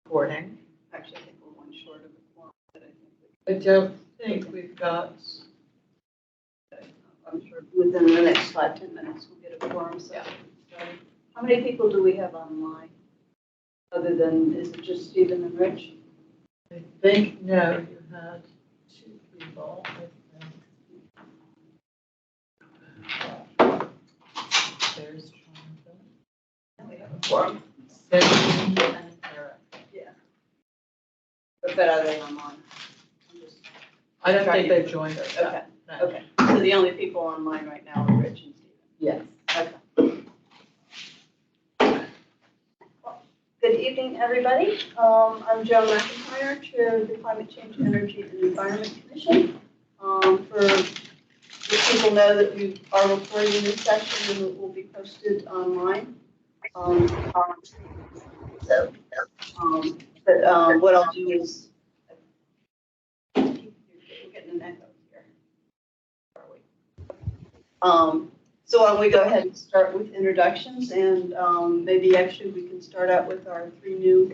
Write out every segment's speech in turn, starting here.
recording. Actually, I think we're one short of a quorum, but I don't think we've got. I'm sure within the next 5-10 minutes we'll get a quorum. So, Yeah. so how many people do we have online? Other than, is it just Stephen and Rich? I think, no, you had 2 people, I think. There's Jonathan. And we have a quorum. Stephanie and Eric. Yeah. But are they online? I don't think they've joined us. Okay. No. Okay. So the only people online right now are Rich and Stephen. Yes. Okay. Good evening, everybody. I'm Joan McIntyre, Chair of the Climate Change, Energy, and Environment Commission. For if people know that we are recording this session and it will be posted online. What I'll do is, we're getting an echo here. Are we? So why don't we go ahead and start with introductions, and maybe actually we can start out with our 3 new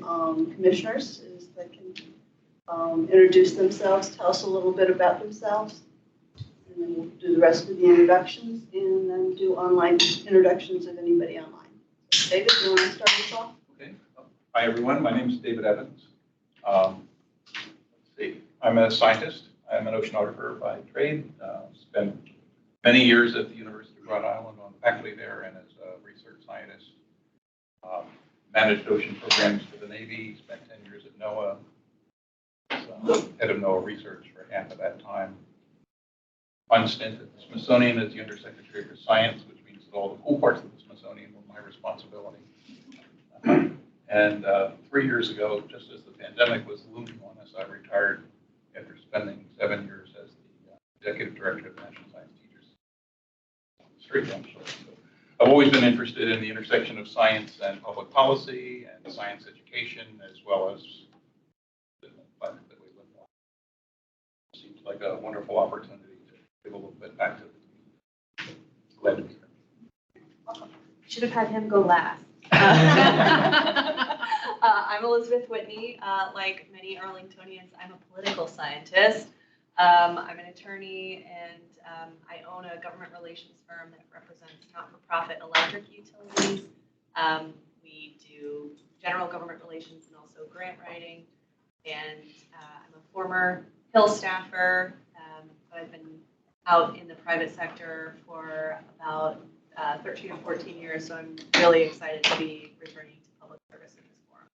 commissioners that can introduce themselves, tell us a little bit about themselves, and then we'll do the rest of the introductions and then do online introductions of anybody online. So David, you want to start us off? Okay. Hi, everyone. My name is David Evans. Let's see. I'm a scientist. I'm an oceanographer by trade. Spent many years at the University of Rhode Island on faculty there and as a research scientist. Managed ocean programs for the Navy. Spent 10 years at NOAA. Head of NOAA research for half of that time. Fun stint at the Smithsonian as the Undersecretary for Science, which means that all the cool parts of the Smithsonian were my responsibility. And 3 years ago, just as the pandemic was looming on us, I retired after spending 7 years as the Executive Director of the National Science Teachers. Straight down short. So I've always been interested in the intersection of science and public policy and science education, as well as the climate that we live in. Seems like a wonderful opportunity to give a little bit back to the community. Glad to be here. Should have had him go last. I'm Elizabeth Whitney. Like many Arlingtonians, I'm a political scientist. I'm an attorney, and I own a government relations firm that represents not-for-profit electric utilities. We do general government relations and also grant writing. And I'm a former Hill staffer, but I've been out in the private sector for about 13 or 14 years, so I'm really excited to be returning to public service in this forum.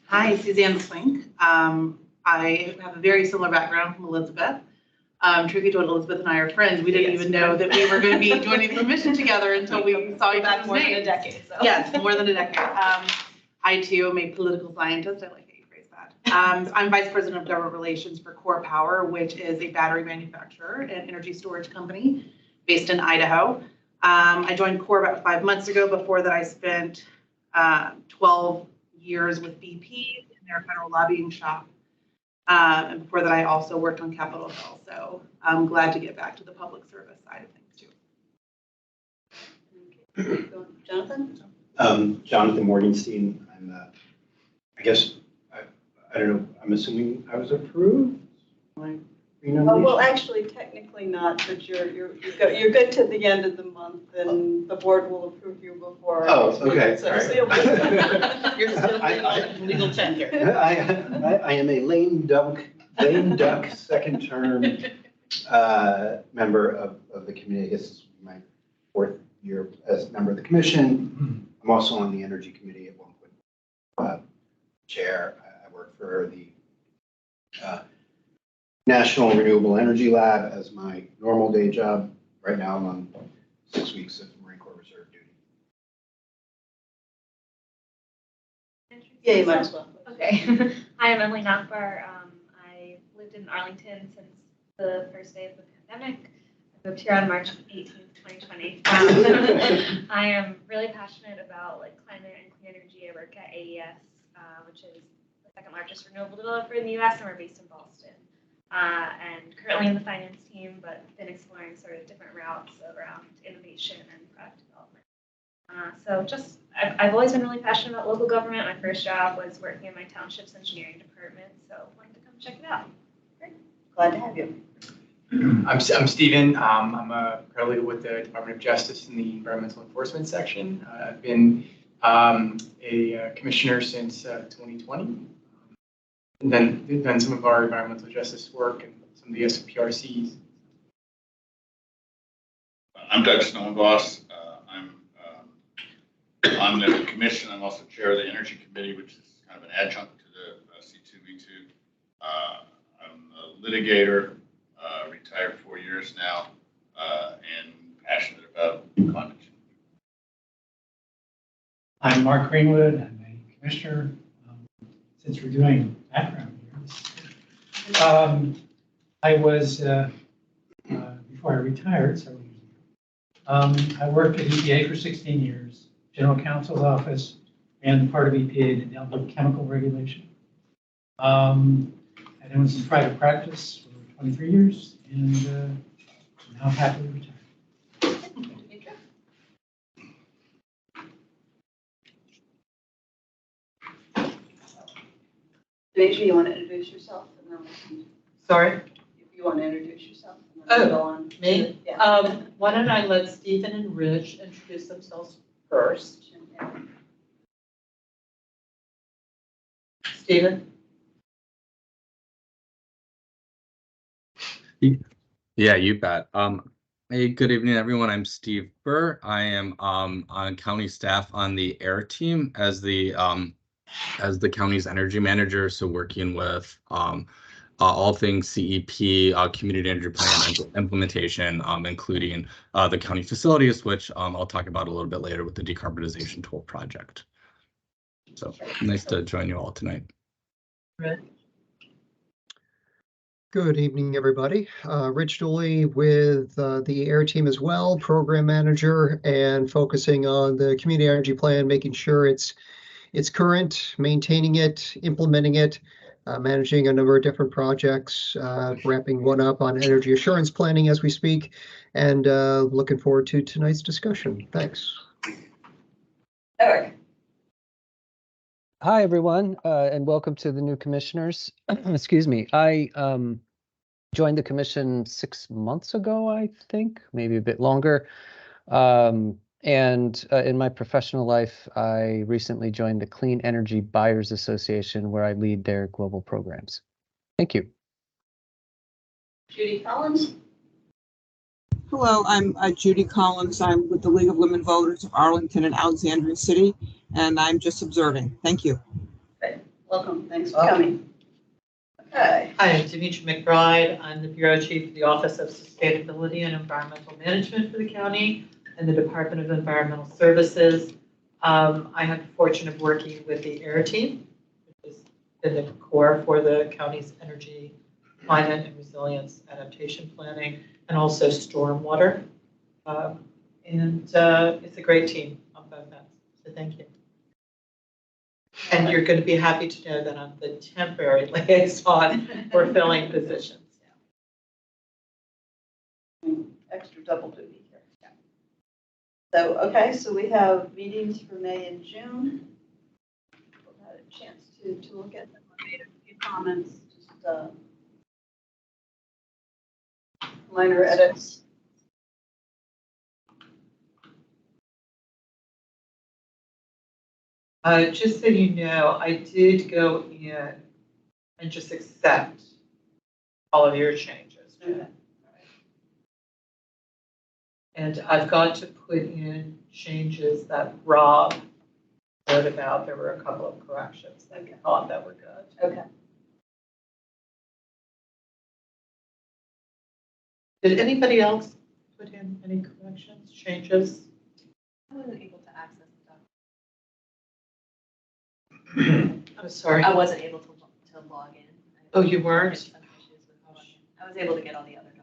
Hi, Suzanne Swink. I have a very similar background from Elizabeth. Truth be told, Elizabeth and I are friends. We didn't even know that we were going to be joining the commission together until we saw each other's More than a names. decade. So. Yes, more than a decade. I too am a political scientist. I like how you phrase that. I'm Vice President of Government Relations for Core Power, which is a battery manufacturer and energy storage company based in Idaho. I joined Core about 5 months ago. Before that, I spent 12 years with BP in their federal lobbying shop. And before that, I also worked on Capitol Hill. So I'm glad to get back to the public service side of things too. Okay. Jonathan? Jonathan Morgenstein. I'm, I guess, I don't know, I'm assuming I was approved? Well, actually, technically not, but you're good to the end of the month, and the board will approve you before. Oh, okay. So, All so you'll right. you're still Legal tender. I am a lame duck second term member of the committee. I guess this is my 4th year as a member of the commission. I'm also on the energy committee at one point. Chair. I work for the National Renewable Energy Lab as my normal day job. Right now I'm on 6 weeks of Marine Corps Reserve duty. Yeah, you might as well. Okay. Hi, I'm Emily Nachbar. I lived in Arlington since the first day of the pandemic. I moved here on March 18th, 2020. I am really passionate about climate and clean energy. I work at AES, which is the 2nd largest renewable developer in the U.S., and we're based in Boston. And currently in the finance team, but been exploring sort of different routes around innovation and product development. So I've always been really passionate about local government. My first job was working in my township's engineering department, so wanted to come check it out. Glad to have you. I'm Steven. I'm a paralegal with the Department of Justice in the Environmental Enforcement section. I've been a commissioner since 2020. And then done some of our environmental justice work and some of the SPRCs. I'm Doug Snowboss. I'm on the commission. I'm also chair of the Energy Committee, which is kind of an adjunct to the C2E2. I'm a litigator, retired 4 years now, and passionate about climate change. I'm Mark Greenwood. I'm a commissioner. Since we're doing background here, I was, before I retired several years ago, I worked at EPA for 16 years, General Counsel's office, and part of EPA that dealt with chemical regulation. And I was in private practice for 23 years, and now happily retired. Demetria, you want to introduce yourself? And then we can, Sorry, if you want to introduce yourself. And then we'll go on. me? Yeah. Why don't I let Stephen and Rich introduce themselves first? Stephen? Yeah, you bet. Hey, good evening, everyone. I'm Steve Burr. I am on county staff on the AIR team as the county's energy manager. So working with all things CEP, community energy plan implementation, including the county facilities, which I'll talk about a little bit later with the decarbonization tool project. So nice to join you all tonight. Rich? Good evening, everybody. Rich Dooley with the AIR team as well, program manager, and focusing on the community energy plan, making sure it's current, maintaining it, implementing it, managing a number of different projects, wrapping one up on energy assurance planning as we speak, and looking forward to tonight's discussion. Thanks. Eric. Hi, everyone, and welcome to the new commissioners. Excuse me. I joined the commission 6 months ago, I think, maybe a bit longer. And in my professional life, I recently joined the Clean Energy Buyers Association, where I lead their global programs. Thank you. Judy Collins. Hello, I'm Judy Collins. I'm with the League of Women Voters of Arlington and Alexandria City, and I'm just observing. Thank you. Okay. Welcome. Thanks for coming. Okay. Hi, I'm Demetria McBride. I'm the Bureau Chief of the Office of Sustainability and Environmental Management for the county and the Department of Environmental Services. I have the fortune of working with the AIR team, which has been the core for the county's energy, climate, and resilience adaptation planning, and also stormwater. It's a great team on both ends, so thank you. And you're going to be happy to know that I'm the temporary liaison for filling positions. Extra double duty here. Yeah. So, okay, so we have meetings for May and June. We've had a chance to look at them. I made a few comments, just minor edits. Just so you know, I did go in and just accept all of your changes. Okay. And I've got to put in changes that Rob wrote about. There were a couple of corrections that I thought that were good. Okay. Did anybody else put in any corrections, changes? I wasn't able to access the document. I'm sorry. I wasn't able to log in. Oh, you weren't? I had some issues with logging in. I was able to get all the other documents.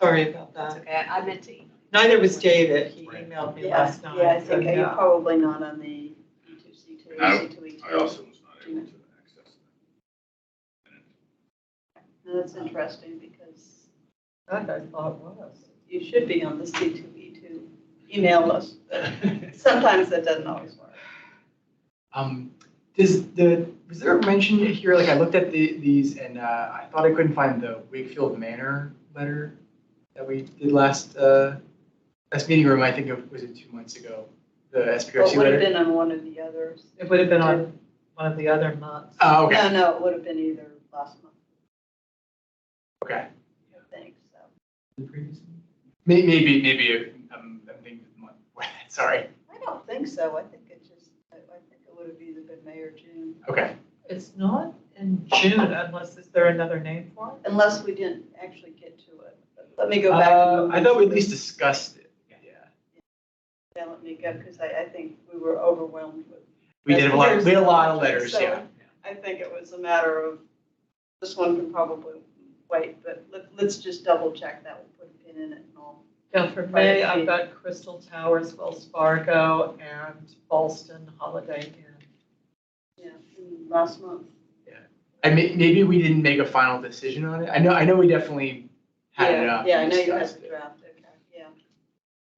Sorry about That's that. okay. I meant to email. Neither was David. He emailed me last night. Yeah, I think so, you're probably not on the C2C2, C2E2. I also was not able to access that. No, that's interesting because That I thought was. you should be on the C2E2 email us. Sometimes that doesn't always work. Was there a mention here, like I looked at these and I thought I couldn't find the Wakefield Manor letter that we did last meeting, or I think it was 2 months ago, the Well, SPRC it would have letter? been on one of the others. It would have been on one of the other months. Oh, okay, No, it would have been either last month, okay. I think, so. The previous Maybe I'm thinking of the month before that, sorry. I don't think so. I think it would have either been May or June, Okay, It's not in June unless, is there another name for it? unless we didn't actually get to it. But let me go back. and look I thought we at into least this. discussed it, yeah. Yeah, let me go, because I think we were overwhelmed with. We had a lot of letters, So yeah. I think it was a matter of, this one can probably wait, but let's just double check that. We'll put a pin in it and all. Yeah, for May, I've got Crystal Towers, Wells Fargo, and Ballston Holiday Inn. Yeah, last month. And maybe we didn't make a final decision on it. I know we definitely had it up. Yeah, I and know you had discussed the it. draft, okay, yeah.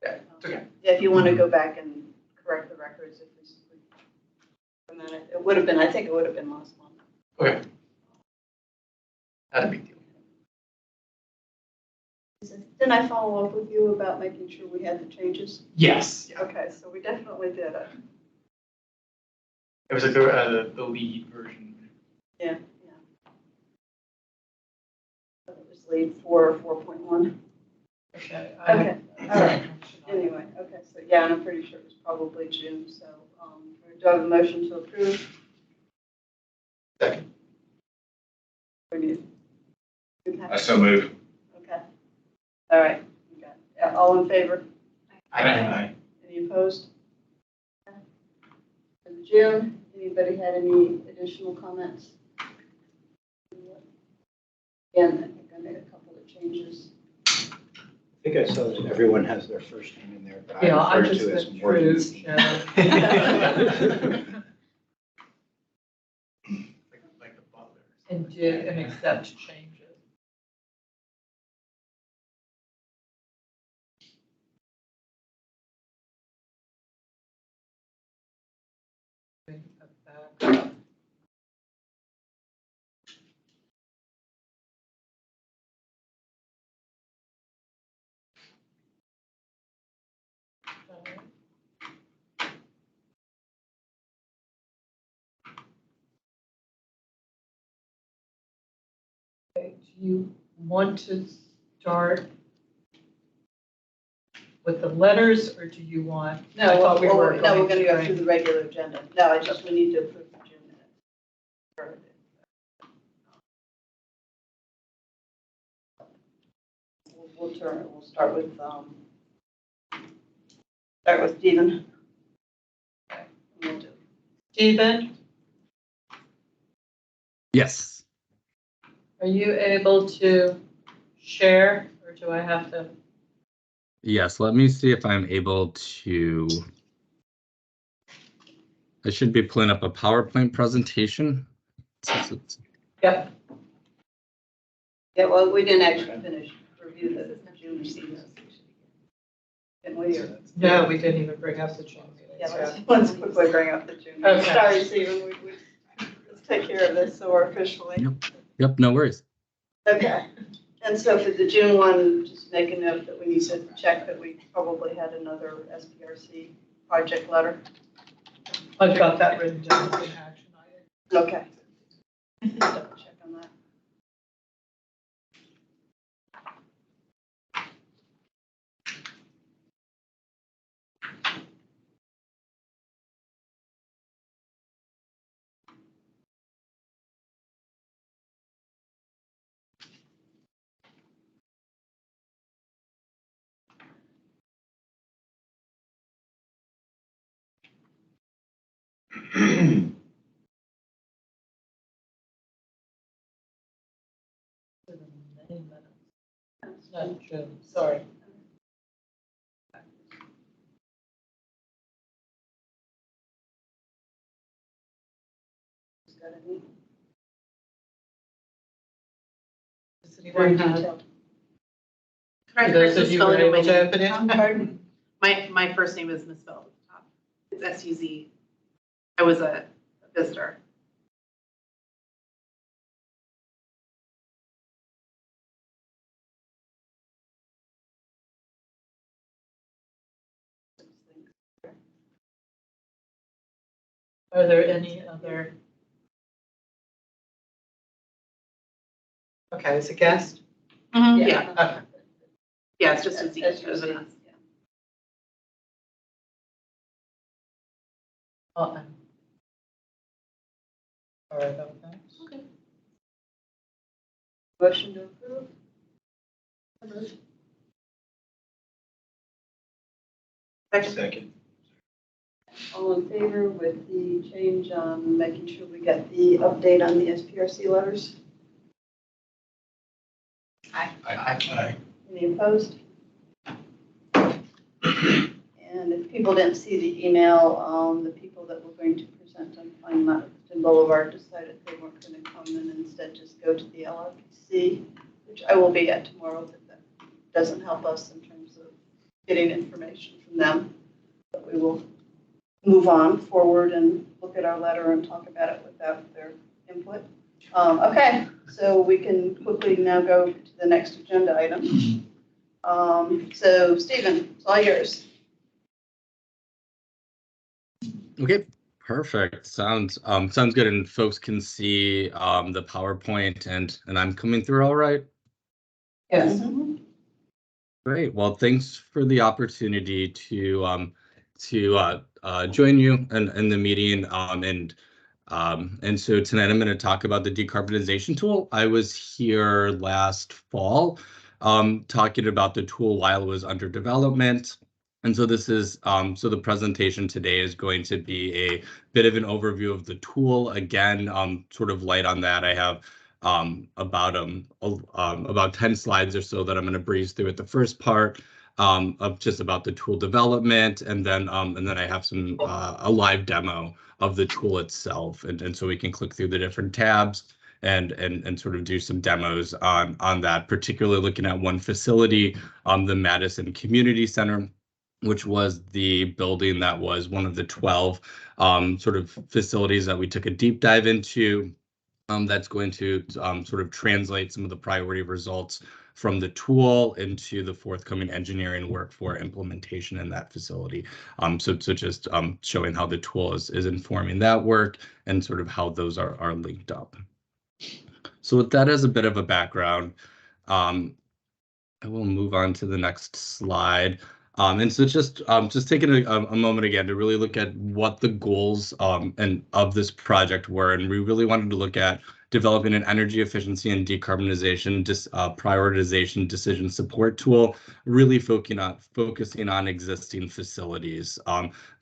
Yeah, it's okay. Yeah, if you want to go back and correct the records, if we, a minute, it would have been, I think it would have been last month. Okay. Not a big deal. Didn't I follow up with you about making sure we had the changes? Yes, yeah. Okay, so we definitely did it. It was like the lead version. Yeah. It was lead 4 or 4.1. Okay. Okay, all right. Anyway, okay, so yeah, and I'm pretty sure it was probably June, so, do I have a motion to approve? Second. We need. Okay. I so move. Okay. All right. Okay. Yeah, all in favor? Aye. Any opposed? Okay. For the June, anybody had any additional comments? Again, I think I made a couple of changes. I think I saw that everyone has their first name in there, but Yeah, I I refer just to as went Morgan. through, Like the butler. and did and accept changes. Back. Okay, do you want to start with the letters, or do you want? No, I thought we well, were no, we're going to go bring- through the regular agenda. No, we need to approve the June minutes. We'll start with Stephen. Okay, we'll do. Stephen, Yes. are you able to share, or do I have to? Yes, let me see if I'm able to. I should be pulling up a PowerPoint presentation. Yep. Yeah, well, we didn't actually finish review the June season. Didn't we? Or- No, we didn't even bring up the June meeting. Yeah, let's quickly bring up the June. Okay. Sorry, Stephen, let's take care of this so we're officially. Yep, no worries. Okay, and so for the June one, just make a note that we need to check that we probably had another SPRC project letter. I've got that written down as an action item. Okay. Double check on that. Not June, sorry. Got any? Does anyone Very have? detailed. For those of you who were able to open it. Pardon? My first name is misspelled at the top. It's S-U-Z. I was a visitor. Are there any other? Okay, as a guest? Yeah. Okay. Yeah, it's just a Z. As you as see. an S. Oh, I'm sorry about that. Okay. Motion to approve? Second. All in favor with the change on making sure we get the update on the SPRC letters? Aye. Any opposed? And if people didn't see the email, the people that were going to present on Pine Mountain Boulevard decided they weren't going to come and instead just go to the LRPC, which I will be at tomorrow, but that doesn't help us in terms of getting information from them. But we will move on forward and look at our letter and talk about it without their input. Okay, so we can quickly now go to the next agenda item. So Stephen, it's all yours. Okay, perfect. Sounds good. And folks can see the PowerPoint and I'm coming through all right. Yes. Great. Well, thanks for the opportunity to join you in the meeting. And so tonight I'm going to talk about the decarbonization tool. I was here last fall talking about the tool while it was under development. And so this is so the presentation today is going to be a bit of an overview of the tool. Again, sort of light on that. I have about 10 slides or so that I'm going to breeze through at the first part of just about the tool development, and then I have some a live demo of the tool itself, and so we can click through the different tabs and sort of do some demos on that, particularly looking at one facility, the Madison Community Center, which was the building that was one of the 12 sort of facilities that we took a deep dive into. That's going to sort of translate some of the priority results from the tool into the forthcoming engineering work for implementation in that facility. So just showing how the tool is informing that work and sort of how those are linked up. So with that as a bit of a background, I will move on to the next slide. And so just taking a moment again to really look at what the goals and of this project were, and we really wanted to look at developing an energy efficiency and decarbonization prioritization decision support tool, really focusing on existing facilities.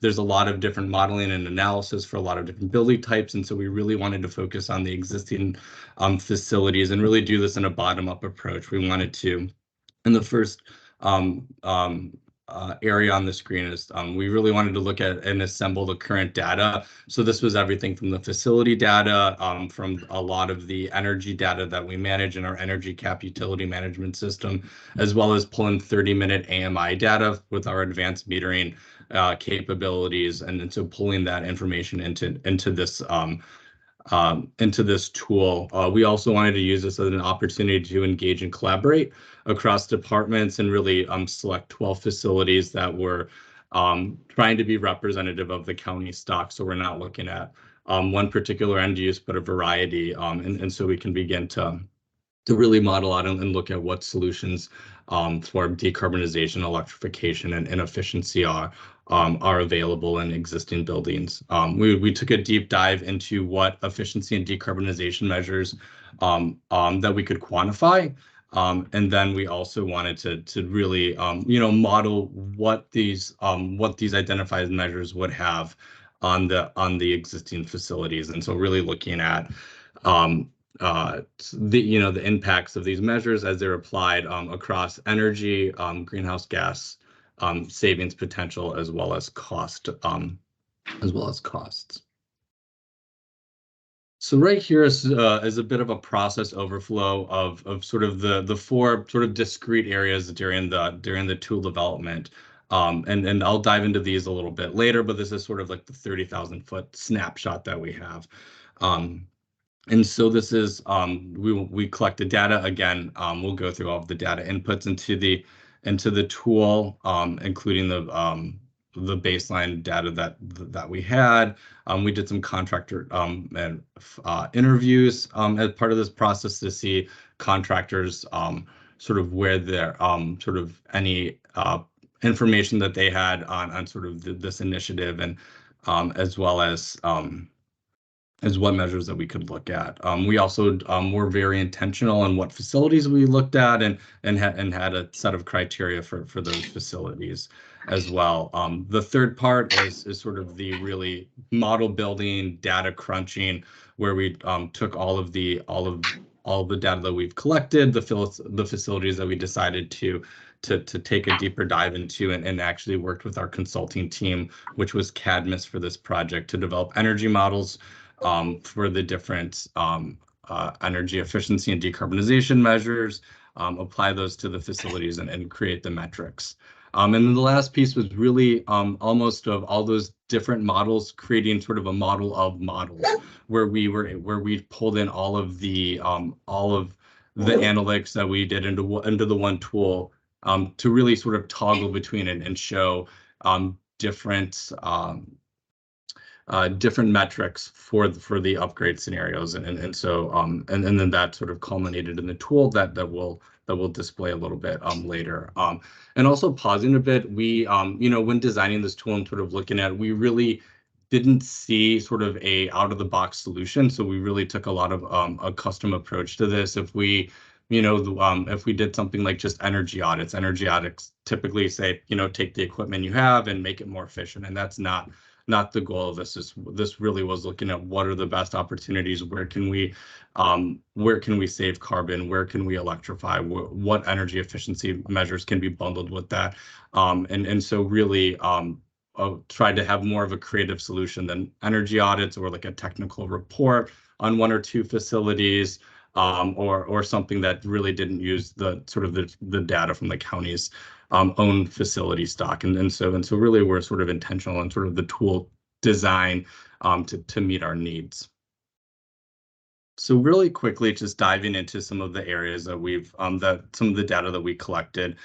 There's a lot of different modeling and analysis for a lot of different building types, and so we really wanted to focus on the existing facilities and really do this in a bottom-up approach. We wanted to, in the first area on the screen is we really wanted to look at and assemble the current data. So this was everything from the facility data, from a lot of the energy data that we manage in our energy cap utility management system, as well as pulling 30-minute AMI data with our advanced metering capabilities, and so pulling that information into this tool. We also wanted to use this as an opportunity to engage and collaborate across departments and really select 12 facilities that were trying to be representative of the county stock. So we're not looking at one particular end use, but a variety. And so we can begin to really model out and look at what solutions for decarbonization, electrification, and efficiency are available in existing buildings. We took a deep dive into what efficiency and decarbonization measures that we could quantify. And then we also wanted to really, model what these identified measures would have on the existing facilities. And so really looking at the impacts of these measures as they're applied across energy, greenhouse gas savings potential, as well as costs. So right here is a bit of a process overflow of sort of the four sort of discrete areas during the tool development. And I'll dive into these a little bit later, but this is sort of like the 30,000 foot snapshot that we have. And so this is, we collected data again. We'll go through all of the data inputs into the tool, including the baseline data that we had. We did some contractor and interviews as part of this process to see contractors sort of where their sort of any information that they had on sort of this initiative, and as well as what measures that we could look at. We also were very intentional on what facilities we looked at, and had a set of criteria for those facilities as well. The third part is sort of the really model building, data crunching, where we took all of the data that we've collected, the facilities that we decided to take a deeper dive into, and actually worked with our consulting team, which was Cadmus, for this project to develop energy models for the different energy efficiency and decarbonization measures, apply those to the facilities, and create the metrics. And then the last piece was really almost of all those different models, creating sort of a model of models, where we pulled in all of the analytics that we did into the one tool, to really sort of toggle between it and show different metrics for the upgrade scenarios, and so and then that sort of culminated in the tool that we'll display a little bit later. And also pausing a bit, we when designing this tool and sort of looking at it, we really didn't see sort of a out of the box solution, so we really took a lot of a custom approach to this. If we if we did something like just energy audits typically say, take the equipment you have and make it more efficient, and that's not the goal of this. This really was looking at what are the best opportunities, where can we save carbon, where can we electrify, what energy efficiency measures can be bundled with that, and so really tried to have more of a creative solution than energy audits or like a technical report on one or two facilities, or something that really didn't use the sort of the data from the county's own facility stock. And so really we're sort of intentional in sort of the tool design to meet our needs. So really quickly, just diving into some of the areas that we've some of the data that we collected.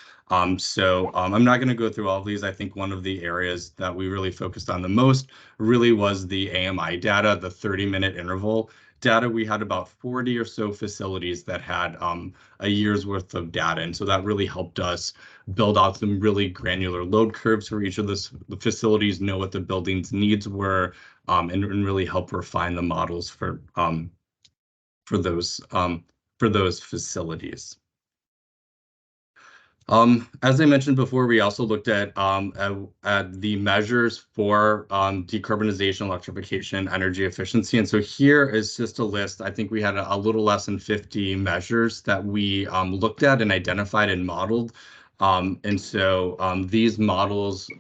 So I'm not going to go through all of these. I think one of the areas that we really focused on the most really was the AMI data, the 30-minute interval data. We had about 40 or so facilities that had a year's worth of data, and so that really helped us build out some really granular load curves for each of the facilities, know what the building's needs were, and really help refine the models for those facilities. As I mentioned before, we also looked at the measures for decarbonization, electrification, energy efficiency. And so here is just a list. I think we had a little less than 50 measures that we looked at and identified and modeled. And so these models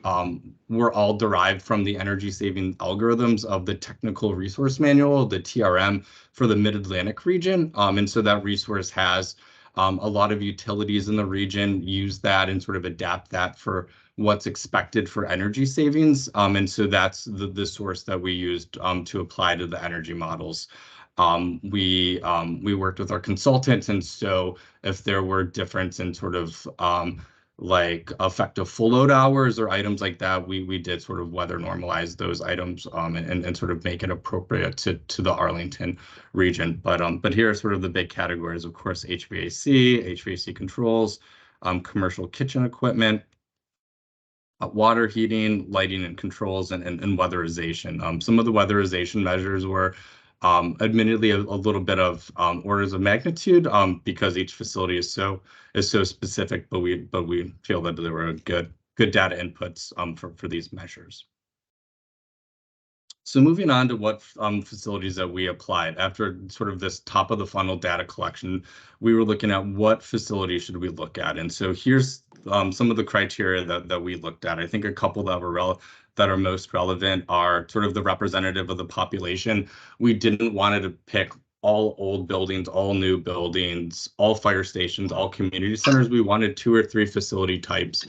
were all derived from the energy saving algorithms of the Technical Resource Manual, the TRM, for the Mid-Atlantic region. And so that resource has a lot of utilities in the region use that and sort of adapt that for what's expected for energy savings. And so that's the source that we used to apply to the energy models. We worked with our consultants, and so if there were difference in sort of like effective full load hours or items like that, we did sort of weather normalize those items and sort of make it appropriate to the Arlington region. But here are sort of the big categories, of course: HVAC controls, commercial kitchen equipment, water heating, lighting and controls, and weatherization. Some of the weatherization measures were admittedly a little bit of orders of magnitude because each facility is so specific, but we feel that there were good data inputs for these measures. So moving on to what facilities that we applied. After sort of this top of the funnel data collection, we were looking at what facilities should we look at. And so here's some of the criteria that we looked at. I think a couple that are most relevant are sort of the representative of the population. We didn't want to pick all old buildings, all new buildings, all fire stations, all community centers. We wanted 2 or 3 facility types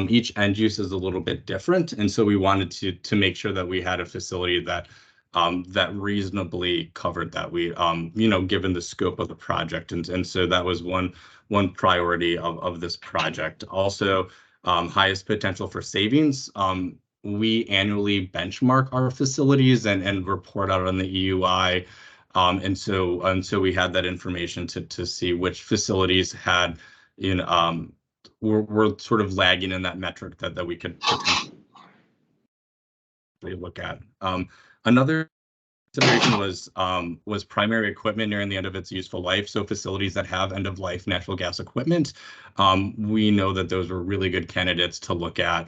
each end use is a little bit different. And so we wanted to make sure that we had a facility that that reasonably covered that, we, given the scope of the project. And so that was one priority of this project. Also, highest potential for savings. We annually benchmark our facilities and report out on the EUI. And so we had that information to see which facilities had were sort of lagging in that metric that we could potentially look at. Another consideration was primary equipment nearing the end of its useful life. So facilities that have end of life natural gas equipment, we know that those were really good candidates to look at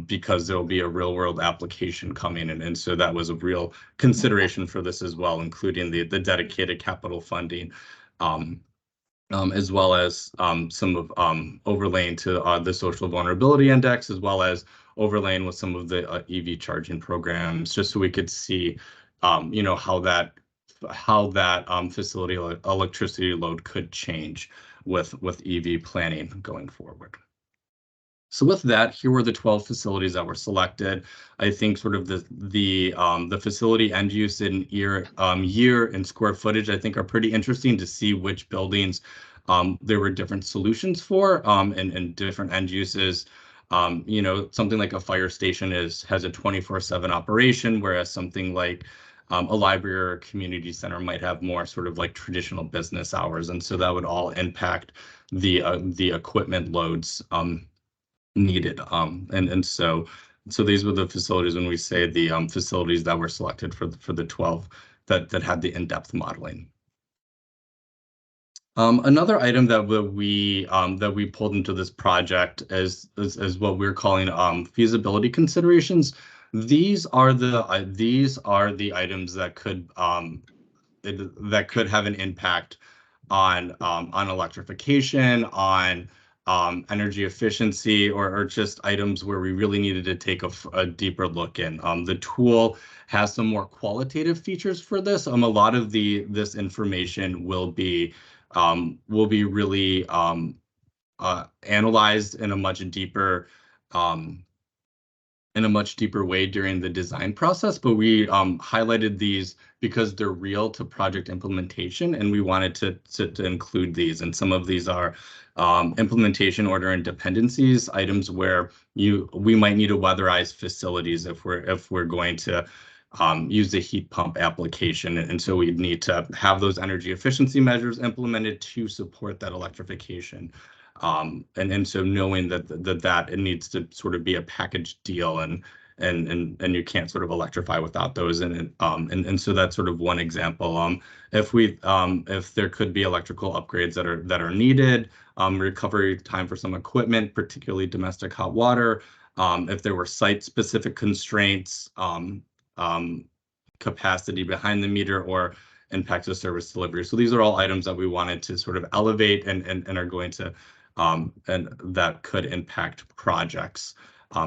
because there will be a real world application coming in. And so that was a real consideration for this as well, including the dedicated capital funding. As well as some of overlaying to the social vulnerability index, as well as overlaying with some of the EV charging programs, just so we could see, how that facility electricity load could change with EV planning going forward. So with that, here were the 12 facilities that were selected. I think sort of the facility end use in year and square footage, I think, are pretty interesting to see which buildings there were different solutions for and different end uses. Something like a fire station has a 24/7 operation, whereas something like a library or a community center might have more sort of like traditional business hours. And so that would all impact the equipment loads needed. And so these were the facilities when we say the facilities that were selected for the 12 that had the in-depth modeling. Another item that we pulled into this project is what we're calling feasibility considerations. These are the items that could have an impact on electrification, on energy efficiency, or just items where we really needed to take a deeper look in. The tool has some more qualitative features for this. A lot of this information will be really analyzed in a much deeper way during the design process, but we highlighted these because they're real to project implementation, and we wanted to include these. And some of these are implementation order and dependencies, items where we might need to weatherize facilities if we're going to use the heat pump application. And so we'd need to have those energy efficiency measures implemented to support that electrification. And so knowing that it needs to sort of be a package deal, and you can't sort of electrify without those. And so that's sort of one example. If there could be electrical upgrades that are needed, recovery time for some equipment, particularly domestic hot water, if there were site-specific constraints, capacity behind the meter, or impacts of service delivery. So these are all items that we wanted to sort of elevate and are going to and that could impact projects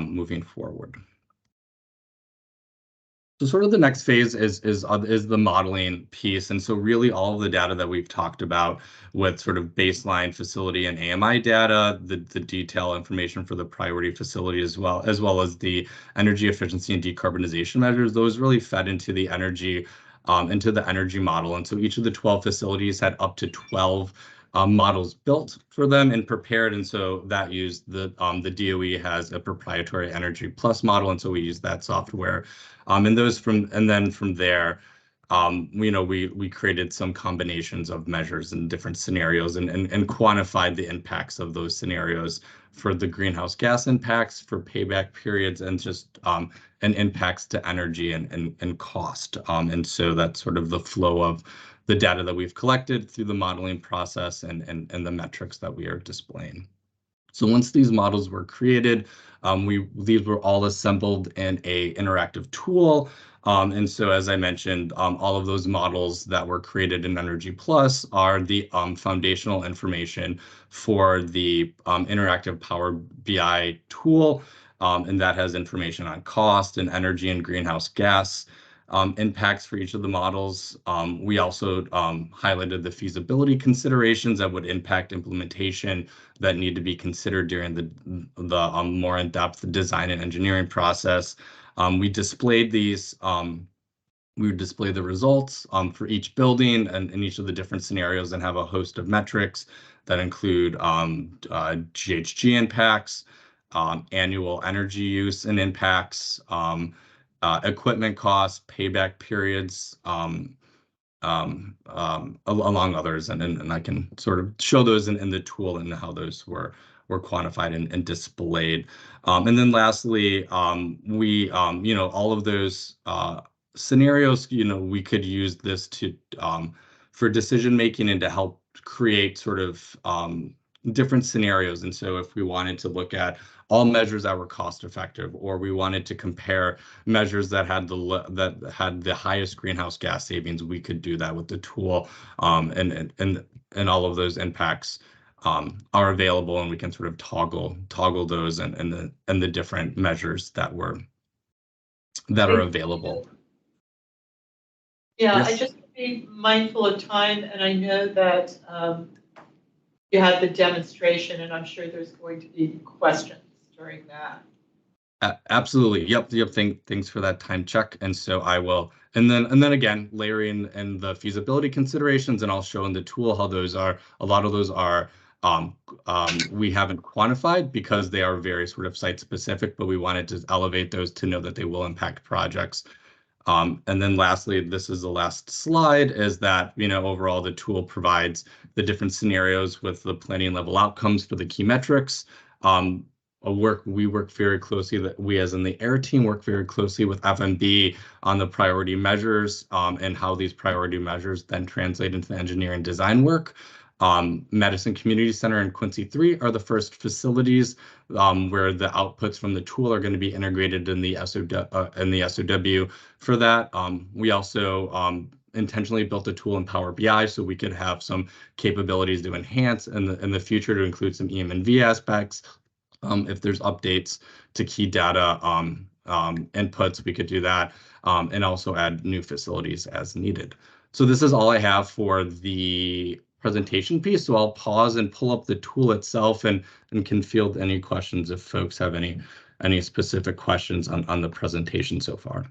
moving forward. So sort of the next phase is the modeling piece. And so really all of the data that we've talked about with sort of baseline facility and AMI data, the detail information for the priority facility, as well as the energy efficiency and decarbonization measures, those really fed into the energy model. And so each of the 12 facilities had up to 12 models built for them and prepared. And so that used the DOE has a proprietary Energy Plus model. And so we use that software. And then from there, we created some combinations of measures in different scenarios and quantified the impacts of those scenarios for the greenhouse gas impacts, for payback periods, and just and impacts to energy and cost. And so that's sort of the flow of the data that we've collected through the modeling process and the metrics that we are displaying. So once these models were created, these were all assembled in a interactive tool. And so, as I mentioned, all of those models that were created in Energy Plus are the foundational information for the interactive Power BI tool. And that has information on cost and energy and greenhouse gas impacts for each of the models. We also highlighted the feasibility considerations that would impact implementation that need to be considered during the more in-depth design and engineering process. We displayed these. We would display the results for each building and in each of the different scenarios, and have a host of metrics that include GHG impacts, annual energy use and impacts, equipment costs, payback periods, along others, and I can sort of show those in the tool and how those were quantified and displayed. And then lastly, we all of those scenarios, we could use this to for decision making and to help create sort of different scenarios. And so if we wanted to look at all measures that were cost effective, or we wanted to compare measures that had the highest greenhouse gas savings, we could do that with the tool. And all of those impacts are available, and we can sort of toggle those and the different measures that are available. Yeah, Yes. I just want to be mindful of time, and I know that you had the demonstration, and I'm sure there's going to be questions during that. Absolutely. Yep. Thanks for that time check. And so I will, and then again, layering in the feasibility considerations, and I'll show in the tool how those are. A lot of those are we haven't quantified because they are very sort of site specific, but we wanted to elevate those to know that they will impact projects. And then lastly, this is the last slide, is that, overall the tool provides the different scenarios with the planning level outcomes for the key metrics. We work very closely, we as in the AIR team work very closely with FMB on the priority measures and how these priority measures then translate into the engineering design work. Madison Community Center and Quincy 3 are the first facilities where the outputs from the tool are going to be integrated in the SOW for that. We also intentionally built a tool in Power BI so we could have some capabilities to enhance in the future to include some EM&V aspects. If there's updates to key data inputs, we could do that, and also add new facilities as needed. So this is all I have for the presentation piece. So I'll pause and pull up the tool itself and can field any questions if folks have any specific questions on the presentation so far.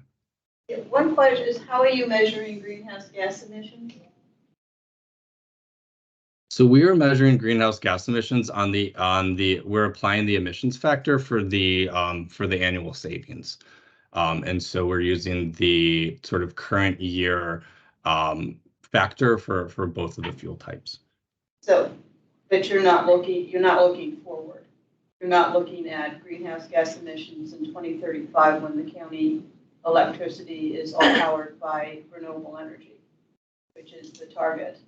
Yeah, one question is, how are you measuring greenhouse gas emissions? So we are measuring greenhouse gas emissions we're applying the emissions factor for the annual savings. And so we're using the sort of current year factor for both of the fuel types. So, but you're not looking forward. You're not looking at greenhouse gas emissions in 2035 when the county electricity is all powered by renewable energy, which is the target,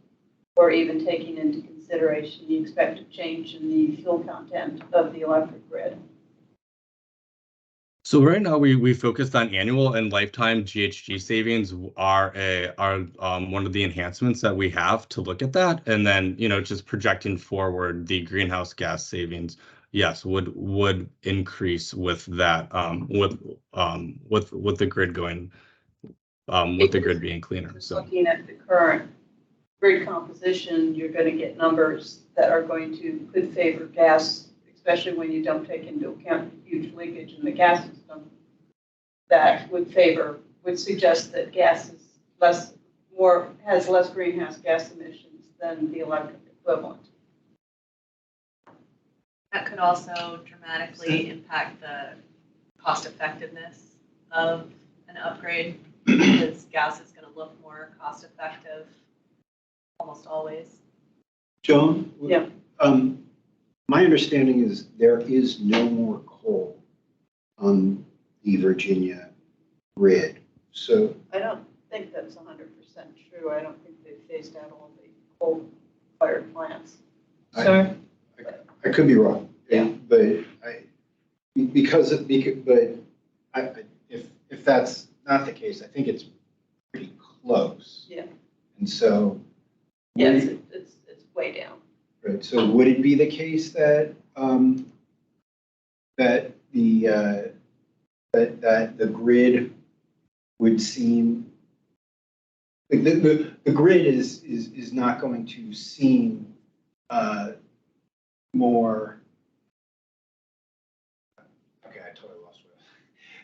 or even taking into consideration the expected change in the fuel content of the electric grid. So right now we focused on annual and lifetime GHG savings are one of the enhancements that we have to look at that, and then just projecting forward the greenhouse gas savings, yes, would increase with that with the grid going with the grid being cleaner. Just So looking at the current grid composition, you're going to get numbers that are could favor gas, especially when you don't take into account huge leakage in the gas system. That would suggest that gas is has less greenhouse gas emissions than the electric equivalent. That could also dramatically impact the cost effectiveness of an upgrade, because gas is going to look more cost effective almost always. Joan? Yeah. My understanding is there is no more coal on the Virginia grid. So I don't think that's 100% true. I don't think they've phased out all the coal-fired plants. Sorry? I could be wrong. Yeah. But if that's not the case, I think it's pretty close. Yeah. And so. Yes, it's way down. Right. So would it be the case that that the grid would seem, like the grid is not going to seem more, okay, I totally lost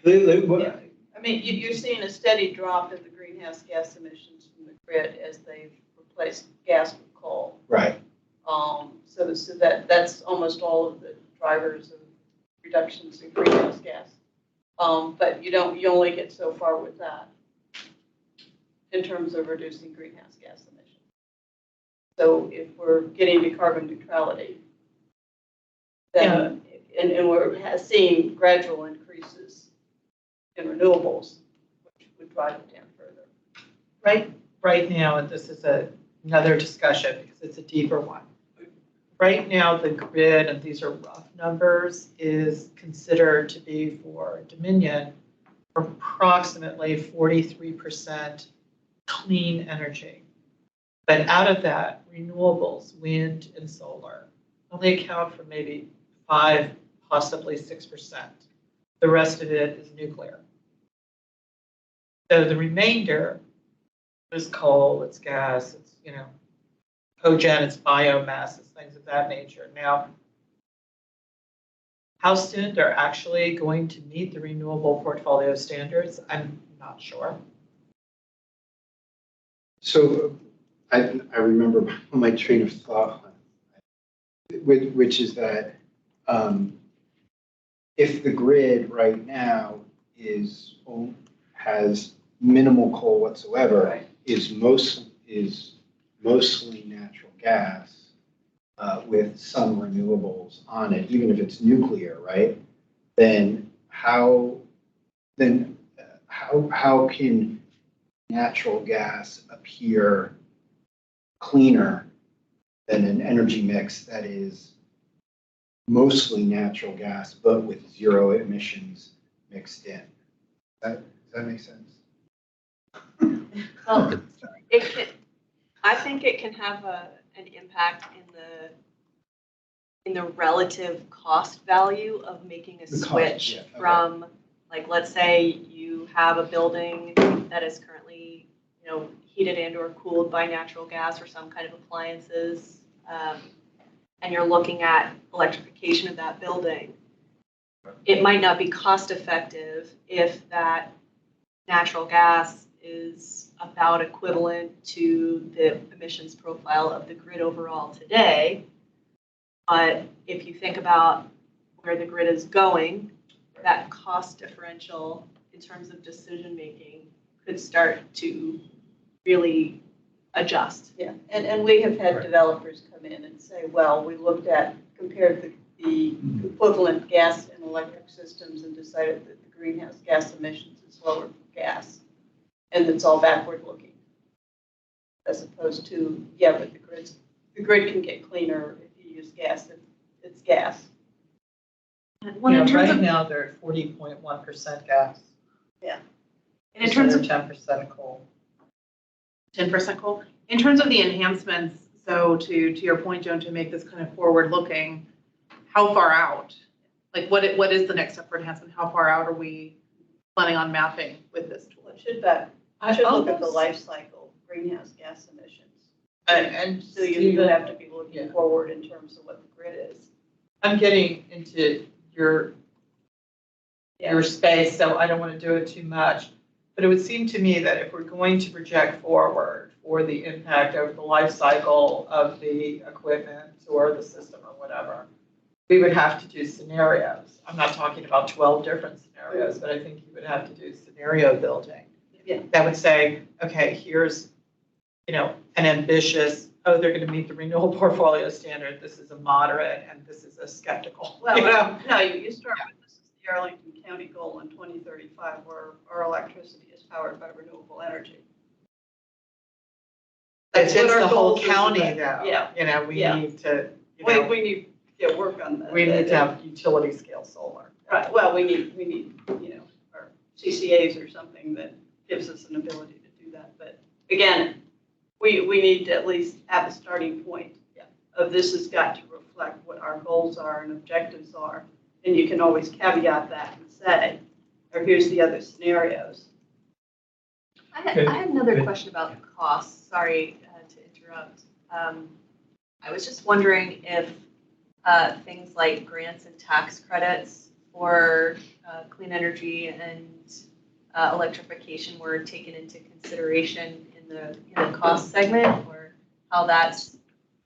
it. I mean, you're seeing a steady drop in the greenhouse gas emissions from the grid as they've replaced gas with coal. Right. So that's almost all of the drivers of reductions in greenhouse gas. But you only get so far with that in terms of reducing greenhouse gas emissions. So if we're getting to carbon neutrality, then, and we're seeing gradual increases in renewables, which would drive it down further. Right now, and this is another discussion because it's a deeper one. Right now, the grid, and these are rough numbers, is considered to be for Dominion approximately 43% clean energy. But out of that, renewables, wind and solar, only account for maybe 5, possibly 6%. The rest of it is nuclear. So the remainder is coal, it's gas, it's, cogen, it's biomass, it's things of that nature. Now, how soon they're actually going to meet the renewable portfolio standards, I'm not sure. So I remember my train of thought, which is that if the grid right now has minimal coal whatsoever, Right. is mostly natural gas with some renewables on it, even if it's nuclear, right? Then how can natural gas appear cleaner than an energy mix that is mostly natural gas but with zero emissions mixed in? Does that make sense? Well, I think it can have an impact in the relative cost value of making a The cost, switch yeah, okay. from, like, let's say you have a building that is currently, heated and or cooled by natural gas or some kind of appliances, and you're looking at electrification of that building. It might not be cost effective if that natural gas is about equivalent to the emissions profile of the grid overall today. But if you think about where the grid is going, that cost differential in terms of decision making could start to really adjust. Yeah, and we have had developers come in and say, well, we compared the equivalent gas and electric systems and decided that the greenhouse gas emissions is lower for gas. And it's all backward looking. As opposed to, but the grid can get cleaner if you use gas, if it's gas. Right now, they're at 40.1% gas. Yeah. And in terms of 10% coal. 10% coal. In terms of the enhancements, so to your point, Joan, to make this kind of forward looking, how far out? Like what is the next step for enhancement? How far out are we planning on mapping with this tool? It should look at the life cycle greenhouse gas emissions. And so you have to be looking forward in terms of what the grid is. I'm getting into your space, so I don't want to do it too much. But it would seem to me that if we're going to project forward for the impact over the life cycle of the equipment or the system or whatever, we would have to do scenarios. I'm not talking about 12 different scenarios, but I think you would have to do scenario building. Yeah. That would say, okay, here's, an ambitious, they're going to meet the renewable portfolio standard. This is a moderate, and this is a skeptical. Well, no, you start with this is the Arlington County goal in 2035, where our electricity is powered by renewable energy. It's what our the whole goals is our about. though. Yeah. We need to, We need to work on that. we need to have utility scale solar. Right, well, we need, our CCAs or something that gives us an ability to do that. But again, we need to at least have a starting point of this has got to reflect what our goals are and objectives are. And you can always caveat that and say, or here's the other scenarios. Good, I had another good. question about the costs. Sorry to interrupt. I was just wondering if things like grants and tax credits for clean energy and electrification were taken into consideration in the cost segment, or how that's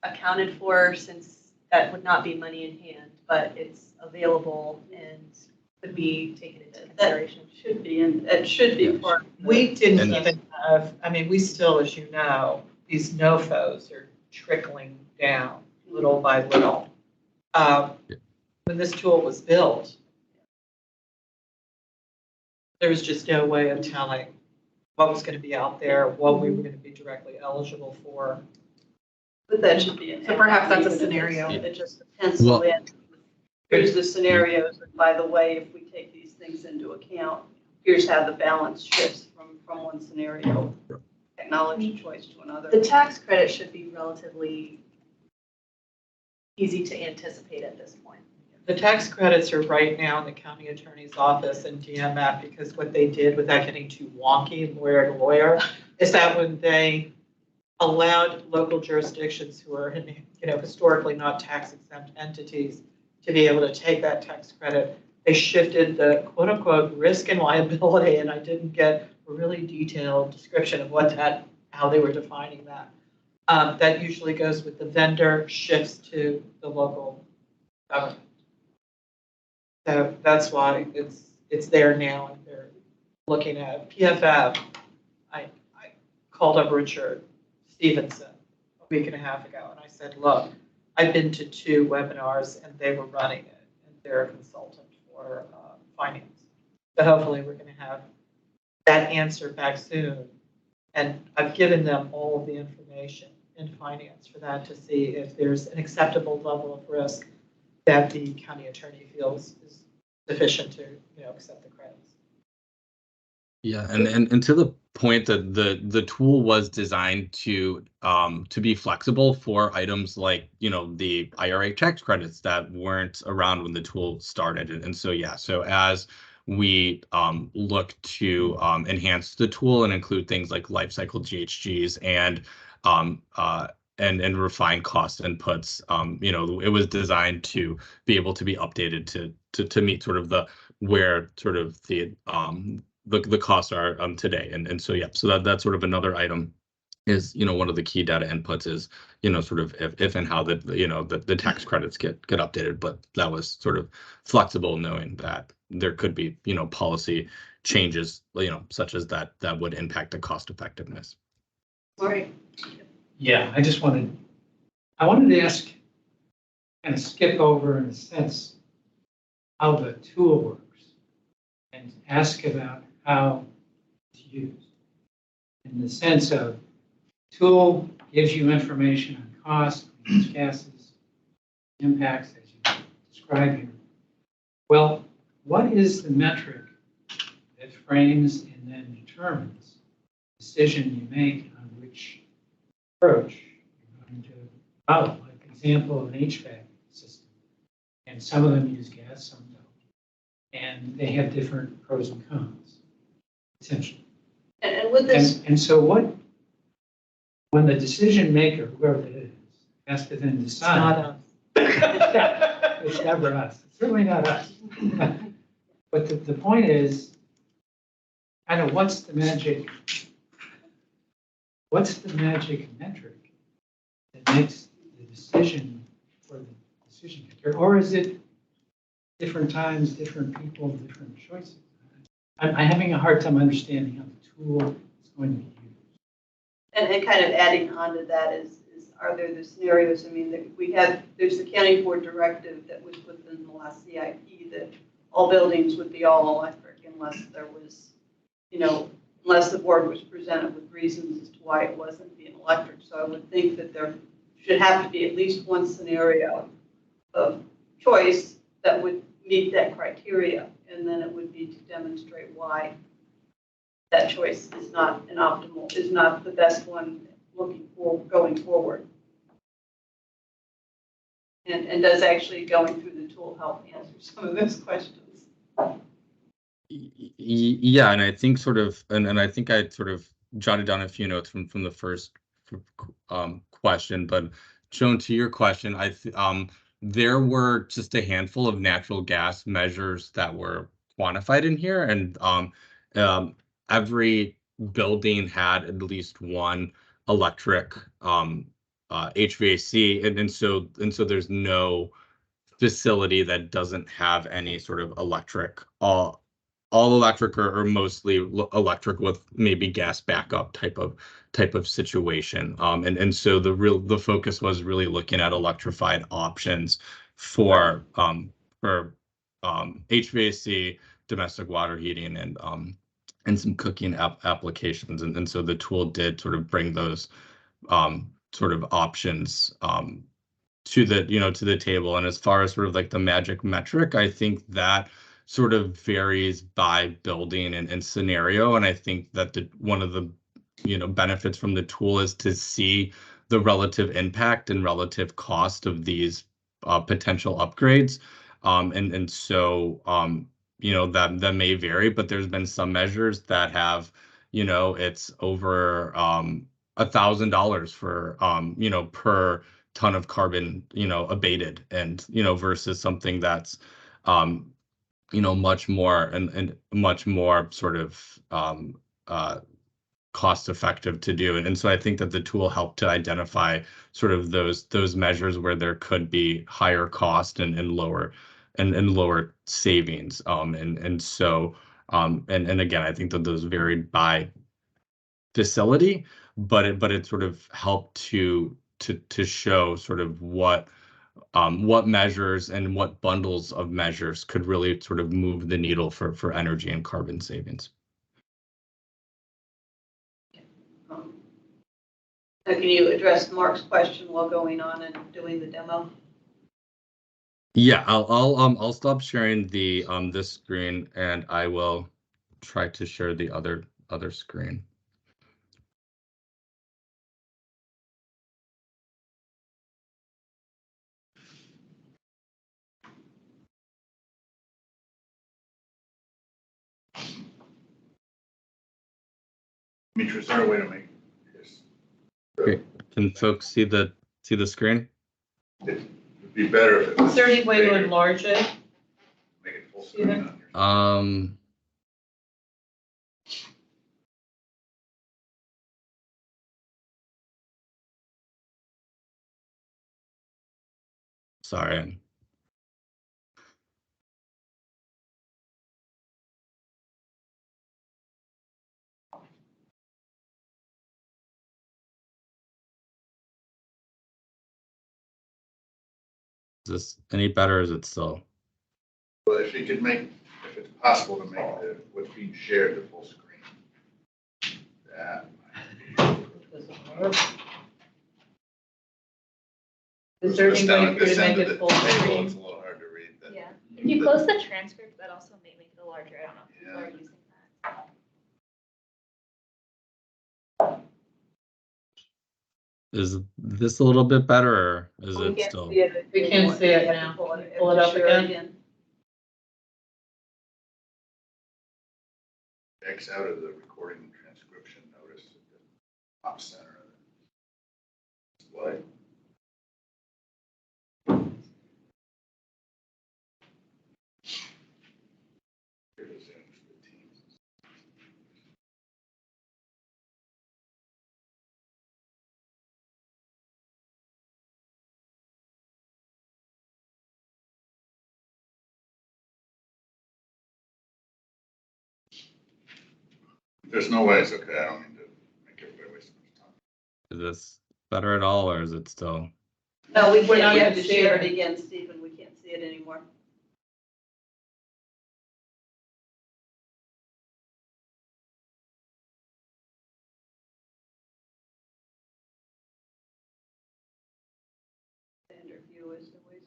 accounted for, since that would not be money in hand, but it's available and could be taken into consideration. Should be, and it should be part. We didn't And- even have, I mean, we still, as you know, these NOFOs are trickling down little by little. When this tool was built, there was just no way of telling what was going to be out there, what we were going to be directly eligible for. But that should be an. So perhaps that's a even if scenario. It just pencil in. Here's the scenarios, and by the way, if we take these things into account, here's how the balance shifts from one scenario, technology choice to another. The tax credit should be relatively easy to anticipate at this point. The tax credits are right now in the county attorney's office and DMF, because what they did, without getting too wonky, lawyer to lawyer, is that when they allowed local jurisdictions who are, historically not tax exempt entities to be able to take that tax credit, they shifted the quote unquote risk and liability, and I didn't get a really detailed description of how they were defining that. That usually goes with the vendor, shifts to the local government. So that's why it's there now, and they're looking at PFF. I called up Richard Stevenson a week and a half ago, and I said, look, I've been to 2 webinars and they were running it, and they're a consultant for finance. So hopefully we're going to have that answer back soon. And I've given them all of the information in finance for that, to see if there's an acceptable level of risk that the county attorney feels is sufficient to, accept the credits. Yeah, and to the point that the tool was designed to be flexible for items like, the IRA tax credits that weren't around when the tool started. And so, yeah, so as we look to enhance the tool and include things like life cycle GHGs and refine cost inputs, it was designed to be able to be updated to meet sort of where the costs are today. And so, yeah, so that's sort of another item is, one of the key data inputs is, sort of if and how the tax credits get updated. But that was sort of flexible, knowing that there could be, policy changes, such as that would impact the cost effectiveness. Right. Yeah, I wanted to ask, kind of skip over in a sense, how the tool works, and ask about how it's used. In the sense of, tool gives you information on cost, greenhouse gases, impacts as you describe here. Well, what is the metric that frames and then determines the decision you make on which approach you're going to follow? Like example, an HVAC system, and some of them use gas, some don't, and they have different pros and cons, essentially. And with this, And so when the decision maker, whoever it is, has to then It's decide. not us. It's never us, it's certainly not us. But the point is, kind of what's the magic metric that makes the decision for the decision maker? Or is it different times, different people, different choices? I'm having a hard time understanding how the tool is going to be used. and kind of adding on to that is are there the scenarios, I mean, that there's the county board directive that was within the last CIP that all buildings would be all electric unless there was, unless the board was presented with reasons as to why it wasn't being electric. So I would think that there should have to be at least one scenario of choice that would meet that criteria, and then it would be to demonstrate why that choice is not is not the best one going forward. And does actually going through the tool help answer some of those questions? Yeah, and I think I jotted down a few notes from the first question, but Joan, to your question, there were just a handful of natural gas measures that were quantified in here, and every building had at least one electric HVAC, and so there's no facility that doesn't have any sort of electric, all electric or mostly electric with maybe gas backup type of situation. And so the focus was really looking at electrified options for HVAC, domestic water heating, and some cooking applications. And so the tool did sort of bring those sort of options to the table. And as far as sort of like the magic metric, I think that sort of varies by building and scenario. And I think that one of the benefits from the tool is to see the relative impact and relative cost of these potential upgrades. And so that may vary, but there's been some measures that have, it's over $1,000 for per ton of carbon abated, and versus something that's much more and much more sort of cost effective to do. And so I think that the tool helped to identify sort of those measures where there could be higher cost and lower savings. And so again, I think that those varied by facility, but it sort of helped to show sort of what measures and what bundles of measures could really sort of move the needle for energy and carbon savings. Now, can you address Mark's question while going on and doing the demo? Yeah, I'll stop sharing the this screen, and I will try to share the other screen. Demetrius, is there a way to make this? Great. Can folks see the screen? It'd be better if it was. Is there any way to bigger. enlarge it? Make it full screen on your. Sorry. Is this any better, or is it still? Well, if it's possible to make what's being shared the full screen. That might Is there Just any down way at for you this to end make of it the full table, screen? it's a little hard to read. Yeah, if you close the transcript, that also may make it larger. I don't know if people are using that. Is this a little bit better, or is We it can't still? see it. We can't see it You have to now. Pull it, Pull it up share again. X out of the recording and transcription notice at the top center of the display. Here it is in the Teams. There's no way it's okay. I don't mean to make everybody waste much time. Is this better at all, or is it still? No, we We're not can't, you have gonna to see share it. it again, Stephen, we can't see it anymore. Standard view is the way.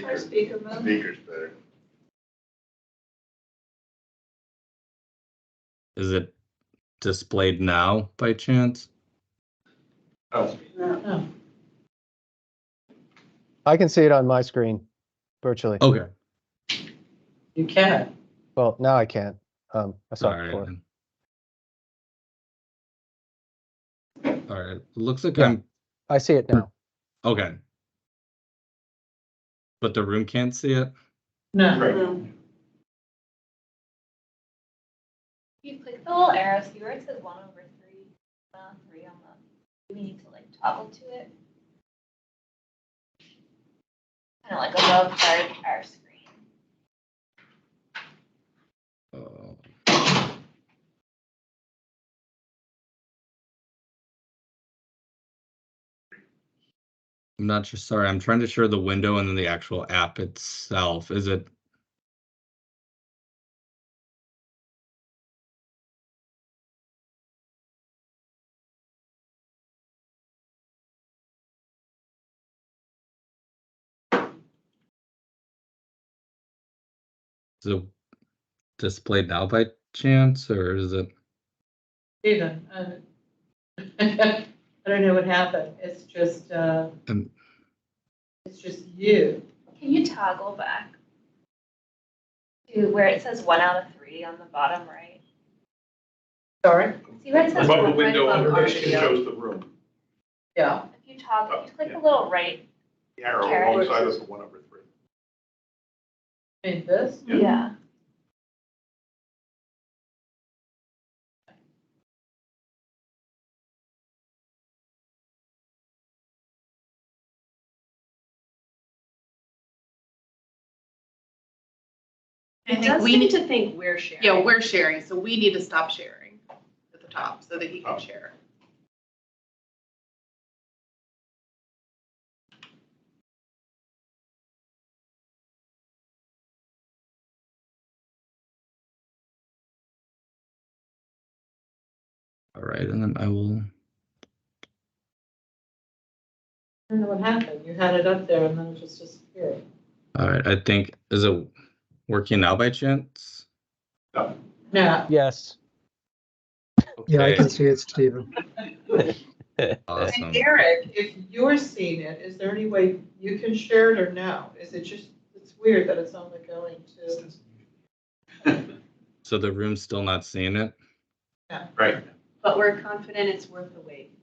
Our speaker mode. Speaker's better. Is it displayed now by chance? Oh. No. I can see it on my screen. virtually. Okay. You can. Well, now I can't. I saw All it right. before. All right. Looks like Yeah. I see it now. okay. But the room can't see it? No. You click the little arrow, see where it says 1/3, 3 on the, we need to like toggle to it. Kind of like above our screen. I'm not sure. Sorry, I'm trying to share the window and then the actual app itself. Is it? Is it displayed now by chance, or is it? Steven, I don't know what happened. It's just you. Can you toggle back to where it says 1/3 on the bottom right? Sorry? See where it says Above the right window, above under our which it video? shows the room. Yeah. If you toggle, you click the little right. The arrow Carrot. alongside of the 1/3. In this? Yeah. I It think does we seem need to think we're sharing. Yeah, we're sharing, so we need to stop sharing at the top so that he can share. All right, and then I will. I don't know what happened. You had it up there and then it just disappeared. All right, I think, is it working now by chance? No. No. Yes. Yeah, I Okay. can see it, Stephen. Awesome. And Eric, if you're seeing it, is there any way you can share it or no? Is it just, it's weird that it's only going to. So the room's still not seeing it? Yeah. Right. But we're confident it's worth the wait.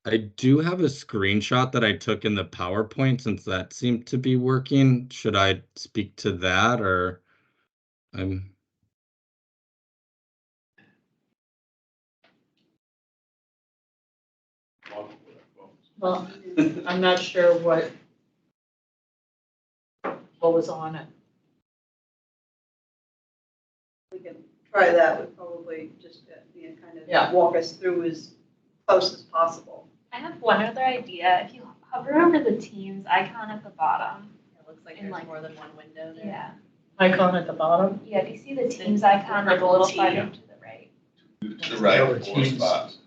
I do have a screenshot that I took in the PowerPoint since that seemed to be working. Should I speak to that or I'm Well, I'm not sure what was on it. We can try that, would probably just kind Yeah. of walk us through as close as possible. I have one other idea. If you hover over the Teams icon at the bottom. It looks like And, there's like, more than one window there. Yeah. Icon at the bottom? Yeah, do you see the Teams icon like a little farther to the right? Move to the right, 4 spots.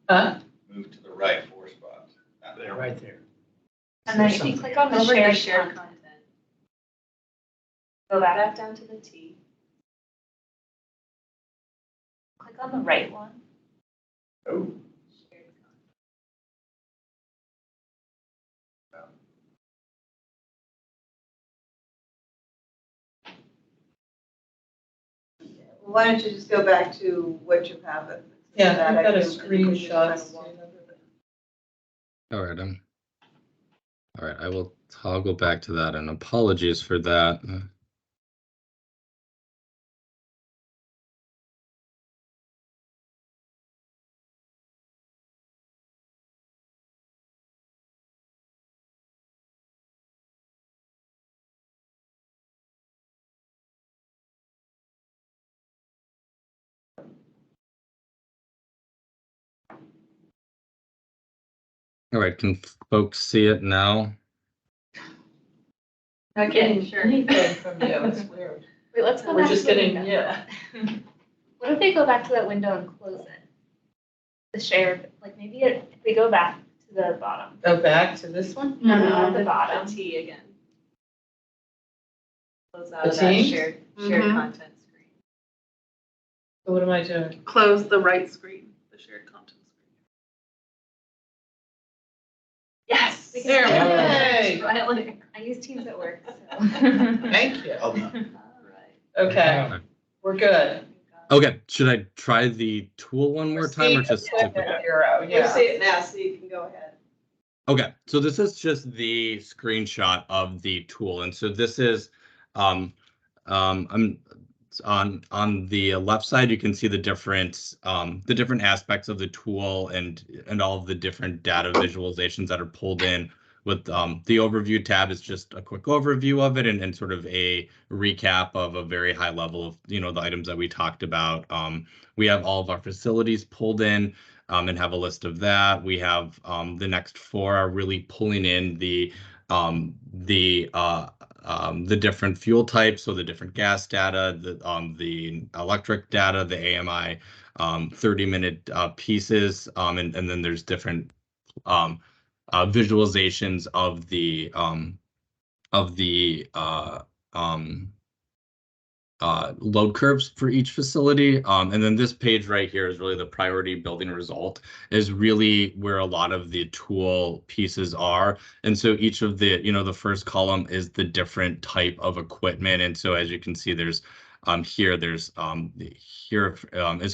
Huh? Move to the right, 4 spots. They're right there. And then if you click on the Over to shared content, content. go back, Back down to the T. click on the right one. Oh. Shared content. Why don't you just go back to what you have? Yeah, That I've got a I can- screenshot. all right. All right, I will toggle back to that and apologies for that. All right, can folks see it now? Not getting Sure. anything from you, it's weird. Wait, let's go We're back just to the getting, window. yeah. What if they go back to that window and close it? The shared, like maybe if we go back to the bottom. Go back to this one? No, no, at The the bottom. T again. Close out The of that Teams? shared Mhm. content screen. So what am I doing? Close the right screen, the shared content screen. Yes. There we go. Yay. Riley. I use Teams at work, so. Thank you. All right. Okay, we're good. Okay, should I try the tool one more time or just? Zero, You see it now, so you can go ahead. Okay, so this is just the screenshot of the tool, and so this is, I'm on the left side. You can see the different aspects of the tool and all of the different data visualizations that are pulled in. With the overview tab is just a quick overview of it and sort of a recap of a very high level of the items that we talked about. We have all of our facilities pulled in. And have a list of that. We have the next four are really pulling in the different fuel types, so the different gas data, the electric data, the AMI 30-minute pieces, and then there's different visualizations of the load curves for each facility. And then this page right here is really the priority building result, is really where a lot of the tool pieces are. And so each of the, the first column is the different type of equipment. And so as you can see, there's here is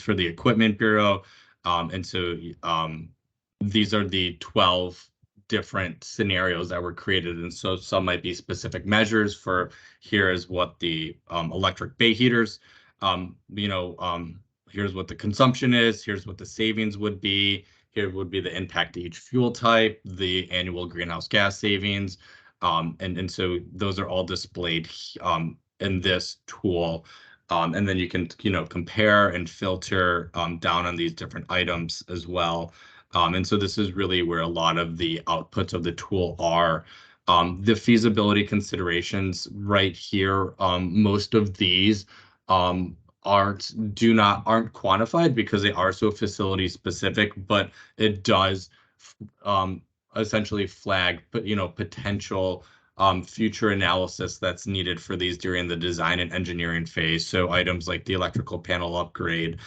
for the equipment bureau. And so these are the 12 different scenarios that were created. And so some might be specific measures for here is what the electric bay heaters, here's what the consumption is, here's what the savings would be, here would be the impact to each fuel type, the annual greenhouse gas savings. And so those are all displayed in this tool. And then you can, compare and filter down on these different items as well. And so this is really where a lot of the outputs of the tool are. The feasibility considerations right here, most of these aren't quantified because they are so facility specific, but it does essentially flag, potential future analysis that's needed for these during the design and engineering phase. So items like the electrical panel upgrade,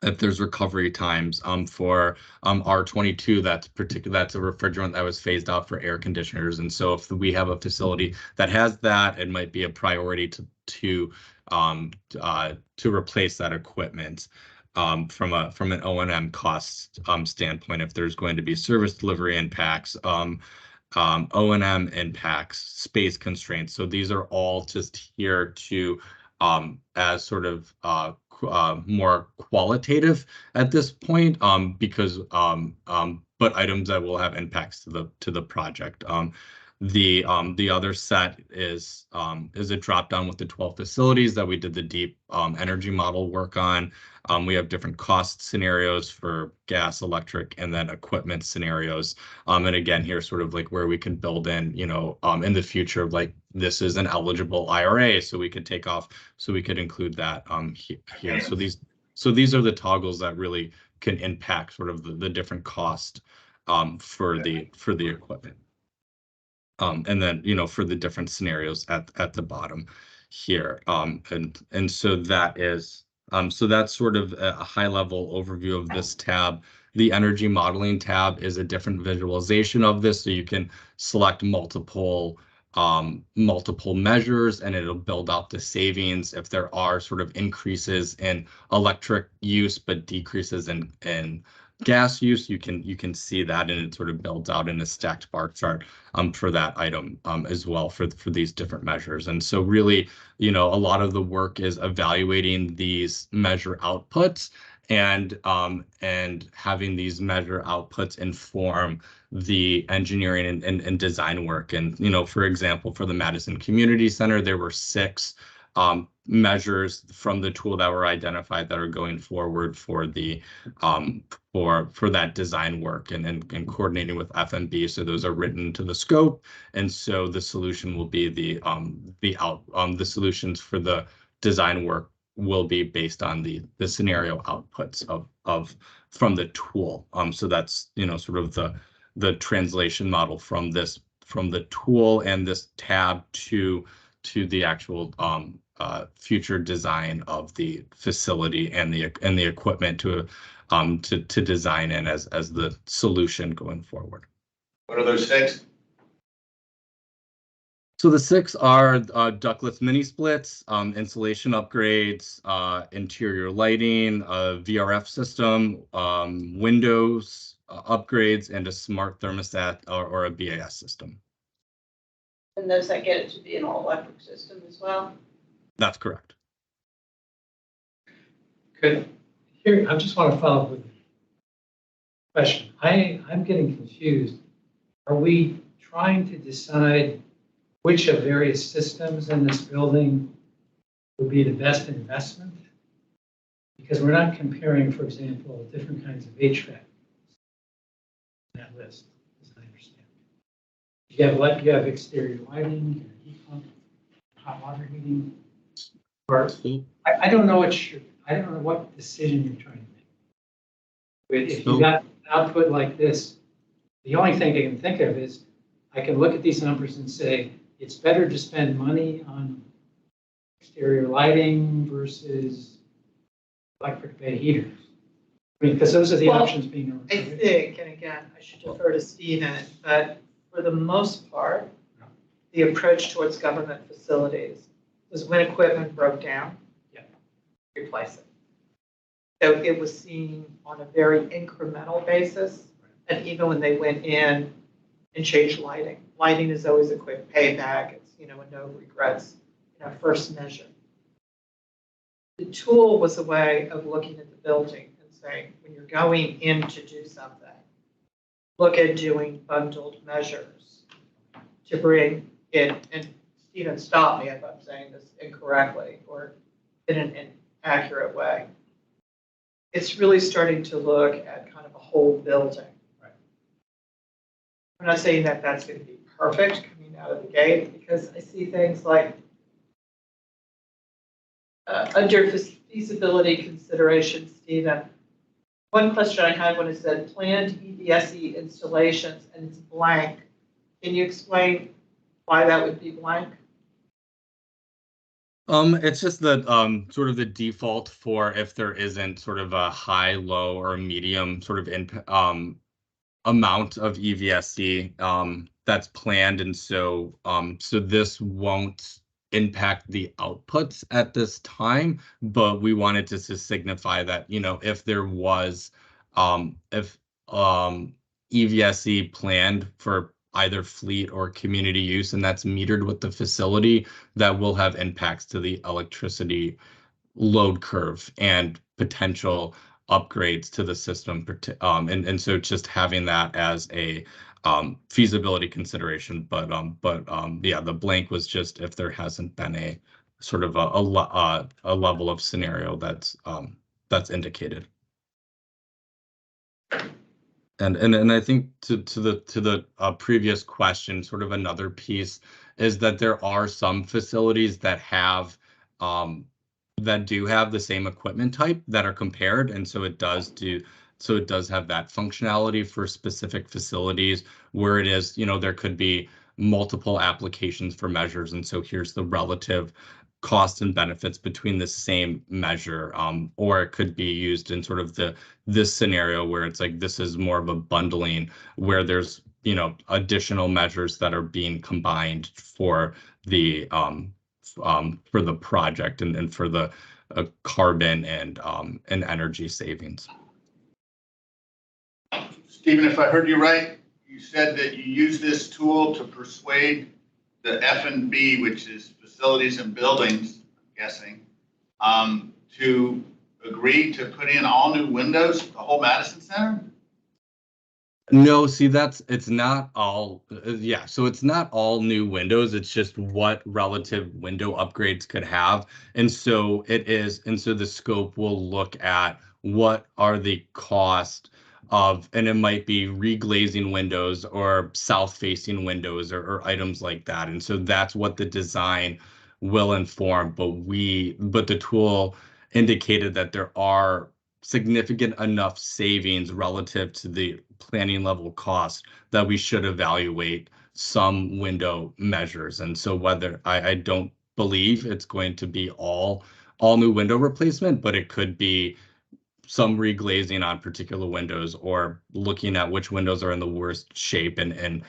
if there's recovery times for R22, that's a refrigerant that was phased out for air conditioners. And so if we have a facility that has that, it might be a priority to replace that equipment from an O&M cost standpoint. If there's going to be service delivery impacts, O&M impacts, space constraints. So these are all just here to as sort of more qualitative at this point, because but items that will have impacts to the project. The other set is a drop down with the 12 facilities that we did the deep energy model work on. We have different cost scenarios for gas, electric, and then equipment scenarios. And again, here sort of like where we can build in, in the future, like this is an eligible IRA, so we could take off, so we could include that here. So these are the toggles that really can impact sort of the different cost for the equipment. And then, for the different scenarios at the bottom here. And so that is, so that's sort of a high level overview of this tab. The energy modeling tab is a different visualization of this. So you can select multiple measures and it'll build out the savings. If there are sort of increases in electric use, but decreases in gas use, you can see that, and it sort of builds out in a stacked bar chart for that item as well for these different measures. And so really, a lot of the work is evaluating these measure outputs and having these measure outputs inform the engineering and design work. And, for example, for the Madison Community Center, there were 6 measures from the tool that were identified that are going forward for the for that design work and coordinating with FMB. So those are written to the scope, and so the solution will be the solutions for the design work will be based on the scenario outputs from the tool. So that's sort of the translation model from the tool and this tab to the actual future design of the facility and the equipment to design in as the solution going forward. What are those 6? So the 6 are ductless mini splits, insulation upgrades, interior lighting, a VRF system, windows upgrades, and a smart thermostat or a BAS system. And those that get it to be an all-electric system as well? That's correct. Good. Here, I just want to follow up with a question. I'm getting confused. Are we trying to decide which of various systems in this building would be the best investment? Because we're not comparing, for example, different kinds of HVAC in that list, as I understand. You have exterior lighting, you have heat pump, hot water heating. Or I don't know I don't know what decision you're trying to make. If you got output like this, the only thing I can think of is I can look at these numbers and say, it's better to spend money on exterior lighting versus electric bay heaters. I mean, because those are the Well, options being. I think, and again, I should defer to Stephen, but for the most part, the approach towards government facilities was when equipment broke down, replace it. So it was seen on a very incremental basis, and even when they went in and changed lighting. Lighting is always a quick payback. It's, a no regrets, first measure. The tool was a way of looking at the building and saying, when you're going in to do something, look at doing bundled measures to bring in, and Stephen, stop me if I'm saying this incorrectly or in an inaccurate way. It's really starting to look at kind of a whole building. I'm not saying that that's going to be perfect coming out of the gate, because I see things like under feasibility consideration, Stephen, one question I had when it said planned EVSE installations and it's blank. Can you explain why that would be blank? It's just that sort of the default for if there isn't sort of a high, low, or medium sort of amount of EVSE that's planned, and so this won't impact the outputs at this time, but we wanted to signify that if there was if EVSE planned for either fleet or community use, and that's metered with the facility, that will have impacts to the electricity load curve and potential upgrades to the system. And so just having that as a feasibility consideration, but yeah, the blank was just if there hasn't been a sort of a level of scenario that's indicated. And I think to the previous question, sort of another piece is that there are some facilities that have that do have the same equipment type that are compared, and so it does have that functionality for specific facilities where it is, there could be multiple applications for measures, and so here's the relative cost and benefits between the same measure, or it could be used in sort of this scenario where it's like this is more of a bundling where there's additional measures that are being combined for the project and for the carbon and energy savings. Stephen, if I heard you right, you said that you use this tool to persuade the F&B, which is facilities and buildings, I'm guessing, to agree to put in all new windows for the whole Madison Center? No, see, it's not all, so it's not all new windows. It's just what relative window upgrades could have. And so the scope will look at what are the cost of, and it might be reglazing windows or south-facing windows or items like that. And so that's what the design will inform. But the tool indicated that there are significant enough savings relative to the planning level cost that we should evaluate some window measures. And so whether I don't believe it's going to be all new window replacement, but it could be some reglazing on particular windows, or looking at which windows are in the worst shape and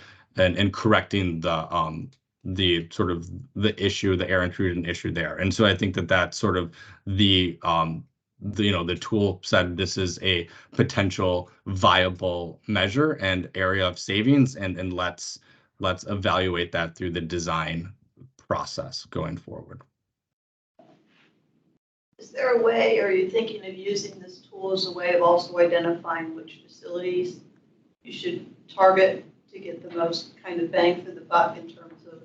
correcting the sort of the issue, the air intrusion issue there. And so I think that that's sort of the the tool said this is a potential viable measure and area of savings, and let's evaluate that through the design process going forward. Is there a way, or are you thinking of using this tool as a way of also identifying which facilities you should target to get the most kind of bang for the buck in terms of,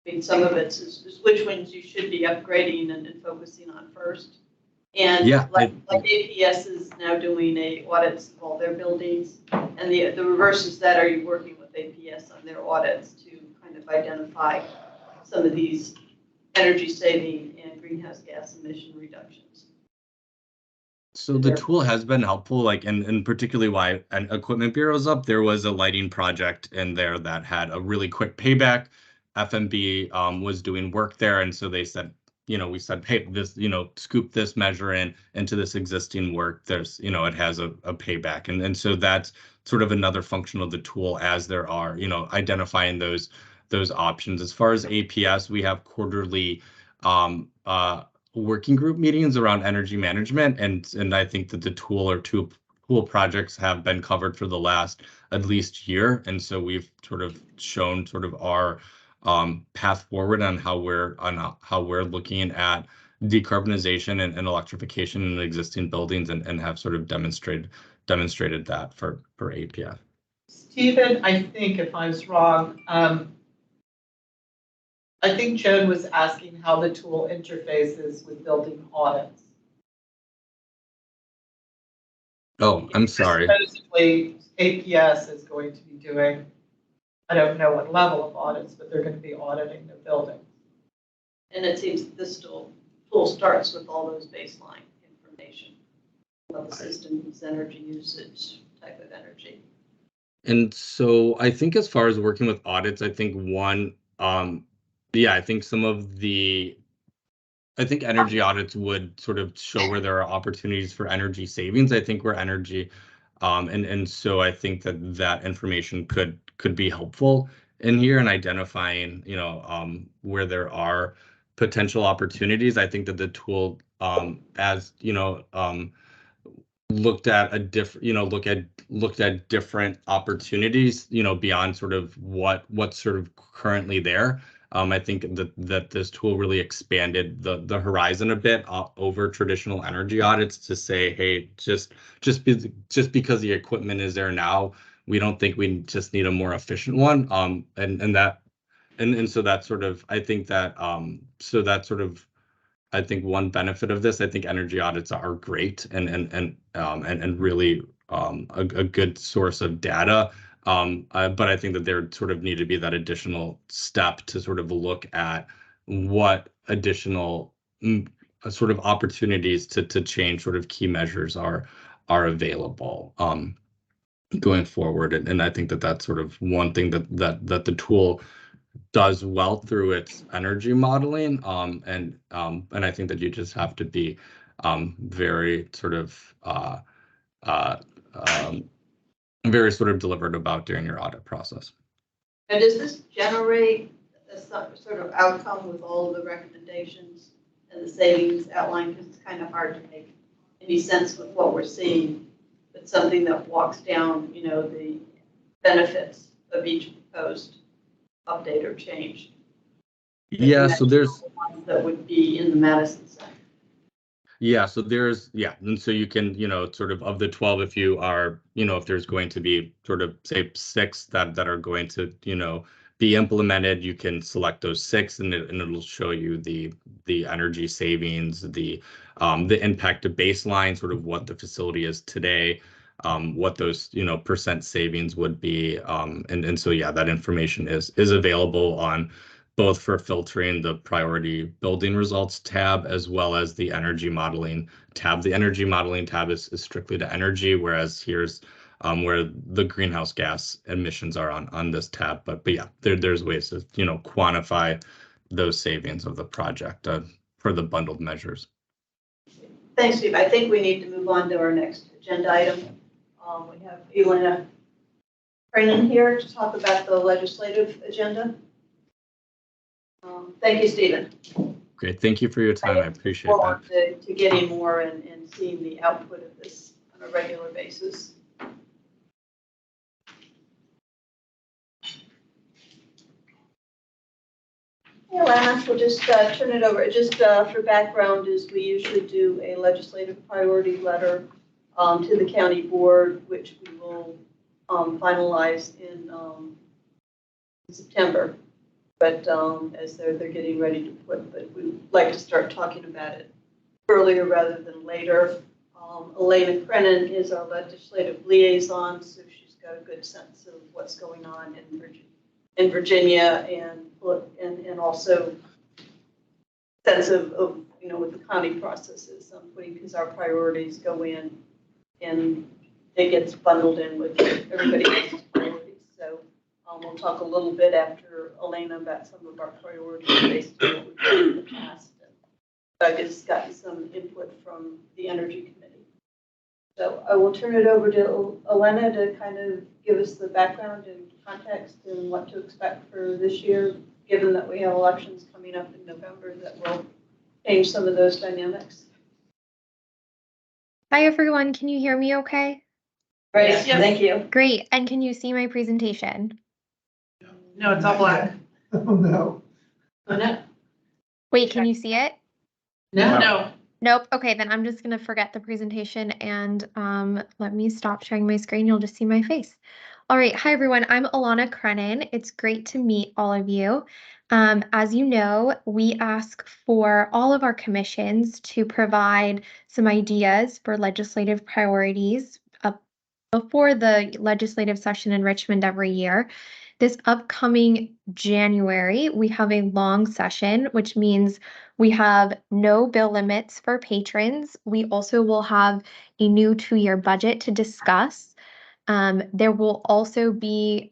I mean, some of it is which ones you should be upgrading and focusing on first? And Yeah, like APS is now doing audits of all their buildings, and the reverse is that, are you working with APS on their audits to kind of identify some of these energy saving and greenhouse gas emission reductions? So the tool has been helpful, like, and particularly why an equipment bureau is up. There was a lighting project in there that had a really quick payback. FMB was doing work there, and so they said, we said, hey, this, scoop this measure into this existing work. There's, it has a payback, and so that's sort of another function of the tool, as there are, identifying those options. As far as APS, we have quarterly working group meetings around energy management, and I think that the tool or two tool projects have been covered for the last at least year, and so we've sort of shown sort of our path forward on how we're looking at decarbonization and electrification in existing buildings, and have sort of demonstrated that for APF. Stephen, I think if I was wrong, I think Joan was asking how the tool interfaces with building audits. Oh, I'm sorry. Supposedly, APS is going to be doing, I don't know what level of audits, but they're going to be auditing their buildings. And it seems that this tool starts with all those baseline information about the system's energy usage, type of energy. And so I think as far as working with audits, I think I think energy audits would sort of show where there are opportunities for energy savings. I think where energy, and so I think that information could be helpful in here in identifying, where there are potential opportunities. I think that the tool, as looked at different opportunities, beyond sort of what's sort of currently there. I think that this tool really expanded the horizon a bit over traditional energy audits to say, hey, just because the equipment is there now, we don't think we just need a more efficient one. And so that's sort of, I think that I think one benefit of this, I think energy audits are great and really a good source of data. But I think that there sort of need to be that additional step to sort of look at what additional sort of opportunities to change sort of key measures are available going forward. And I think that that's sort of one thing that the tool does well through its energy modeling. And I think that you just have to be very sort of very sort of deliberate about during your audit process. And does this generate a sort of outcome with all of the recommendations and the savings outlined? Because it's kind of hard to make any sense with what we're seeing, but something that walks down, the benefits of each proposed update or change. Yeah, so there's that would be in the Madison Center. Yeah, so and so you can, sort of the 12, if you are, if there's going to be sort of say 6 that are going to, be implemented, you can select those 6, and it'll show you the energy savings, the impact to baseline, sort of what the facility is today, what those percent savings would be, and so yeah, that information is available on both for filtering the priority building results tab as well as the energy modeling tab. The energy modeling tab is strictly to energy, whereas here's where the greenhouse gas emissions are on this tab. But yeah, there's ways to quantify those savings of the project for the bundled measures. Thanks, Steve. I think we need to move on to our next agenda item. We have Elena Cranen here to talk about the legislative agenda. Thank you, Stephen. Great. Thank you for your time. I appreciate that. Forward to getting more and seeing the output of this on a regular basis. Yeah, Lance, we'll just turn it over. Just for background, is we usually do a legislative priority letter to the county board, which we will finalize in September. But as they're getting ready to put, but we'd like to start talking about it earlier rather than later. Elena Crennan is our legislative liaison, so she's got a good sense of what's going on in Virginia and also sense of what the county process is, because our priorities go in and it gets bundled in with everybody else's priorities. So we'll talk a little bit after Elena about some of our priorities based on what we've done in the past. I've just gotten some input from the Energy Committee. So I will turn it over to Elena to kind of give us the background and context and what to expect for this year, given that we have elections coming up in November that will change some of those dynamics. Hi, everyone. Can you hear me okay? Great, yes. Thank you. Great. And can you see my presentation? No, it's all black. Oh, no. Oh, no. Wait, can you see it? No. Nope. Okay, then I'm just going to forget the presentation and let me stop sharing my screen. You'll just see my face. All right. Hi, everyone. I'm Alana Crennan. It's great to meet all of you. As you know, we ask for all of our commissions to provide some ideas for legislative priorities before the legislative session in Richmond every year. This upcoming January, we have a long session, which means we have no bill limits for patrons. We also will have a new 2-year budget to discuss. There will also be,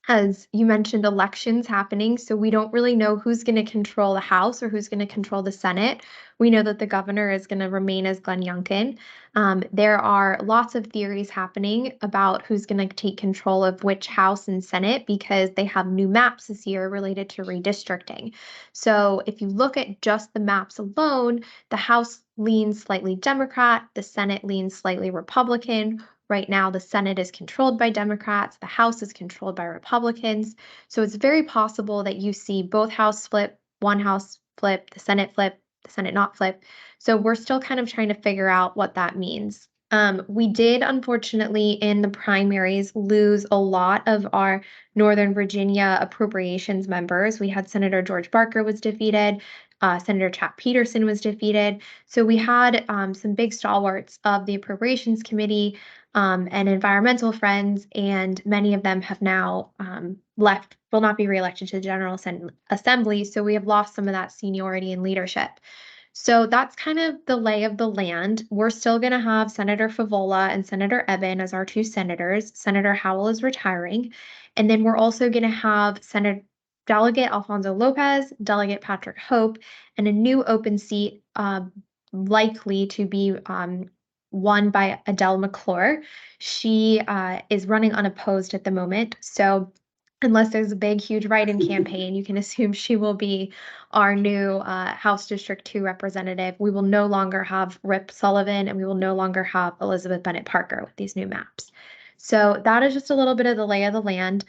as you mentioned, elections happening. So we don't really know who's going to control the House or who's going to control the Senate. We know that the governor is going to remain as Glenn Youngkin. There are lots of theories happening about who's going to take control of which House and Senate because they have new maps this year related to redistricting. So if you look at just the maps alone, the House leans slightly Democrat, the Senate leans slightly Republican. Right now, the Senate is controlled by Democrats, the House is controlled by Republicans. So it's very possible that you see both House flip, one House flip, the Senate not flip. So we're still kind of trying to figure out what that means. We did, unfortunately, in the primaries, lose a lot of our Northern Virginia appropriations members. We had Senator George Barker was defeated. Senator Chap Peterson was defeated. So we had some big stalwarts of the Appropriations Committee and environmental friends, and many of them have now left, will not be reelected to the General Assembly. So we have lost some of that seniority and leadership. So that's kind of the lay of the land. We're still going to have Senator Favola and Senator Eben as our 2 senators. Senator Howell is retiring. And then we're also going to have Delegate Alfonso Lopez, Delegate Patrick Hope, and a new open seat likely to be won by Adele McClure. She is running unopposed at the moment. So unless there's a big, huge write-in campaign, you can assume she will be our new House District 2 representative. We will no longer have Rip Sullivan, and we will no longer have Elizabeth Bennett Parker with these new maps. So that is just a little bit of the lay of the land.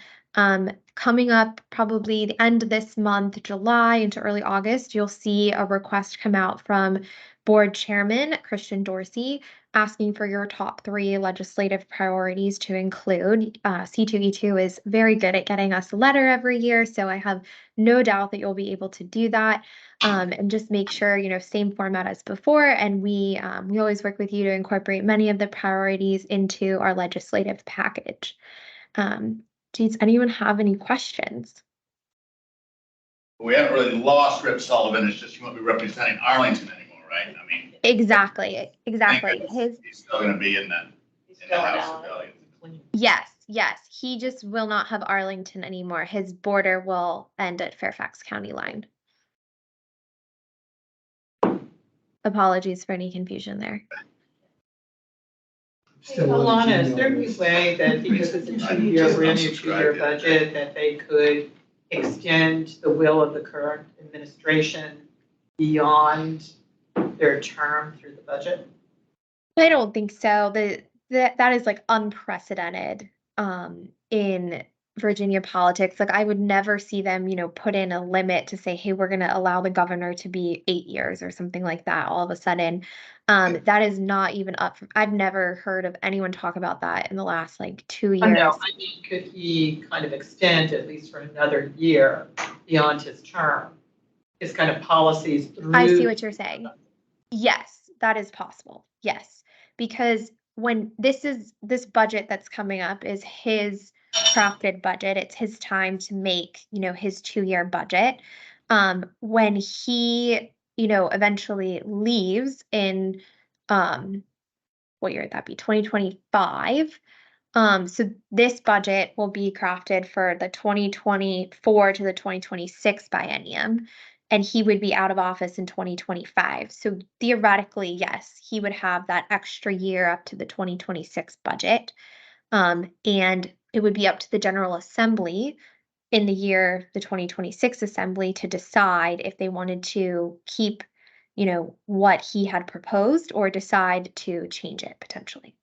Coming up probably the end of this month, July into early August, you'll see a request come out from Board Chairman Christian Dorsey asking for your top 3 legislative priorities to include. C2E2 is very good at getting us a letter every year, so I have no doubt that you'll be able to do that. And just make sure, same format as before, and we always work with you to incorporate many of the priorities into our legislative package. Does anyone have any questions? We haven't really lost Rip Sullivan, it's just he won't be representing Arlington anymore, right? I mean. Exactly. He's still gonna be in the House of Delegates. Yes. He just will not have Arlington anymore. His border will end at Fairfax County line. Apologies for any confusion there. Still Alana, is email there any this. way that because it's a two-year, brand new two-year budget, that they could extend the will of the current administration beyond their term through the budget? I don't think so. That is like unprecedented in Virginia politics. Like I would never see them, put in a limit to say, hey, we're gonna allow the governor to be 8 years or something like that all of a sudden. That is not even up for, I've never heard of anyone talk about that in the last like 2 I years. know, I mean, could he kind of extend at least for another year beyond his term? His kind of policies through. I see what you're saying. Yes, that is possible. Yes, because when this budget that's coming up is his crafted budget, it's his time to make, his 2-year budget. When he, eventually leaves in, what year would that be? 2025. So this budget will be crafted for the 2024 to the 2026 biennium, and he would be out of office in 2025. So theoretically, yes, he would have that extra year up to the 2026 budget. And it would be up to the General Assembly in the 2026 assembly to decide if they wanted to keep, what he had proposed or decide to change it potentially.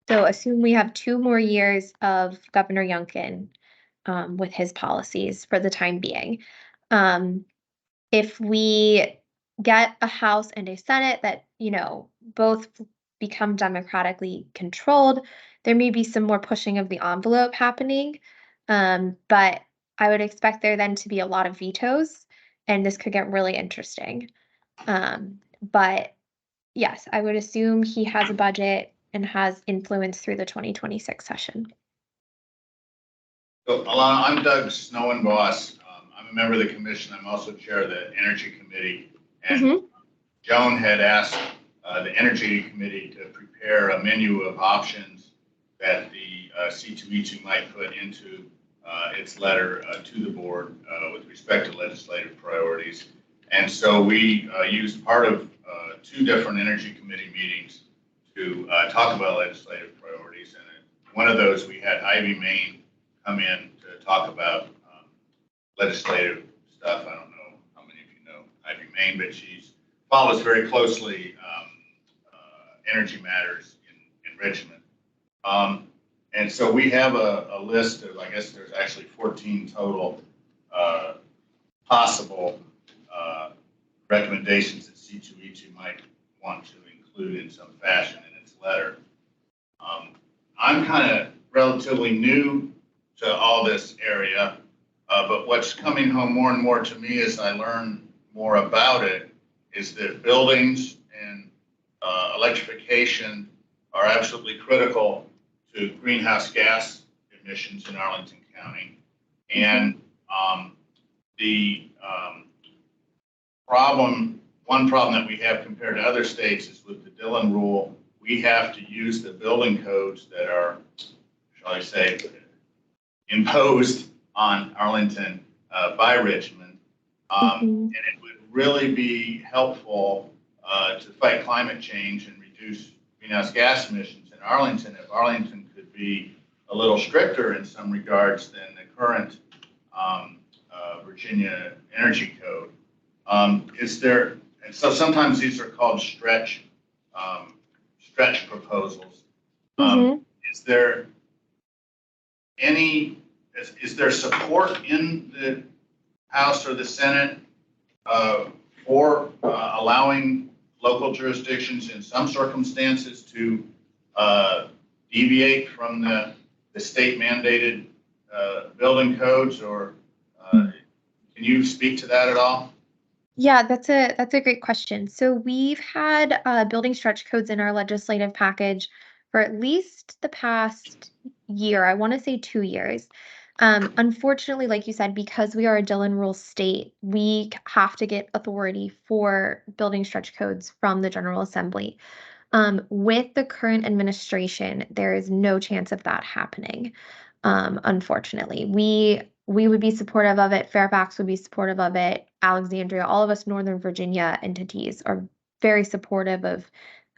So assume we have 2 more years of Governor Youngkin with his policies for the time being. If we get a House and a Senate that, both become democratically controlled, there may be some more pushing of the envelope happening. But I would expect there then to be a lot of vetoes, and this could get really interesting. But yes, I would assume he has a budget and has influence through the 2026 session. So Alana, I'm Doug Snowinboss. I'm a member of the commission. I'm also chair of the Energy Committee. And Joan had asked the Energy Committee to prepare a menu of options that the C2E2 might put into its letter to the board with respect to legislative priorities. And so we used part of 2 different Energy Committee meetings to talk about legislative priorities. And one of those, we had Ivy Main come in to talk about legislative stuff. I don't know how many of you know Ivy Main, but she follows very closely energy matters in Richmond. And so we have a list of, I guess there's actually 14 total possible recommendations that C2E2 might want to include in some fashion in its letter. I'm kind of relatively new to all this area, but what's coming home more and more to me as I learn more about it is that buildings and electrification are absolutely critical to greenhouse gas emissions in Arlington County. And one problem that we have compared to other states is with the Dillon rule, we have to use the building codes that are, shall I say, imposed on Arlington by Richmond. And it would really be helpful to fight climate change and reduce greenhouse gas emissions in Arlington if Arlington could be a little stricter in some regards than the current Virginia Energy Code. And so sometimes these are called stretch proposals. Is there support in the House or the Senate for allowing local jurisdictions in some circumstances to deviate from the state mandated building codes, or can you speak to that at all? Yeah, that's a great question. So we've had building stretch codes in our legislative package for at least the past year. I want to say 2 years. Unfortunately, like you said, because we are a Dillon rule state, we have to get authority for building stretch codes from the General Assembly. With the current administration, there is no chance of that happening. Unfortunately, we we would be supportive of it. Fairfax would be supportive of it. Alexandria, all of us Northern Virginia entities are very supportive of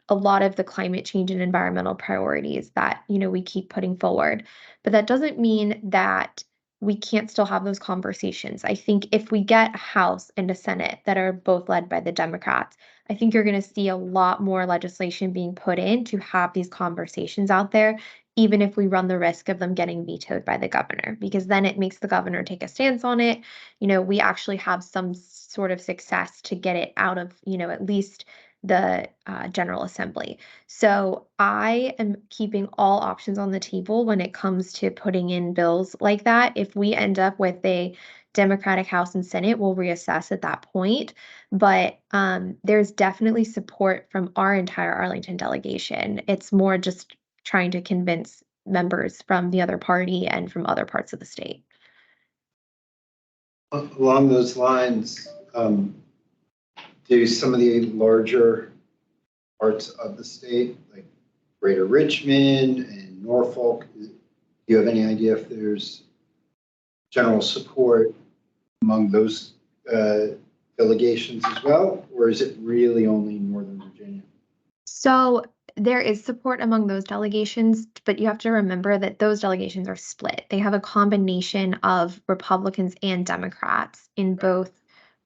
a lot of the climate change and environmental priorities that, we keep putting forward. But that doesn't mean that we can't still have those conversations. I think if we get a House and a Senate that are both led by the Democrats, I think you're going to see a lot more legislation being put in to have these conversations out there, even if we run the risk of them getting vetoed by the governor, because then it makes the governor take a stance on it. We actually have some sort of success to get it out of, at least the General Assembly. So I am keeping all options on the table when it comes to putting in bills like that. If we end up with a Democratic House and Senate, we'll reassess at that point. But there's definitely support from our entire Arlington delegation. It's more just trying to convince members from the other party and from other parts of the state. Along those lines, do some of the larger parts of the state, like Greater Richmond and Norfolk, do you have any idea if there's general support among those delegations as well, or is it really only Northern Virginia? So there is support among those delegations, but you have to remember that those delegations are split. They have a combination of Republicans and Democrats in both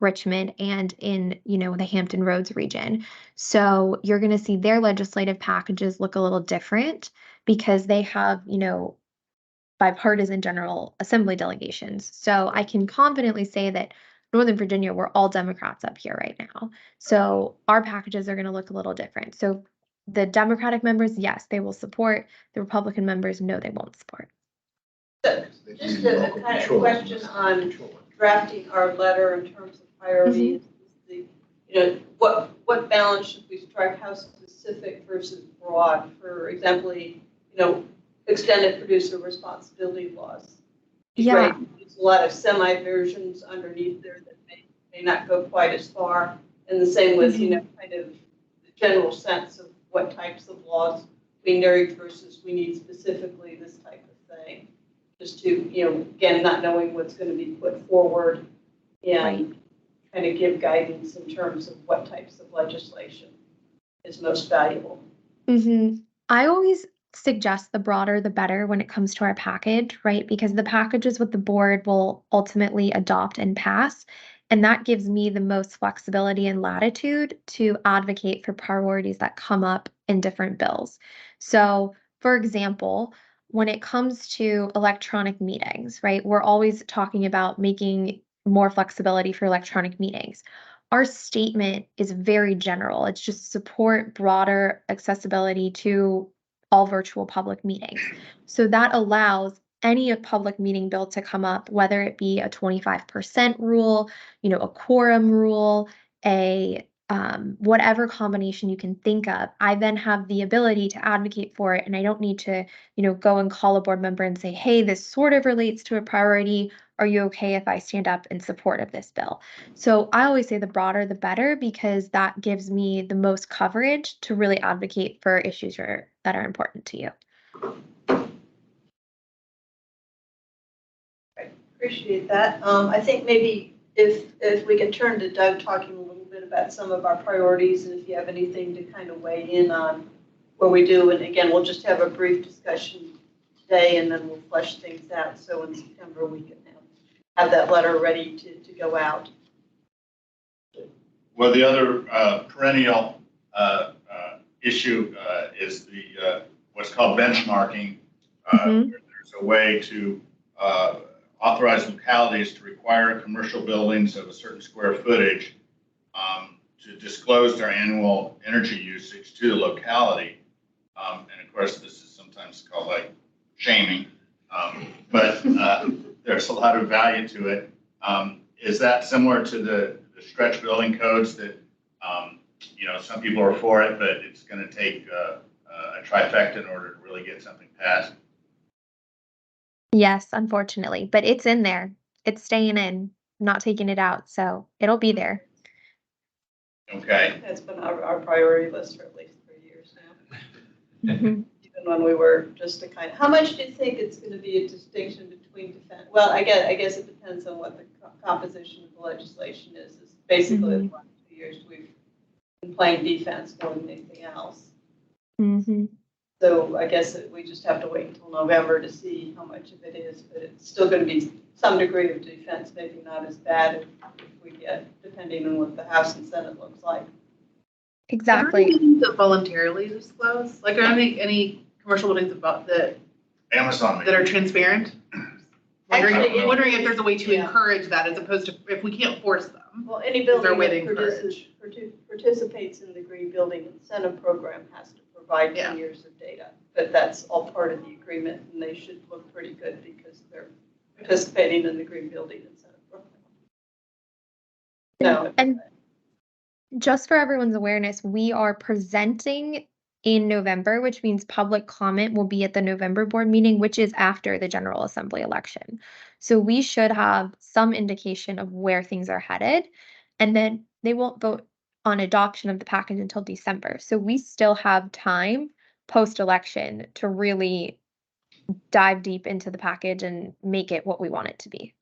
Richmond and in, the Hampton Roads region. So you're going to see their legislative packages look a little different because they have, bipartisan General Assembly delegations. So I can confidently say that Northern Virginia, we're all Democrats up here right now. So our packages are going to look a little different. So the Democratic members, yes, they will support. The Republican members, no, they won't support. Just a kind of question on drafting our letter in terms of priorities. What balance should we strike? How specific versus broad? For example, extended producer responsibility laws. Yeah. Right. There's a lot of semi-versions underneath there that may not go quite as far. And the same with, kind of the general sense of what types of laws we need versus we need specifically this type of thing. Just to, again, not knowing what's going to be put forward and kind of give guidance in terms of what types of legislation is most valuable. I always suggest the broader the better when it comes to our package, right? Because the package is what the board will ultimately adopt and pass. And that gives me the most flexibility and latitude to advocate for priorities that come up in different bills. So, for example, when it comes to electronic meetings, right, we're always talking about making more flexibility for electronic meetings. Our statement is very general. It's just support broader accessibility to all virtual public meetings. So that allows any public meeting bill to come up, whether it be a 25% rule, a quorum rule, a whatever combination you can think of. I then have the ability to advocate for it, and I don't need to, go and call a board member and say, hey, this sort of relates to a priority. Are you okay if I stand up in support of this bill? So I always say the broader, the better, because that gives me the most coverage to really advocate for issues that are important to you. Appreciate that. I think maybe if we can turn to Doug talking a little bit about some of our priorities, and if you have anything to kind of weigh in on what we do. And again, we'll just have a brief discussion today, and then we'll flesh things out. So in September, we can have that letter ready to go out. Well, the other perennial issue is the what's called benchmarking. There's a way to authorize localities to require commercial buildings of a certain square footage to disclose their annual energy usage to the locality. And of course, this is sometimes called like shaming, but there's a lot of value to it. Is that similar to the stretch building codes that, some people are for it, but it's going to take a trifecta in order to really get something passed? Yes, unfortunately, but it's in there. It's staying in, not taking it out, so it'll be there. Okay. That's been our priority list for at least 3 years now. than when we were just a kind of, how much do you think it's going to be a distinction between defense? Well, I guess it depends on what the composition of the legislation is. It's basically the last 2 years we've been playing defense more than anything else. Mm-hmm. So I guess that we just have to wait until November to see how much of it is, but it's still going to be some degree of defense, maybe not as bad if we get, depending on what the House and Senate looks like. Exactly. Are there any buildings that voluntarily disclose? Like, are there any commercial buildings about that Amazon. that are transparent? Actually, Wondering if there's a way to yeah. encourage that as opposed to if we can't force them. Well, any Is there a building way that to participates in the Green Building Incentive Program has to provide 10 years of data. But that's all part of the agreement, and they should look pretty good because they're participating in the Green Building Incentive Program. No. And just for everyone's awareness, we are presenting in November, which means public comment will be at the November board meeting, which is after the General Assembly election. So we should have some indication of where things are headed, and then they won't vote on adoption of the package until December. So we still have time post-election to really dive deep into the package and make it what we want it to be.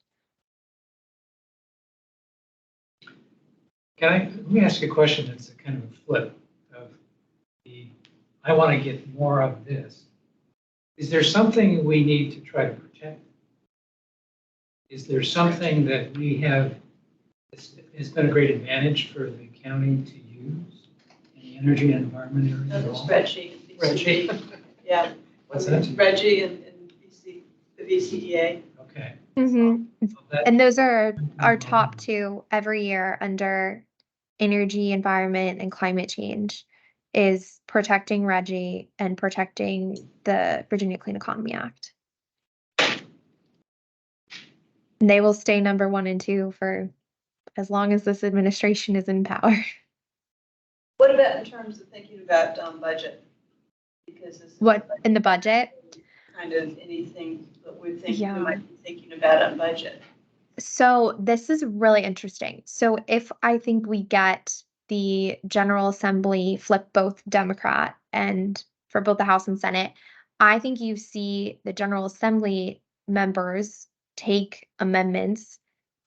Let me ask you a question that's a kind of a flip of the, I want to get more of this. Is there something we need to try to protect? Is there something that we have, has been a great advantage for the county to use in the energy and environment area at Another all? spreadsheet. Spreadsheet? Yeah. What's that? Reggie and the VCEA. Okay. Mm-hmm. So that- And those are our top two every year under energy, environment, and climate change is protecting RGGI and protecting the Virginia Clean Economy Act. And they will stay number 1 and 2 for as long as this administration is in power. What about in terms of thinking about budget? Because this is What in the budget? kind of anything that we think Yeah. we might be thinking about on budget. So this is really interesting. So if I think we get the General Assembly flip both Democrat and for both the House and Senate, I think you see the General Assembly members take amendments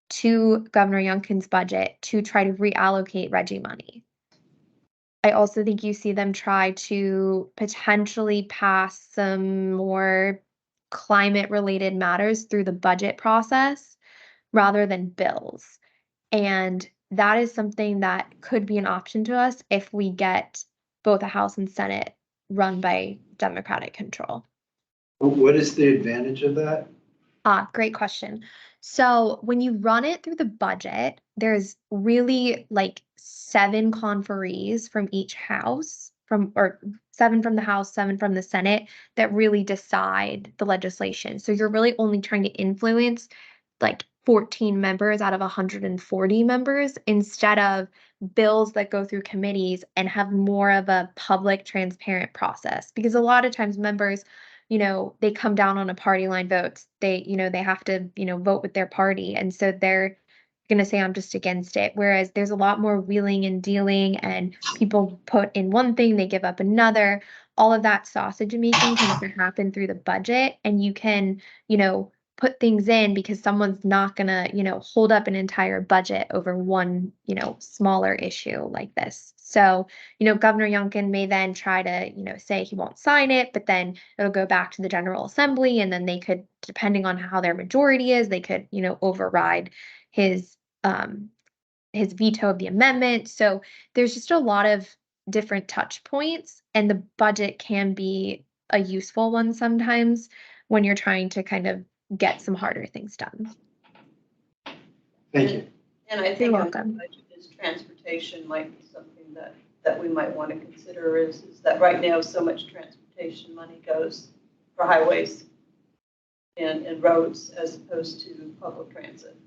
to Governor Youngkin's budget to try to reallocate RGGI money. I also think you see them try to potentially pass some more climate-related matters through the budget process rather than bills. And that is something that could be an option to us if we get both a House and Senate run by Democratic control. What is the advantage of that? Great question. So when you run it through the budget, there's really like 7 conferees from each house, or 7 from the House, 7 from the Senate, that really decide the legislation. So you're really only trying to influence like 14 members out of 140 members instead of bills that go through committees and have more of a public, transparent process. Because a lot of times members, they come down on a party line votes. They have to, vote with their party. And so they're going to say, I'm just against it. Whereas there's a lot more wheeling and dealing, and people put in one thing, they give up another. All of that sausage making can happen through the budget, and you can, put things in because someone's not going to, hold up an entire budget over one, smaller issue like this. So, Governor Youngkin may then try to, say he won't sign it, but then it'll go back to the General Assembly, and then they could, depending on how their majority is, they could, override his veto of the amendment. So there's just a lot of different touch points, and the budget can be a useful one sometimes when you're trying to kind of get some harder things done. Thank you. And I You're think welcome. is transportation might be something that we might want to consider is that right now so much transportation money goes for highways and roads as opposed to public transit.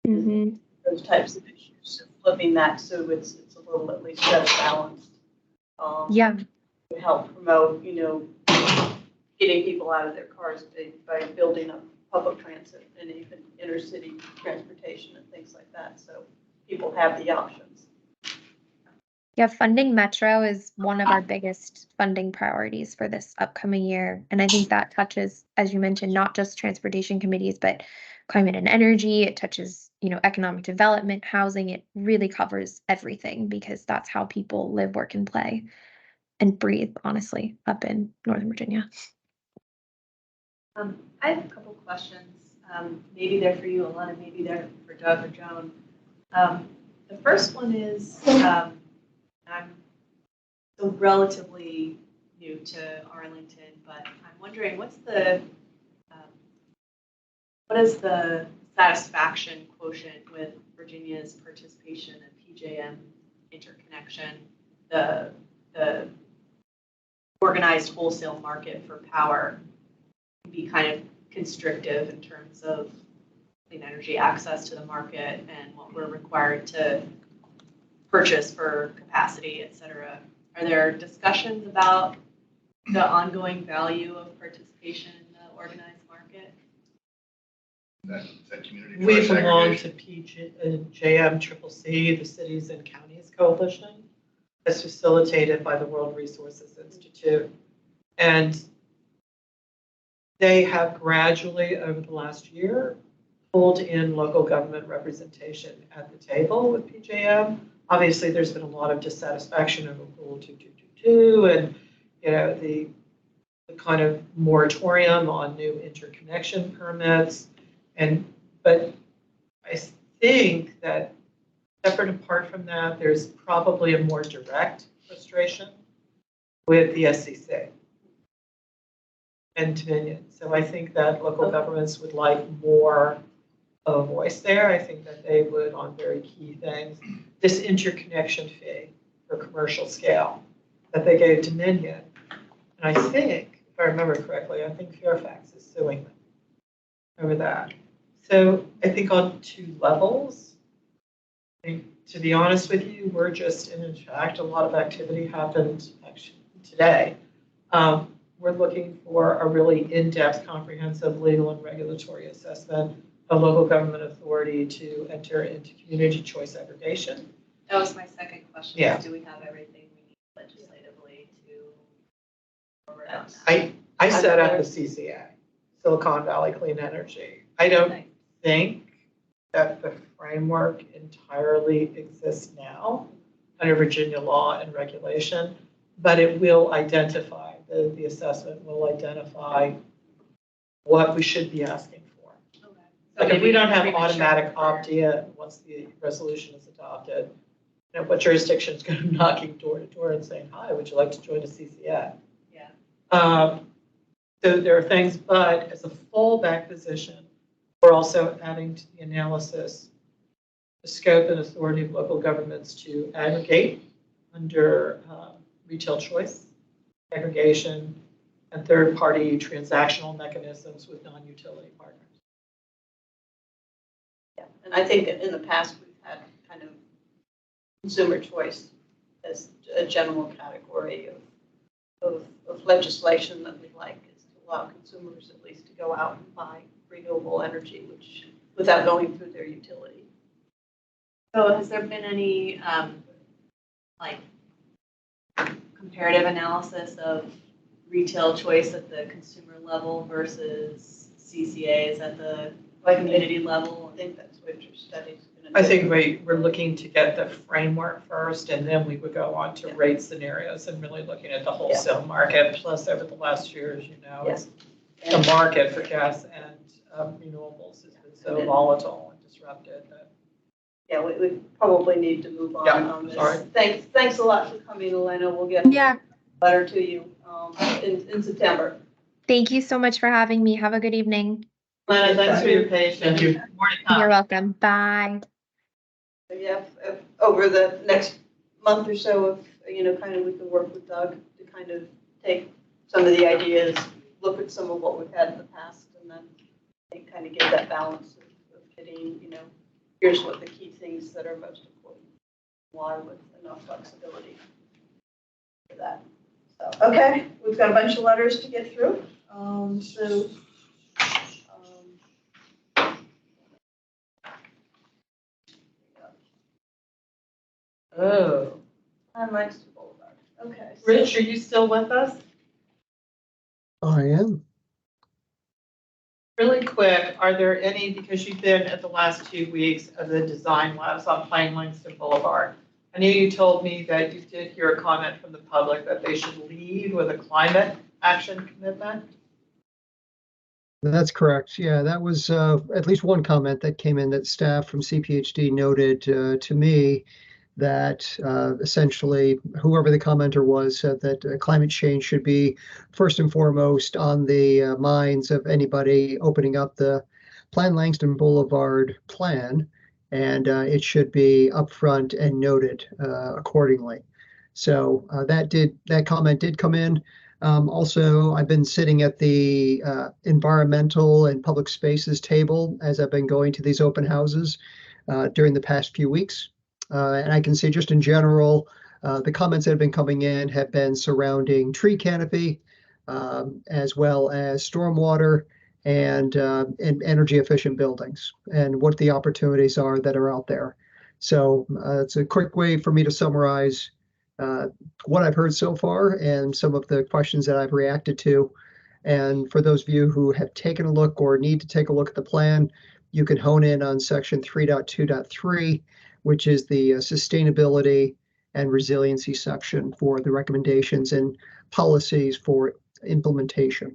Mm-hmm. Those types of issues, so flipping that so it's a little at least better balanced. Yeah. To help promote, getting people out of their cars by building up public transit and even intercity transportation and things like that. So people have the options. Yeah, funding Metro is one of our biggest funding priorities for this upcoming year. And I think that touches, as you mentioned, not just transportation committees, but climate and energy. It touches, economic development, housing. It really covers everything because that's how people live, work, and play and breathe, honestly, up in Northern Virginia. I have a couple questions. Maybe they're for you, Alana, maybe they're for Doug or Joan. The first one is, I'm so relatively new to Arlington, but I'm wondering what is the satisfaction quotient with Virginia's participation in PJM interconnection, the organized wholesale market for power can be kind of constrictive in terms of clean energy access to the market and what we're required to purchase for capacity, et cetera. Are there discussions about the ongoing value of participation in the organized market? Is that community We choice belong to aggregation? PJM CCC, the Cities and Counties Coalition, that's facilitated by the World Resources Institute. And they have gradually, over the last year, pulled in local government representation at the table with PJM. Obviously, there's been a lot of dissatisfaction over Rule 2222 and the kind of moratorium on new interconnection permits. But I think that separate and apart from that, there's probably a more direct frustration with the SCC and Dominion. So I think that local governments would like more of a voice there. I think that they would, on very key things, this interconnection fee for commercial scale that they gave Dominion. And I think, if I remember correctly, I think Fairfax is suing them over that. So I think on two levels, to be honest with you, we're just, and in fact, a lot of activity happened actually today. We're looking for a really in-depth, comprehensive legal and regulatory assessment of local government authority to enter into community choice aggregation. That was my second question. Yeah. Do we have everything we need legislatively to forward on that? I set up the CCA, Silicon Valley Clean Energy. I don't think that the framework entirely exists now under Virginia law and regulation, but it will identify, the assessment will identify what we should be asking for. Okay. Like if we don't have premature automatic for- opt-in, once the resolution is adopted, what jurisdiction is going to be knocking door to door and saying, hi, would you like to join a CCA? Yeah. So there are things, but as a fallback position, we're also adding to the analysis the scope and authority of local governments to aggregate under retail choice, aggregation, and third-party transactional mechanisms with non-utility partners. Yeah, and I think that in the past, we've had kind of consumer choice as a general category of legislation that we like, is to allow consumers at least to go out and buy renewable energy, which without going through their utility. So has there been any comparative analysis of retail choice at the consumer level versus CCAs at the community level? I think that's what your study's going to do. I think we're looking to get the framework first, and then we would go on to rate scenarios and really looking at the wholesale market. Plus, over the last years, it's the market for gas and renewables has been so volatile and disrupted that. Yeah, we probably need to move on this. Sorry. Thanks a lot for coming, Elena. We'll get a letter to you in September. Thank you so much for having me. Have a good evening. Lana, thanks for your patience. Thank you. More to come. You're welcome. Bye. Yeah, over the next month or so, if kind of we can work with Doug to kind of take some of the ideas, look at some of what we've had in the past, and then kind of get that balance of getting, here's what the key things that are most important, why with enough flexibility for that. So, okay, we've got a bunch of letters to get through. On Langston Boulevard. Okay. so- Rich, are you still with us? I am. Really quick, are there any, because you've been at the last 2 weeks of the design labs on Plain Langston Boulevard? I know you told me that you did hear a comment from the public that they should lead with a climate action commitment. That's correct. Yeah, that was at least one comment that came in that staff from CPHD noted to me that essentially whoever the commenter was said that climate change should be first and foremost on the minds of anybody opening up the Plan Langston Boulevard plan, and it should be upfront and noted accordingly. So that comment did come in. Also, I've been sitting at the environmental and public spaces table as I've been going to these open houses during the past few weeks. And I can say just in general, the comments that have been coming in have been surrounding tree canopy, as well as stormwater and energy efficient buildings and what the opportunities are that are out there. So it's a quick way for me to summarize what I've heard so far and some of the questions that I've reacted to. And for those of you who have taken a look or need to take a look at the plan, you can hone in on section 3.2.3, which is the sustainability and resiliency section for the recommendations and policies for implementation.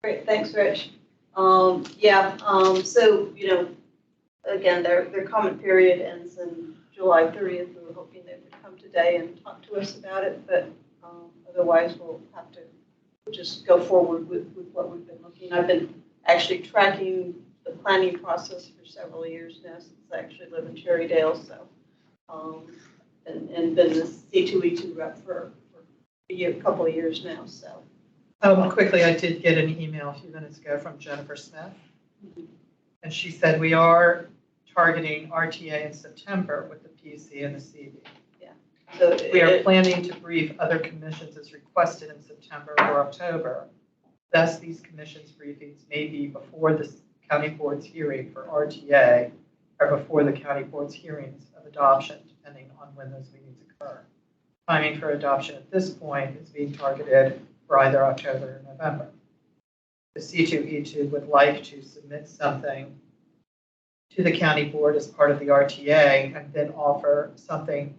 Great, thanks, Rich. So, again, their comment period ends in July 30th. We were hoping they would come today and talk to us about it, but otherwise we'll have to just go forward with what we've been looking. I've been actually tracking the planning process for several years now since I actually live in Cherrydale, so, and been the C2E2 rep for a couple of years now, so. Quickly, I did get an email a few minutes ago from Jennifer Smith. And she said we are targeting RTA in September with the PC and the CV. Yeah. So We are planning to brief other commissions as requested in September or October. Thus, these commissions briefings may be before the county board's hearing for RTA or before the county board's hearings of adoption, depending on when those meetings occur. Timing for adoption at this point is being targeted for either October or November. The C2E2 would like to submit something to the county board as part of the RTA and then offer something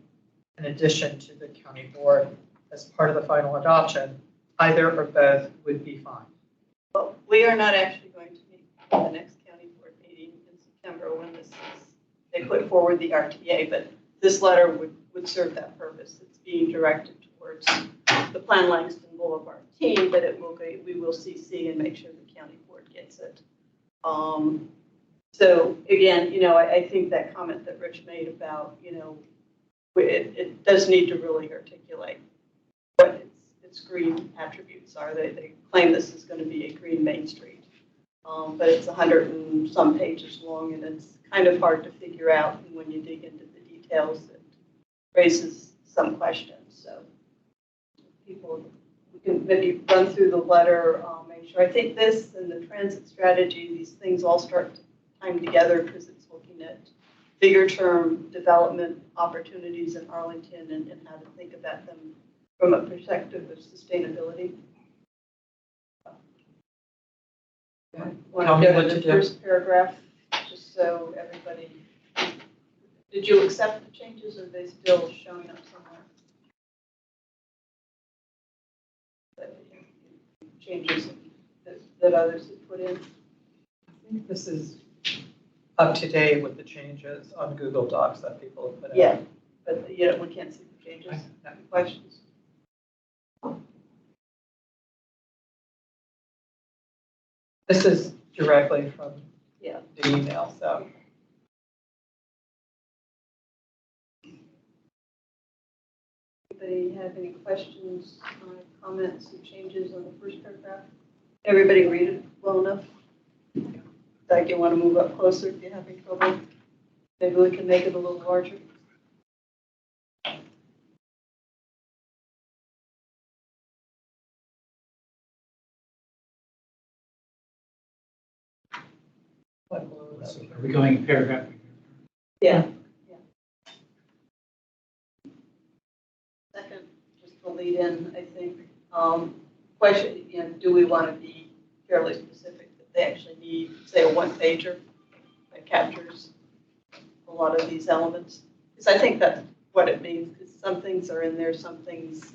in addition to the county board as part of the final adoption. Either or both would be fine. Well, we are not actually going to meet in the next county board meeting in September when they put forward the RTA, but this letter would serve that purpose. It's being directed towards the Plan Langston Boulevard team, but we will CC and make sure the county board gets it. So again, I think that comment that Rich made about, it does need to really articulate what its green attributes are. They claim this is going to be a green Main Street, but it's 100 and some pages long, and it's kind of hard to figure out. And when you dig into the details, it raises some questions. So people, we can maybe run through the letter, make sure. I think this and the transit strategy, these things all start to time together because it's looking at bigger term development opportunities in Arlington and how to think about them from a perspective of sustainability. Want to go to the first paragraph, just so everybody, did you accept the changes or are they still showing up somewhere? Changes that others have put in? I think this is up to date with the changes on Google Docs that people have put in. Yeah, but we can't see the changes. Questions? This is directly from Yeah. the email, so. Anybody have any questions, comments, or changes on the first paragraph? Everybody read it well enough? Doug, you want to move up closer if you're having trouble? Maybe we can make it a little larger. So are we going paragraph? Yeah. Second, just to lead in, I think, question, do we want to be fairly specific that they actually need, say, a one-pager that captures a lot of these elements? Because I think that's what it means, because some things are in there, some things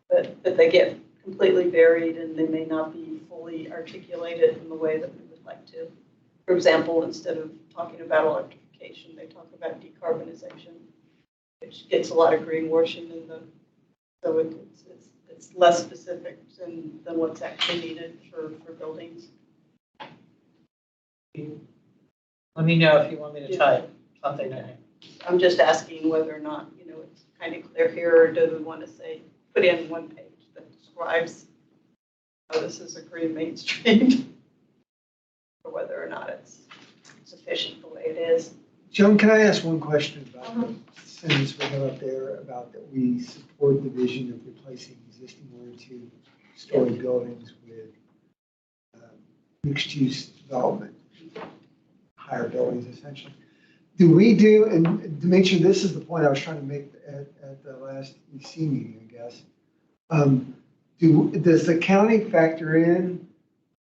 that they get completely buried and they may not be fully articulated in the way that we would like to. For example, instead of talking about electrification, they talk about decarbonization, which gets a lot of greenwashing in the, so it's less specific than what's actually needed for buildings. Let me know if you want me to type something in. I'm just asking whether or not, it's kind of clear here, or do we want to say, put in one page that describes how this is a green Main Street, or whether or not it's sufficient the way it is. Joan, can I ask one question about the sentence we have up there about that we support the vision of replacing existing 1 or 2-story buildings with mixed-use development, higher buildings essentially. Do we do, and to make sure this is the point I was trying to make at the last EC meeting, I guess, does the county factor in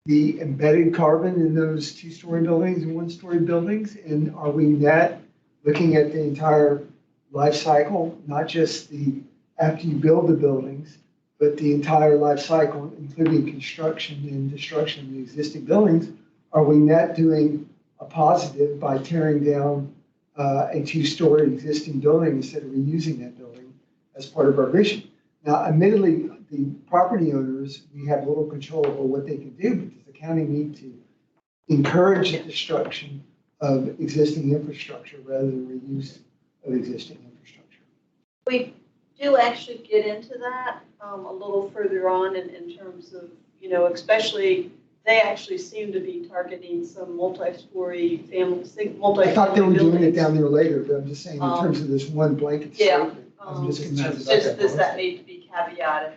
the embedded carbon in those 2-story buildings and 1-story buildings? And are we net looking at the entire life cycle, not just the after you build the buildings, but the entire life cycle, including construction and destruction of the existing buildings? Are we net doing a positive by tearing down a 2-story existing building instead of reusing that building as part of our vision? Now, admittedly, the property owners, we have little control over what they can do, but does the county need to encourage the destruction of existing infrastructure rather than reuse of existing infrastructure? We do actually get into that a little further on in terms of, especially they actually seem to be targeting some multi-story family, I thought they were doing it down there later, but I'm just saying in terms of this one blanket statement, I'm just concerned about that. Does that need to be caveated?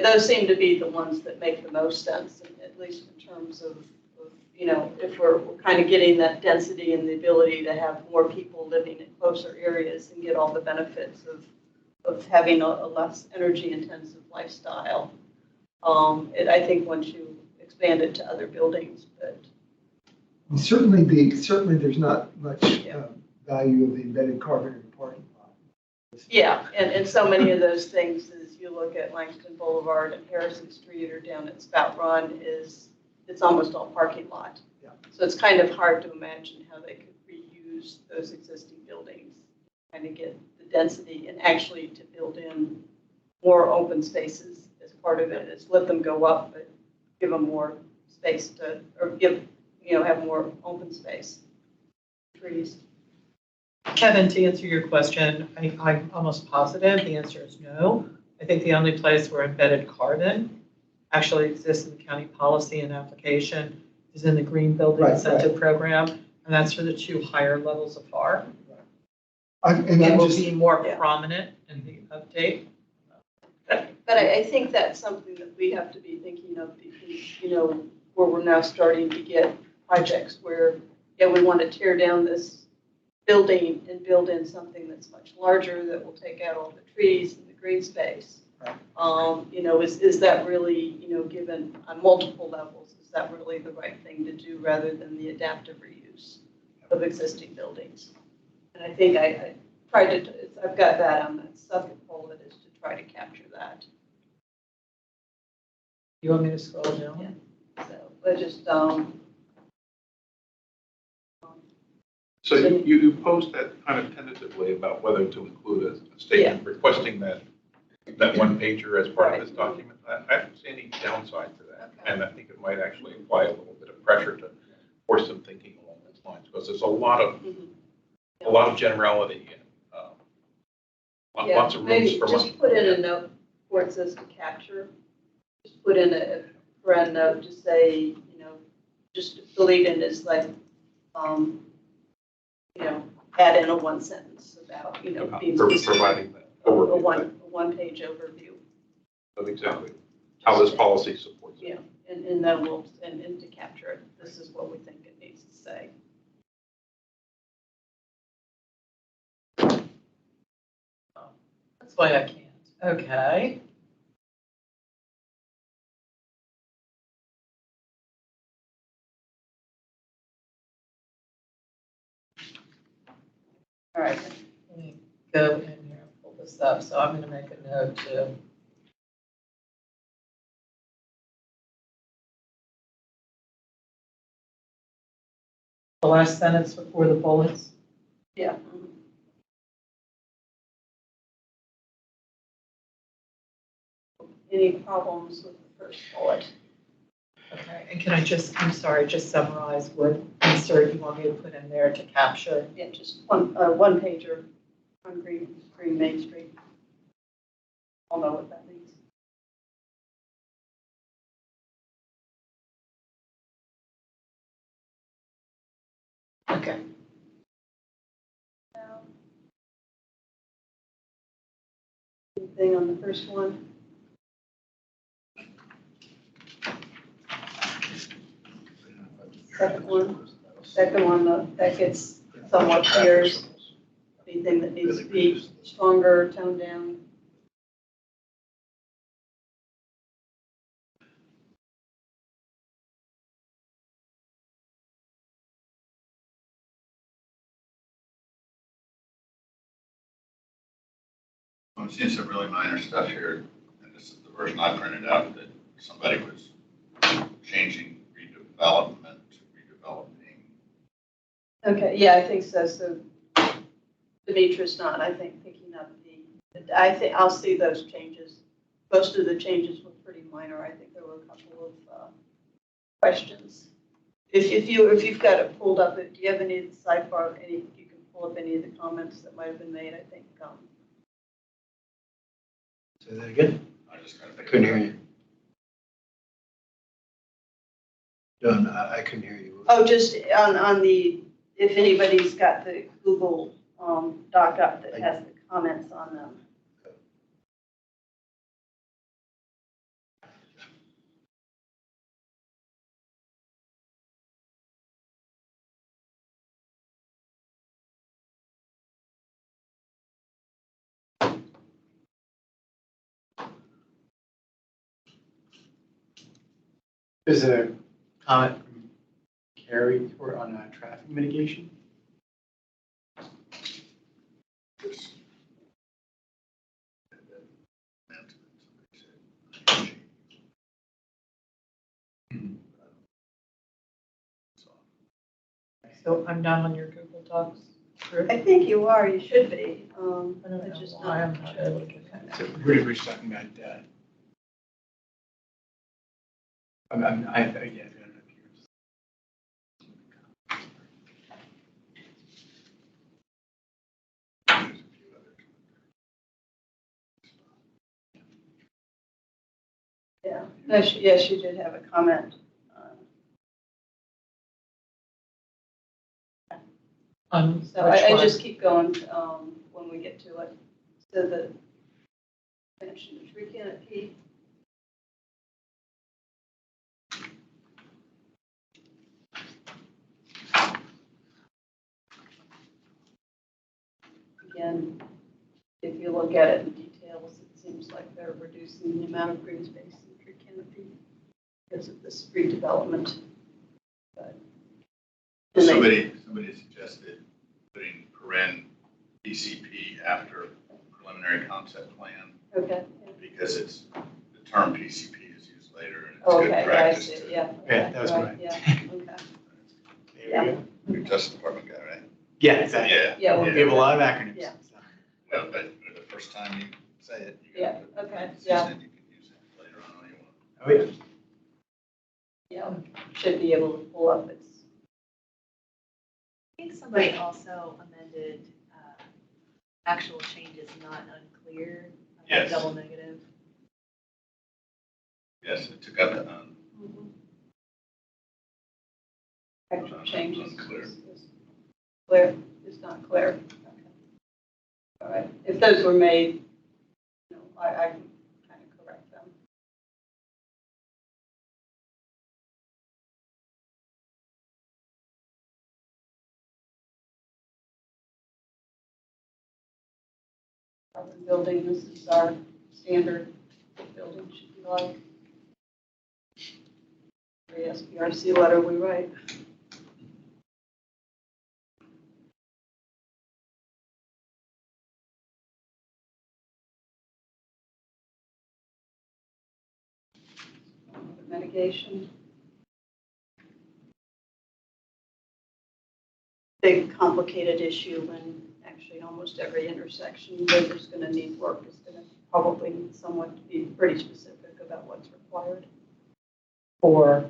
Those seem to be the ones that make the most sense, at least in terms of if we're kind of getting that density and the ability to have more people living in closer areas and get all the benefits of having a less energy intensive lifestyle. I think once you expand it to other buildings, but certainly there's not much value of the embedded carbon in the parking lot. Yeah, and so many of those things, as you look at Langston Boulevard and Harrison Street or down at Spout Run, it's almost all parking lot. Yeah. So it's kind of hard to imagine how they could reuse those existing buildings, kind of get the density and actually to build in more open spaces as part of it. Is let them go up, but give them more space to, or have more open space, trees. Kevin, to answer your question, I'm almost positive the answer is no. I think the only place where embedded carbon actually exists in the county policy and application is in the Green Building Incentive Program, and that's for the 2 higher levels of FAR. It will be more prominent in the update. But I think that's something that we have to be thinking of because, where we're now starting to get projects where, we want to tear down this building and build in something that's much larger that will take out all the trees and the green space. Is that really, given on multiple levels, is that really the right thing to do rather than the adaptive reuse of existing buildings? And I think I tried to, I've got that on that second bullet is to try to capture that. You want me to scroll down? Yeah. So, but just, So you posed that kind of tentatively about whether to include a statement requesting that one pager as part of this document. I don't see any downside to that. Okay. And I think it might actually apply a little bit of pressure to force some thinking along those lines because there's a lot of generality and lots of rooms for just put in a note where it says to capture. Just put in a brand note to say, just delete it as like, add in a one sentence about, being providing that overview. A one-page overview of exactly how this policy supports it. Yeah, and then and to capture it. This is what we think it needs say. That's why I can't. Okay. All right. Let me go in here and pull this up. So I'm going to make a note too. The last sentence before the bullets. Yeah. Any problems with the first bullet? Okay, and can I just, I'm sorry, just summarize what insert you want me to put in there to capture? Yeah, just one pager on Green Main Street. I'll know what that means. Okay. Anything on the first one? Second one, that gets somewhat clear. Anything that needs to be stronger, toned down. Well, I've seen some really minor stuff here, and this is the version I printed out, that somebody was changing redevelopment to redeveloping. Okay, yeah, I think so. So Demetra's not, I think, picking up I think I'll see those changes. Most of the changes were pretty minor. I think there were a couple of questions. If you've got it pulled up, do you have any of the sidebar, you can pull up any of the comments that might have been made, I think. Say that again? I Couldn't hear you. Done. I couldn't hear you. Oh, just on the, if anybody's got the Google Doc up that has the comments on them. There's a comment from Carrie on traffic mitigation. So I'm not on your Google Docs group. I think you are, you should be. I don't know why I'm not able to get that. So we're just talking about yeah. Yeah, no, yes, she did have a comment. So I just keep going when we get to it. So the mention the tree canopy. Again, if you look at it in details, it seems like they're reducing the amount of green space in the tree canopy because of this redevelopment. But somebody suggested putting PCP after preliminary concept plan. Okay. Because it's, the term PCP is used later and it's Okay, good practice. I see, yeah. Yeah, that was right. Yeah, okay. There we go. You're Justice Department guy, right? Yeah, exactly. Yeah, We have a lot of acronyms. Yeah. Well, but the first time you say it, you Yeah, gotta put okay, parentheses yeah. in, you can use it later on all you want. Oh, yeah. Yeah, should be able to pull up its. I think somebody also amended actual changes not unclear, Yes. double negative. Yes, it took out the Actual changes. Unclear. is clear, it's not clear. Okay. All right, if those were made, I can kind of correct them. Apartment building, this is our standard building should be like. The SBRC letter we write. Mitigation. Big complicated issue when actually almost every intersection where there's going to need work is going to probably need someone to be pretty specific about what's required for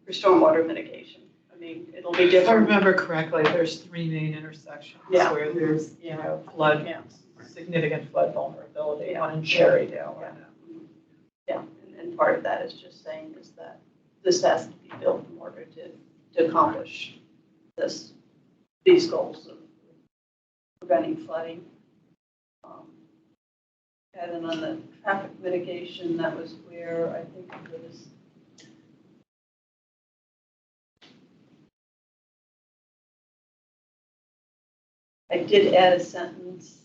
stormwater mitigation. I mean, it'll be If I different. remember correctly, there's 3 main intersections Yeah. where there's, flood, Yeah. significant flood vulnerability, Yeah. one in Cherrydale. Yeah, and part of that is just saying is that this has to be built in order to accomplish these goals of preventing flooding. And then on the traffic mitigation, that was where I think it was. I did add a sentence.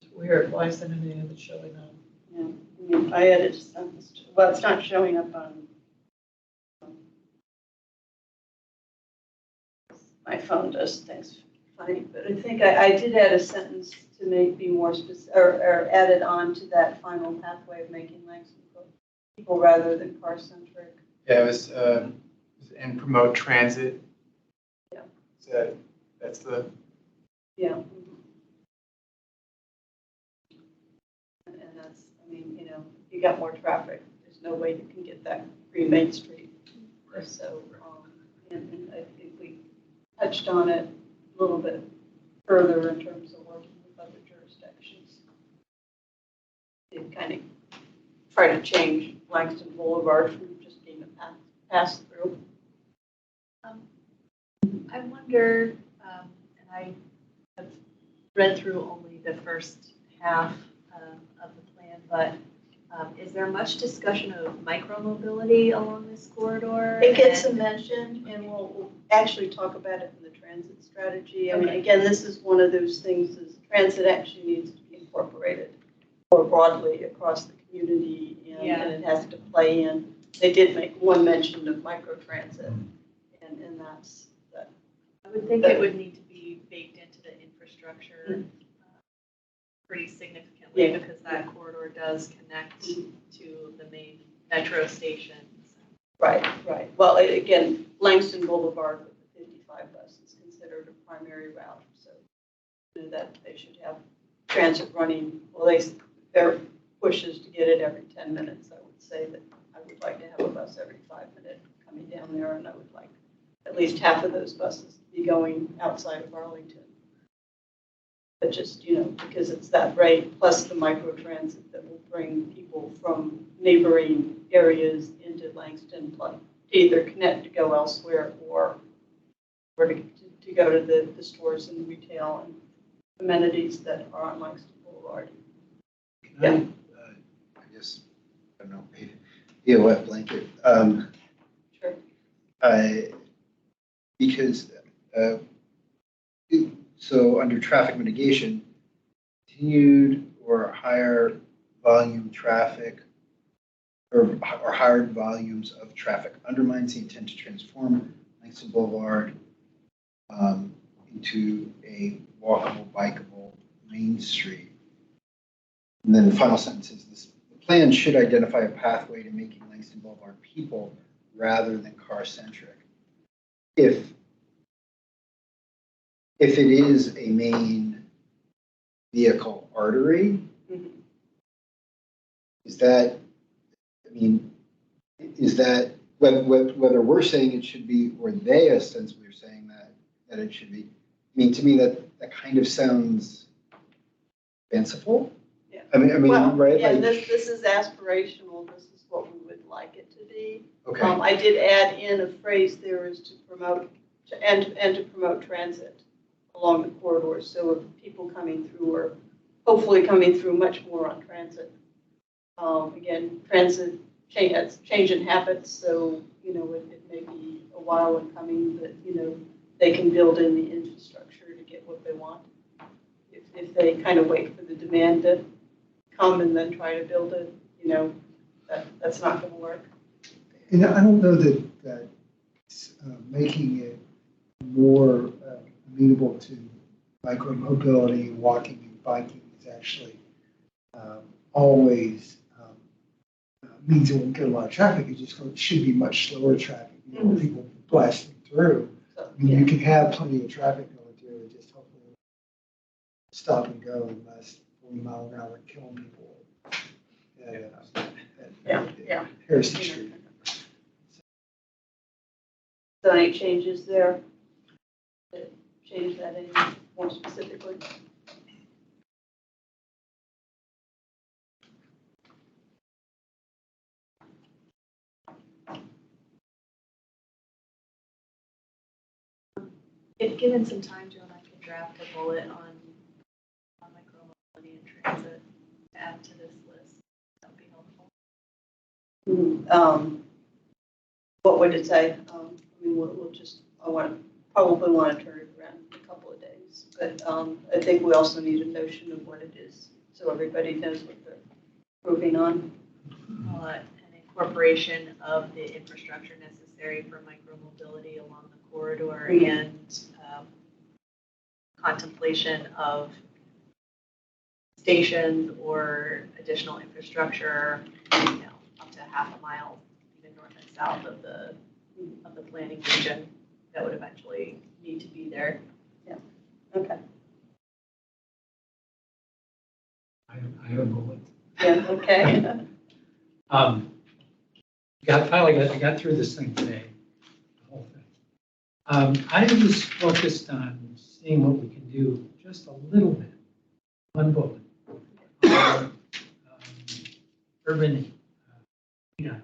It's weird, why isn't any of it showing up? Yeah, I mean, I added a sentence. Well, it's not showing up on my phone does things funny, but I think I did add a sentence to be more specific, or add it on to that final pathway of making Langston people rather than car centric. Yeah, it was, and promote transit. Yeah. So that's the. Yeah. And that's, I mean, you got more traffic. There's no way you can get that free Main Street. So, and I think we touched on it a little bit further in terms of working with other jurisdictions. To kind of try to change Langston Boulevard from just being a pass through. I wonder, and I have read through only the first half of the plan, but is there much discussion of micromobility along this corridor? It gets a mention, and we'll actually talk about it in the transit strategy. I mean, again, this is one of those things is transit actually needs to be incorporated more broadly across the community, and it has to play in. They did make one mention of microtransit, and that's that. I would think it would need to be baked into the infrastructure pretty significantly because that corridor does connect to the main metro stations. Right. Well, again, Langston Boulevard with the 55 bus is considered a primary route, so that they should have transit running. Well, their push is to get it every 10 minutes. I would say that I would like to have a bus every 5 minutes coming down there, and I would like at least half of those buses to be going outside of Arlington. But just, because it's that rate, plus the microtransit that will bring people from neighboring areas into Langston, to either connect to go elsewhere or to go to the stores and retail and amenities that are on Langston Boulevard. Can I guess, I don't know, maybe be a wet blanket. Sure. Because, so under traffic mitigation, continued or higher volume traffic or higher volumes of traffic undermines the intent to transform Langston Boulevard into a walkable, bikeable Main Street. And then the final sentence is this: the plan should identify a pathway to making Langston Boulevard people rather than car-centric. If it is a main vehicle artery, is that whether we're saying it should be, or they ostensibly are saying that it should be? I mean, to me, that kind of sounds fanciful. Yeah. I mean, well, right? Yeah, like, this is aspirational. This is what we would like it to be. Okay. I did add in a phrase there is to promote and to promote transit along the corridor. So if people coming through are hopefully coming through much more on transit. Again, transit change in habits, so it may be a while in coming, but they can build in the infrastructure to get what they want. if they kind of wait for the demand to come and then try to build it, you know, that's not gonna work. And I don't know that making it more amenable to micromobility, walking and biking is actually always means it won't get a lot of traffic. It just should be much slower traffic, you know, people blasting through. So, I mean, you can have plenty of traffic going through it, just hopefully stop and go and less 40 mile an hour killing people. Yeah. Harrison Street. So any changes there? Change that any more specifically? If given some time, Joan, I could draft a bullet on micromobility and transit to add to this list. That would be helpful. What would it say? I mean, we'll just, probably want to turn it around in a couple of days. But I think we also need a notion of what it is, so everybody knows what they're moving on. An incorporation of the infrastructure necessary for micromobility along the corridor and contemplation of stations or additional infrastructure, up to half a mile, even north and south of the planning region that would eventually need to be there. Yeah. Okay. I have a bullet. Yeah. Okay. I got through this thing today, the whole thing. I was focused on seeing what we can do just a little bit, one bullet, on urban cleanup.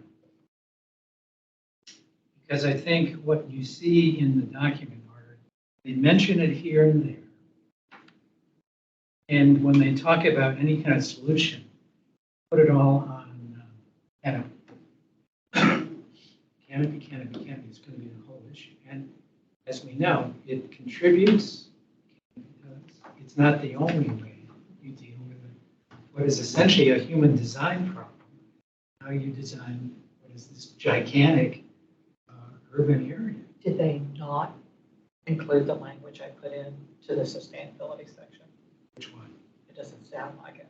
Because I think what you see in the document are, they mention it here and there. And when they talk about any kind of solution, put it all on canopy is going to be the whole issue. And as we know, it contributes. It's not the only way you deal with what is essentially a human design problem. How you design what is this gigantic urban area. Did they not include the language I put in to the sustainability section? Which one? It doesn't sound like it.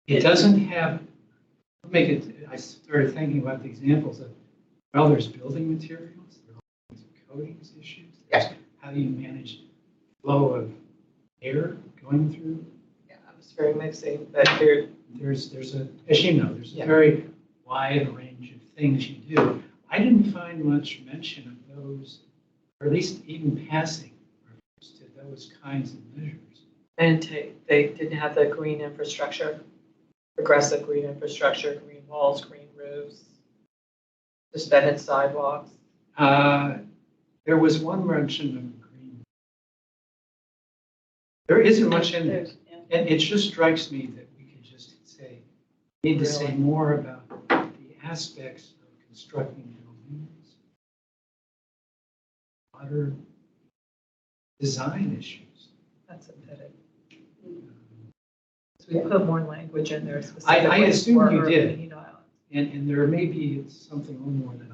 It doesn't have, I started thinking about the examples of, well, there's building materials, there are all kinds of coatings issues. Yes. How do you manage flow of air going through? Yeah, it was very mixing, but There's a, as you know, there's a Yeah. very wide range of things you do. I didn't find much mention of those, or at least even passing reference to those kinds of measures. and they didn't have the green infrastructure, progressive green infrastructure, green walls, green roofs, suspended sidewalks. There was one mention of green. There isn't much in there. And it just strikes me that we could just say, we need to say Really? more about the aspects of constructing buildings, water design issues. That's a pity. So we put more language in there I specifically. assume for you urban did. heat islands. And there may be something a little more than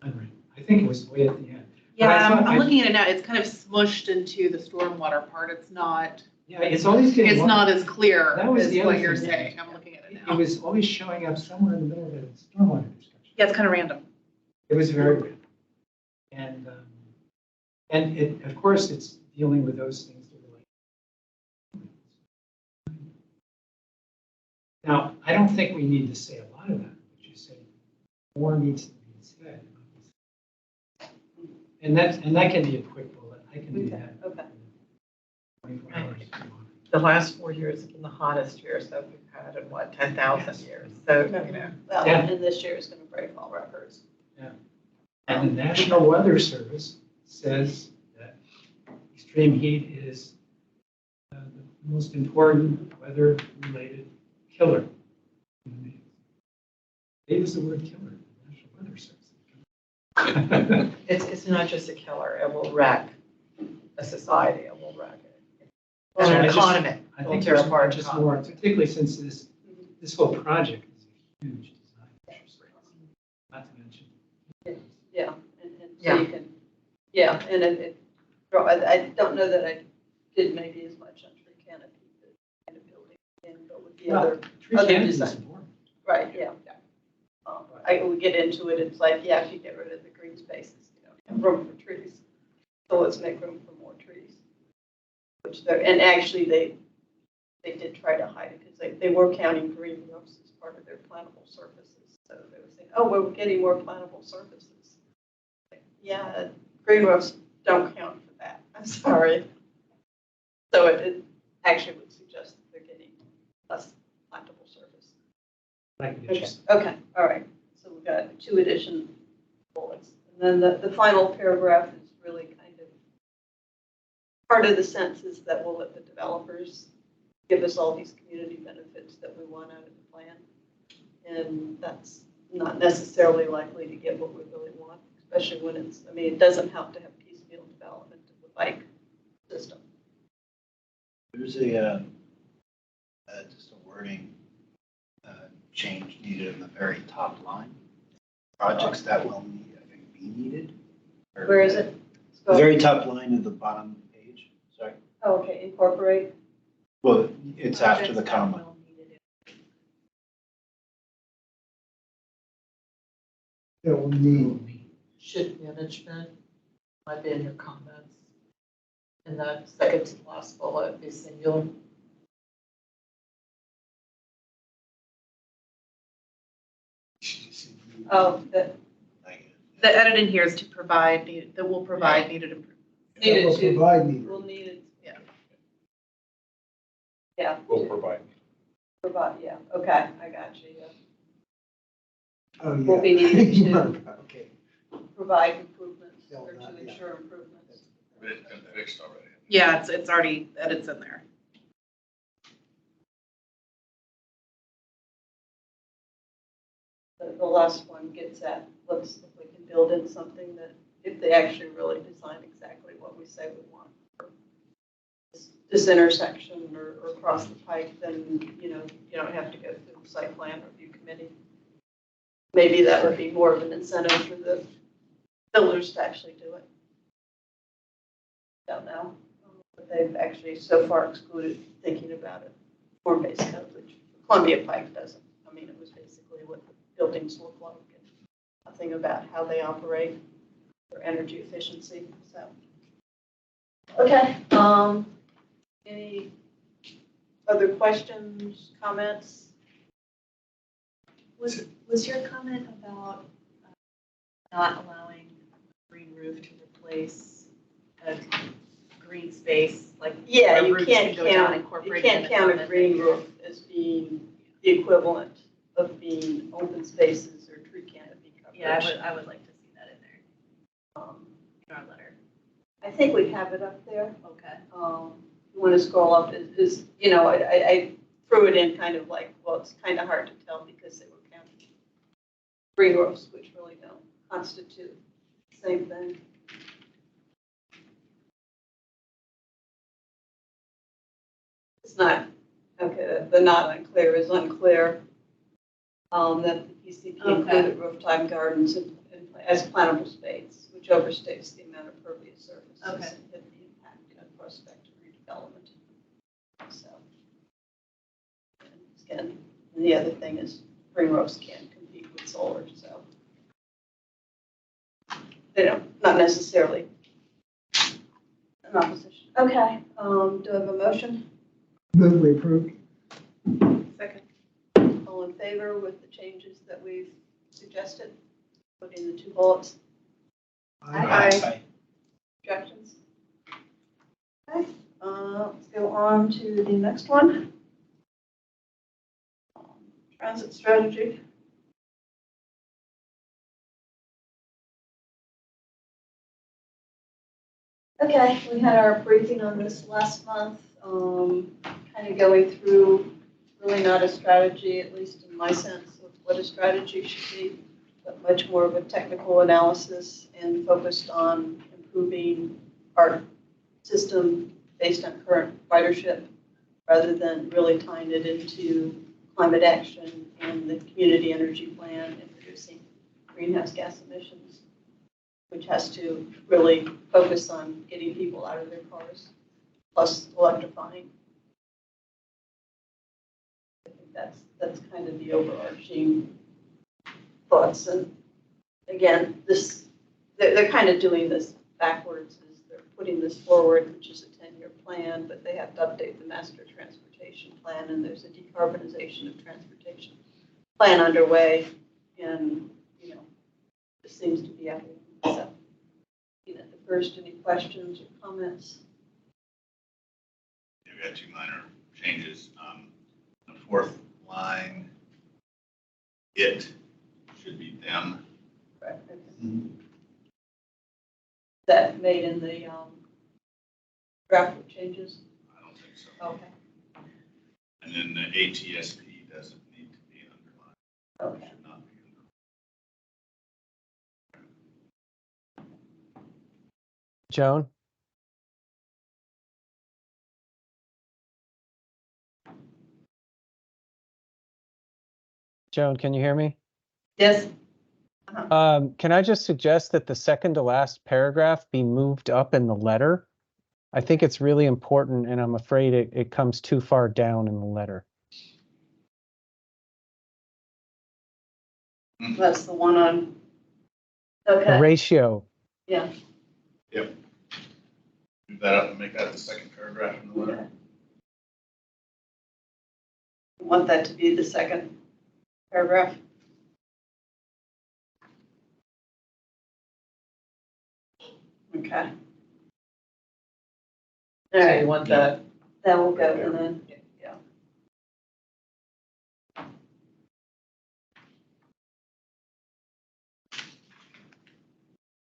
I'm reading. I think it was way at the end. Yeah, But I thought I'm looking at it now. It's kind of smushed into the stormwater part. It's not, Yeah, it's always getting. it's not as clear That was as the other what you're thing, yeah. saying. I'm looking at it It now. was always showing up somewhere in the middle of the stormwater discussion. Yeah, it's kind of random. It was very good. And it, of course, it's dealing with those things that relate. Now, I don't think we need to say a lot of that, but you say more needs to be said. And that can be a quick bullet. I can do that. Okay. 24 hours. if you want. The last 4 years have been the hottest years that we've had in 10,000 years. So, you know, Well, Yeah. and this year is going to break all records. And the National Weather Service says that extreme heat is the most important weather-related killer. They use the word killer, the National Weather Service. it's not just a killer. It will wreck a society. It will wreck it. That's I just- economy. I Will think tear there's apart just economy. more, particularly since this whole project is a huge design exercise. Not to mention. Yeah, and so Yeah. you can, yeah, and I don't know that I did maybe as much on tree canopy, but kind of building in, but with the other, Tree other canopy is design. important. Right, yeah. We get into it, it's like, yeah, if you get rid of the green spaces, you don't have room for trees. So let's make room for more trees. Which they're, and actually they did try to hide it because they were counting green roofs as part of their plantable surfaces. So they were saying, oh, we're getting more plantable surfaces. Like, yeah, green roofs don't count for that. I'm sorry. So it actually would suggest that they're getting less plantable surface. Like the Okay, just- okay, all right. So we've got 2 addition bullets. And then the final paragraph is really kind of, part of the sense is that we'll let the developers give us all these community benefits that we want out of the plan. And that's not necessarily likely to get what we really want, especially when it's, I mean, it doesn't help to have piecemeal development of the bike system. There's a just a wording change needed in the very top line. Projects that will need, I think, be needed. Or Where is it? The very top line of the bottom page, sorry. Oh, okay, incorporate. Well, it's after the comma. That will need, Shift management might be in your comments. And that second to last bullet is singular. Oh, that, The edit in here is to provide, that will provide needed improvements. Needed that will to- provide need. we'll need it. Yeah. Yeah. Will provide. Provide, yeah, okay, I got you, yeah. Oh, yeah. Will be needed to Okay. provide improvements Yeah, or well, to yeah. ensure improvements. But it's been fixed already. Yeah, it's already, edits in there. The last one gets at, let's, if we can build in something that, if they actually really design exactly what we say we want for this intersection or across the pike, then, you know, you don't have to go through the site plan review committee. Maybe that would be more of an incentive for the builders to actually do it. Don't know, but they've actually so far excluded thinking about it, form-based code, which Columbia Pike doesn't. I mean, it was basically what the buildings look like and nothing about how they operate or energy efficiency, so. Okay, any other questions, comments? Was your comment about not allowing green roof to replace a green space, like? Yeah, where you roofs can't can go down count, you incorporated can't in the count a comment green that roof as being the equivalent of being open spaces or tree canopy coverage. Yeah, I would like to see that in there, Um, in our letter. I think we have it up there. Okay. You want to scroll up is, you know, I threw it in kind of like, well, it's kind of hard to tell because they were counting green roofs, which really don't constitute the same thing. It's not, okay, the not unclear is unclear. That the PCP Okay. included rooftop gardens as plantable space, which overstates the amount of pervious surfaces. Okay. And the impact of prospective redevelopment. So. And the other thing is green roofs can't compete with solar, so. They don't, not necessarily an opposition. Okay, do I have a motion? Move we approve. Second. All in favor with the changes that we've suggested? Putting the 2 bullets, Aye. objections? Okay, let's go on to the next one. Transit strategy. Okay, we had our briefing on this last month, kind of going through really not a strategy, at least in my sense of what a strategy should be, but much more of a technical analysis and focused on improving our system based on current ridership, rather than really tying it into climate action and the community energy plan and reducing greenhouse gas emissions, which has to really focus on getting people out of their cars, plus electrifying. I think that's kind of the overarching thoughts. And again, they're kind of doing this backwards. Is they're putting this forward, which is a 10-year plan, but they have to update the master transportation plan, and there's a decarbonization of transportation plan underway, and this seems to be happening. So, at the first, any questions or comments? Yeah, we got 2 minor changes. The 4th line, it should be them. Right. Okay. That made in the draft with changes? I don't think so. Okay. And then the ATSP doesn't need to be underlined. Okay. Should not be underlined. Joan? Joan, can you hear me? Yes. Can I just suggest that the second to last paragraph be moved up in the letter? I think it's really important, and I'm afraid it comes too far down in the letter. That's the one on, The okay, ratio. yeah. Yep. Move that up and make that the second paragraph in the letter. Okay. Want that to be the second paragraph? Okay. All So right, you want that? that will go, and then, yeah.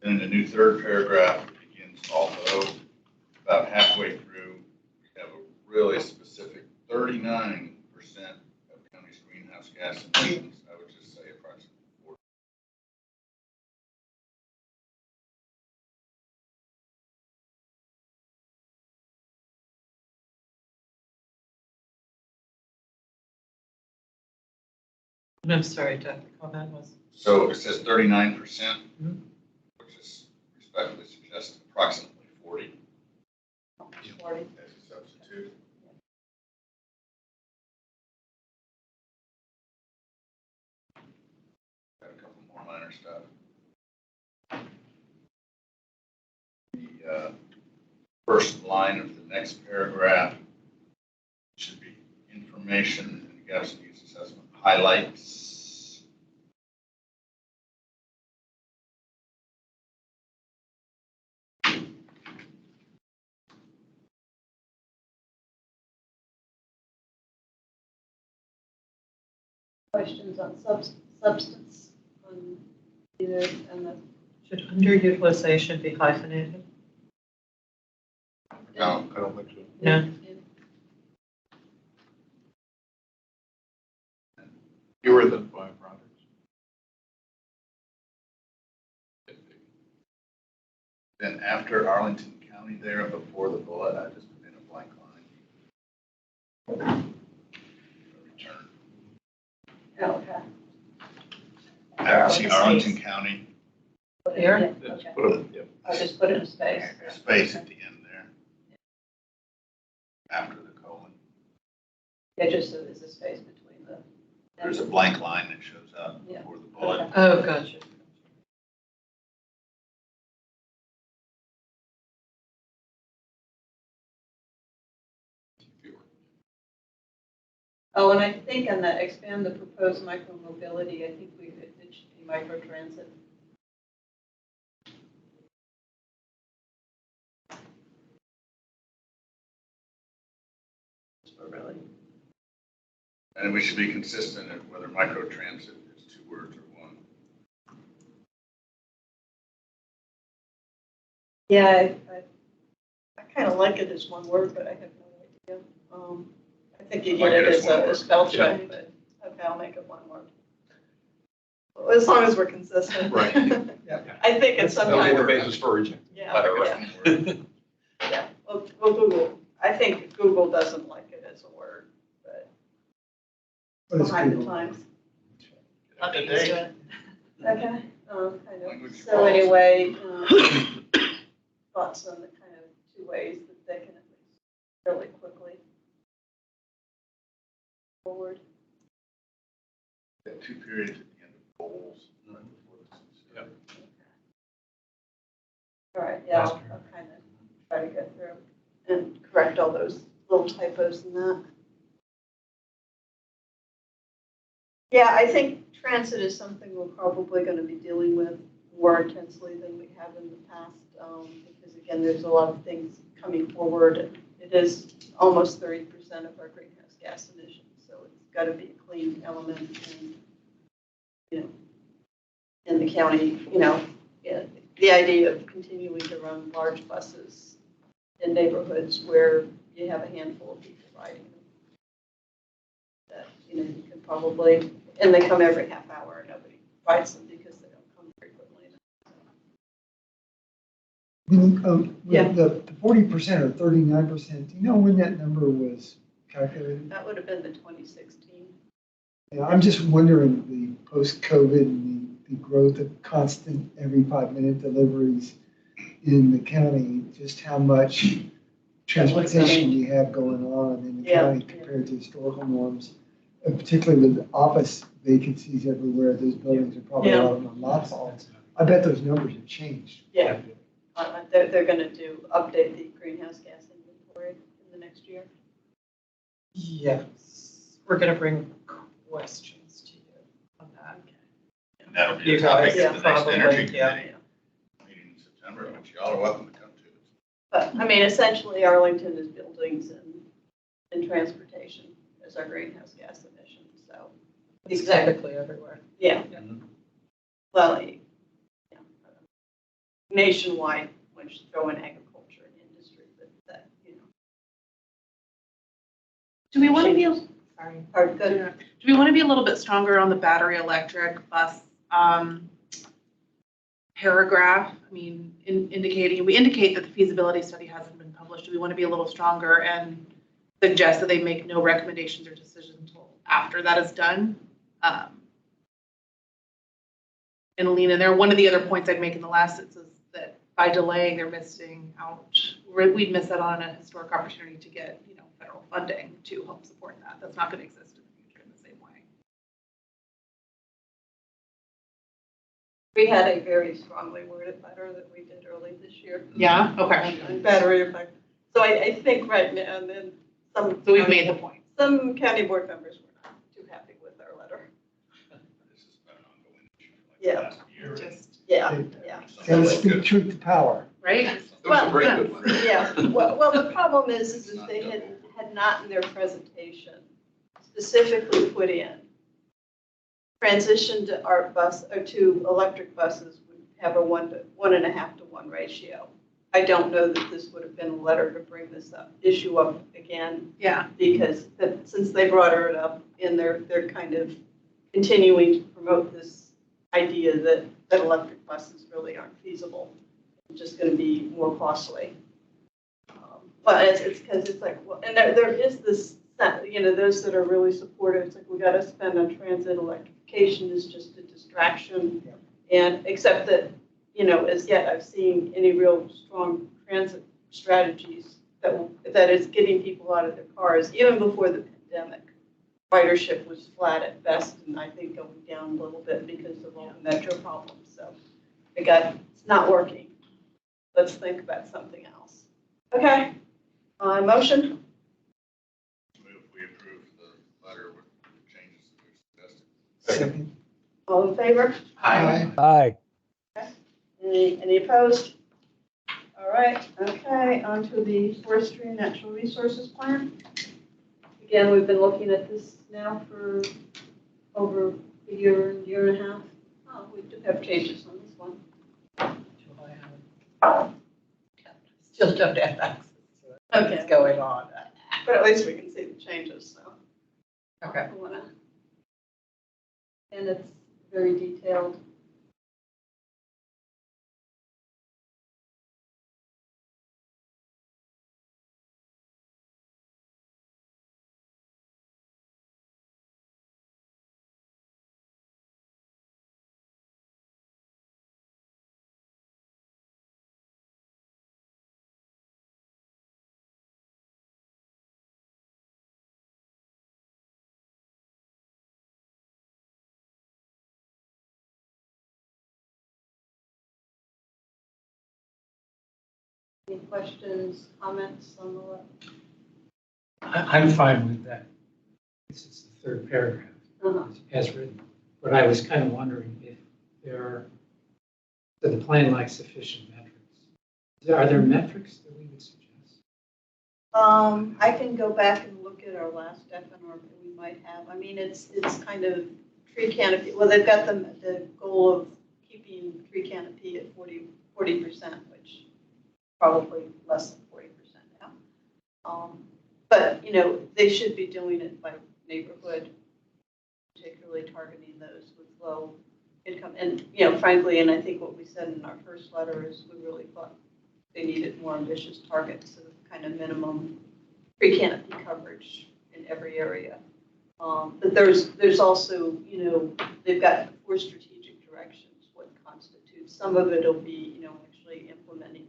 Then the new 3rd paragraph begins, although about halfway through, we have a really specific 39% of county's greenhouse gas emissions. I would just say approximately 40. I'm sorry, Jeff, the comment was. So it says 39%, Mhm. which is respectfully suggests approximately 40 40. as a substitute. Got a couple more minor stuff. The first line of the next paragraph should be information and gas needs assessment highlights. Questions on substance on either, and the, Should underutilization be hyphenated? No, I don't think so. No. Fewer than 5 projects. Then after Arlington County there, before the bullet, I just put in a blank line. Return. okay. See Arlington County, Here? Yeah, Just okay. put a, yep. I'll just put it in space. space at the end there. After the colon. Yeah, just so there's a space between the. There's a blank line that shows up Yeah. before the bullet. Okay. Oh, gotcha. Oh, and I think on that expand the proposed micromobility, I think it should be microtransit. So really, And we should be consistent in whether microtransit is 2 words or 1. yeah, I kind of like it as one word, but I have no idea. I think you I like get it it as as one a word. spell Yeah. check, but okay, I'll make it one word. Well, as long as we're consistent. Right. I think it's That'll be the sometimes, basis for rejecting. yeah, Letter. yeah, yeah, we'll Google. I think Google doesn't like it as a word, but What is behind the Google? times. I'll get used to it. Okay, kind of. Language So policy. anyway, thoughts on the kind of two ways that they can at least fairly quickly forward. Two periods at the end of goals. Right before this. Yep. All right, yeah, I'll kind of try to go through and correct all those little typos in that. Yeah, I think transit is something we're probably going to be dealing with more intensely than we have in the past, because again, there's a lot of things coming forward. And it is almost 30% of our greenhouse gas emissions, so it's got to be a clean element. And, you know, in the county, you know, yeah, the idea of continuing to run large buses in neighborhoods where you have a handful of people riding them. That, you know, you can probably, and they come every half hour, and nobody rides them because they don't come frequently. With the 40% or 39%, do you know when that number was calculated? That would have been the 2016. Yeah, I'm just wondering, the post-COVID and the growth of constant every 5-minute deliveries in the county, just how much transportation we have going on in the county compared to historical norms, and particularly with office vacancies everywhere. Those buildings are probably a lot of them on mothballs. I bet those numbers have changed. Yeah. They're going to update the greenhouse gas inventory in the next year. Yes, we're going to bring questions to you on that. And that'll be You a topic guys, at the next probably, energy yeah. committee meeting in September, which y'all are welcome to come to. But, I mean, essentially Arlington is buildings and transportation as our greenhouse gas emissions, so. It's technically everywhere. Yeah. Mhm. Well, yeah. Nationwide, when you throw in agriculture and industry, but that, you know. Do we want to be, Sorry. Hard, good. do we want to be a little bit stronger on the battery electric bus paragraph? I mean, we indicate that the feasibility study hasn't been published. Do we want to be a little stronger and suggest that they make no recommendations or decisions until after that is done? And lean in there. One of the other points I'd make in the last sentence is that by delaying, they're missing out. We'd miss out on a historic opportunity to get, you know, federal funding to help support that. That's not going to exist in the future in the same way. We had a very strongly worded letter that we did early this year. Yeah, okay. On battery effect. So I think right now, and then some. So we've made the point. Some county board members were not too happy with our letter. This has been an ongoing issue for like Yeah. the last year. Just, Yeah. Gotta speak truth to power. right? It was a very good one. Yeah, well, the problem is that they had not in their presentation specifically put in transition to art bus, or to electric buses would have a 1.5 to 1 ratio. I don't know that this would have been a letter to bring this issue up again, Yeah. because since they brought it up in they're kind of continuing to promote this idea that electric buses really aren't feasible, just going to be more costly. But it's because it's like, well, and there is this, you know, those that are really supportive, it's like, we got to spend on transit. Electrification is just a distraction. Yeah. And except that, you know, as yet I've seen any real strong transit strategies that is getting people out of their cars, even before the pandemic. Ridership was flat at best, and I think going down a little bit because of all the metro problems. So it's not working. Let's think about something else. Okay, motion? We approve the letter with the changes that we suggested. Second. All in favor? Aye. Aye. Any opposed? All right, okay, on to the forestry and natural resources plan. Again, we've been looking at this now for over a year and a half. Oh, we do have changes on this one. Still don't have access to it. Okay. What's going on? But at least we can see the changes, so. Okay. And it's very detailed. Any questions, comments on the left? I'm fine with that. This is the third paragraph as written. But I was kind of wondering if does the plan like sufficient metrics? Are there metrics that we would suggest? I can go back and look at our last FNR that we might have. I mean, it's kind of tree canopy. Well, they've got the goal of keeping tree canopy at 40%, which probably less than 40% now. But, you know, they should be doing it by neighborhood, particularly targeting those with low income. And, you know, frankly, and I think what we said in our first letter is we really thought they needed more ambitious targets of kind of minimum tree canopy coverage in every area. But there's also, you know, they've got 4 strategic directions, what constitutes. Some of it will be, you know, actually implementing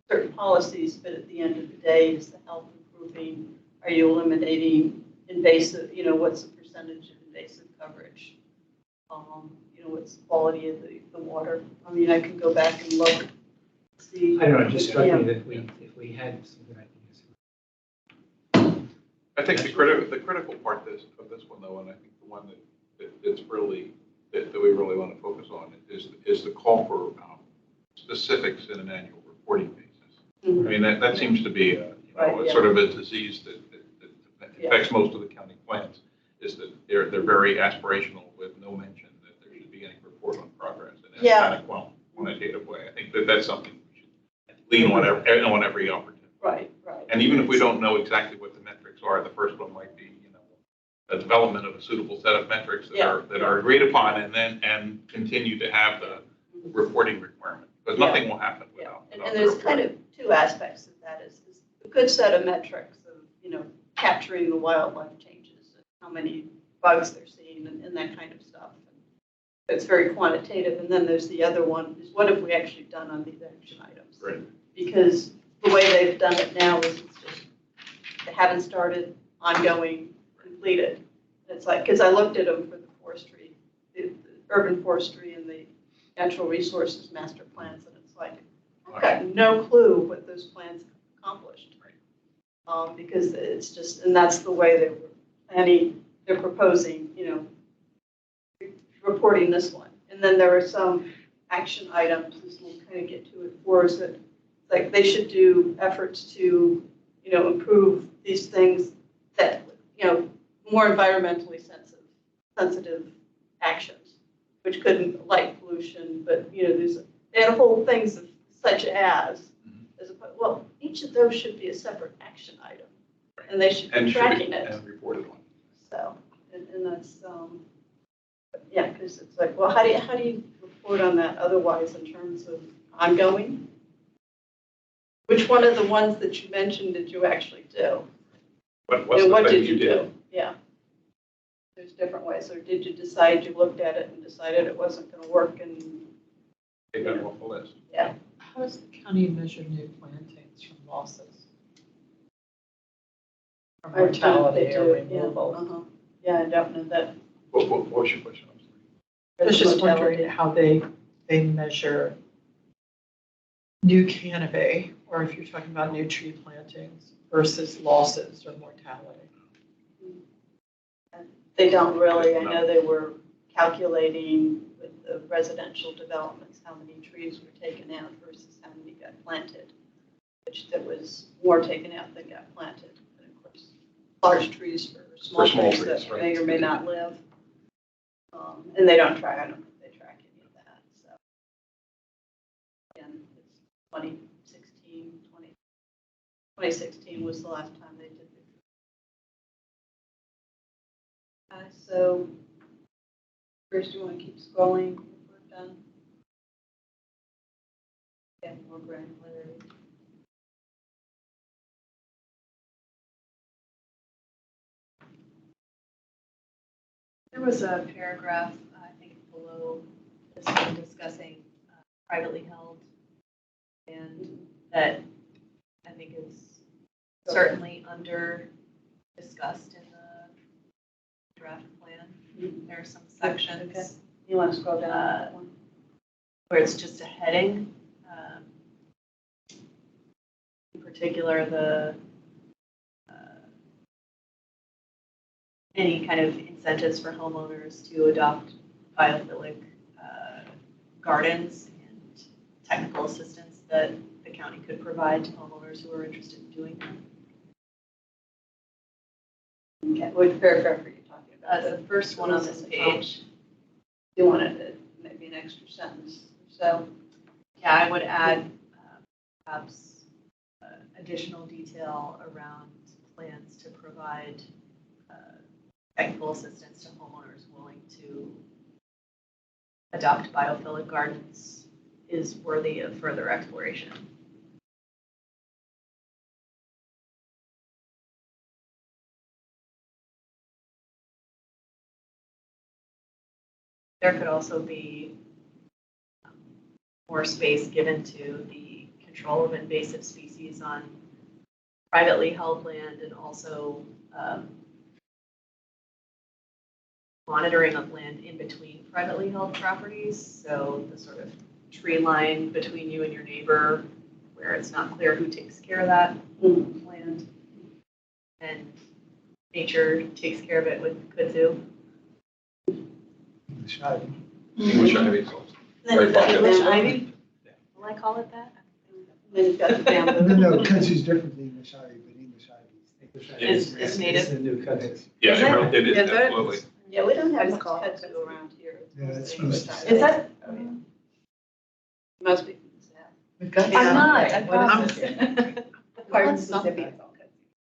certain policies, but at the end of the day, is the health improving? Are you eliminating invasive, you know, what's the percentage of invasive coverage? You know, what's the quality of the water? I mean, I can go back and look, see. I don't know, it just struck me that if we had some good ideas. I think the critical part of this one, though, and I think the one that's really, that we really want to focus on is the call for specifics in an annual reporting basis. Mm-hmm. I mean, that seems to be sort of a disease that affects most of the county plans, is that they're very aspirational with no mention that there should be any report on progress in any kind of quantitative way. I think that's something we should lean on every opportunity. Right. And even if we don't know exactly what the metrics are, the first one might be, you know, a development of a suitable set of metrics that are agreed upon, and continue to have the reporting requirement, because nothing will happen without. And there's kind of 2 aspects of that. Is a good set of metrics of, you know, capturing the wildlife changes, and how many bugs they're seeing, and that kind of stuff. It's very quantitative. And then there's the other one, is what have we actually done on these action items? Right. Because the way they've done it now is it's just, they haven't started, ongoing, completed. It's like, because I looked at them for the forestry, the urban forestry and the natural resources master plans, and it's like, I've got no clue what those plans accomplished. Right. Because it's just, and that's the way they were planning, they're proposing, you know, reporting this one. And then there are some action items, as we'll kind of get to it, for is that like they should do efforts to, you know, improve these things that, you know, more environmentally sensitive actions, which couldn't, like pollution, but, you know, they had whole things of such as well, each of those should be a separate action item, and they should be tracking it and reported on. So, and that's yeah, because it's like, well, how do you report on that otherwise in terms of ongoing? Which one of the ones that you mentioned did you actually do? What did you do? Yeah. There's different ways. Or did you decide, you looked at it and decided it wasn't going to work and take that off the list? Yeah. How does the county measure new plantings from losses? Or mortality or removal? Yeah, I don't know that. What was your question? I was just wondering how they measure new canopy, or if you're talking about new tree plantings versus losses or mortality. They don't really. I know they were calculating with the residential developments how many trees were taken out versus how many got planted, which there was more taken out than got planted. And of course, large trees for small trees that may or may not live. And they don't track, I don't know if they track any of that. So again, it's 2016 was the last time they did it. So first, you want to keep scrolling if we're done? Get more granularity. There was a paragraph, I think, below this one discussing privately held, and that I think is certainly under discussed in the draft plan. There are some sections. Okay. You want to scroll down that one? Where it's just a heading. particular, the any kind of incentives for homeowners to adopt biophilic gardens and technical assistance that the county could provide to homeowners who are interested in doing that. Okay, what paragraph are you talking about? The first one on this page. You wanted to, maybe an extra sentence or so. Yeah, I would add perhaps additional detail around plans to provide technical assistance to homeowners willing to adopt biophilic gardens is worthy of further exploration. There could also be more space given to the control of invasive species on privately held land and also monitoring of land in between privately held properties. So the sort of tree line between you and your neighbor where it's not clear who takes care of that land. And nature takes care of it with kudzu. English ivy is also very popular. English ivy? Will I call it that? Then you've got the bamboo. No, kudzu's different than English ivy, but English ivy Is native? It's the new kudzu. Yeah, Is it? it is, Is it? absolutely. Yeah, we don't have I much call it kudzu around here. Yeah, it's mostly used to- English Is that? ivy. Oh, yeah. Most people say. We've got. I'm not, I What is promise. it? Pardon, Mississippi, it's all kudzu.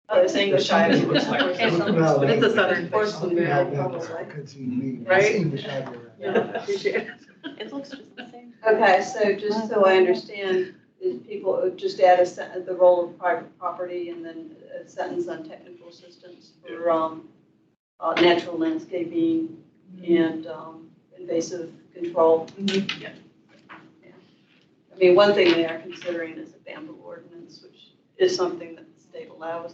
Oh, it's English ivy. It looks like- No, It's a southern thing. Porcelain Yeah, barrel, that's probably. kudzu meat. It's Right? English ivy. Yeah, I appreciate it. It looks just the same. Okay, so just so I understand, is people would just add a sentence, the role of private property and then a sentence on technical assistance for natural landscaping and invasive control. Yeah. Yeah. I mean, one thing they are considering is a bamboo ordinance, which is something that the state allows.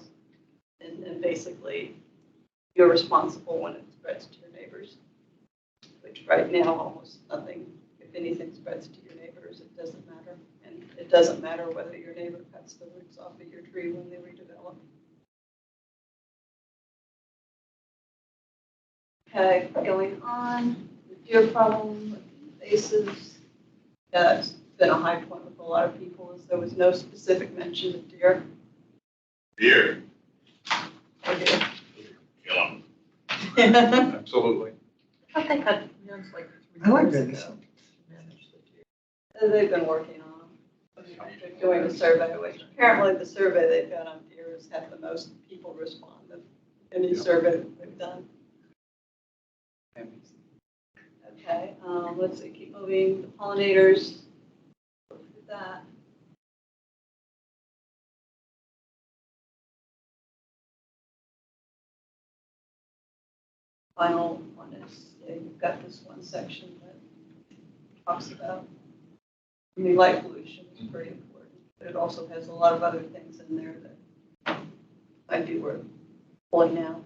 And basically, you're responsible when it spreads to your neighbors, which right now, almost nothing, if anything spreads to your neighbors, it doesn't matter. And it doesn't matter whether your neighbor cuts the roots off of your tree when they redevelop. Okay, going on, the deer problem with invasives. That's been a high point with a lot of people, is there was no specific mention of deer. Deer, Or deer. kill them. Absolutely. I thought they had, it's like I like 3 that. years ago. Managed the deer. They've been working on them. They're doing a survey, which apparently the survey they've got on deer has had the most people respond of any survey they've done. Okay, let's see, keep moving. The pollinators. Look at that. Final one is, yeah, you've got this one section that talks about, I mean, light pollution is pretty important, but it also has a lot of other things in there that might be worth pulling out.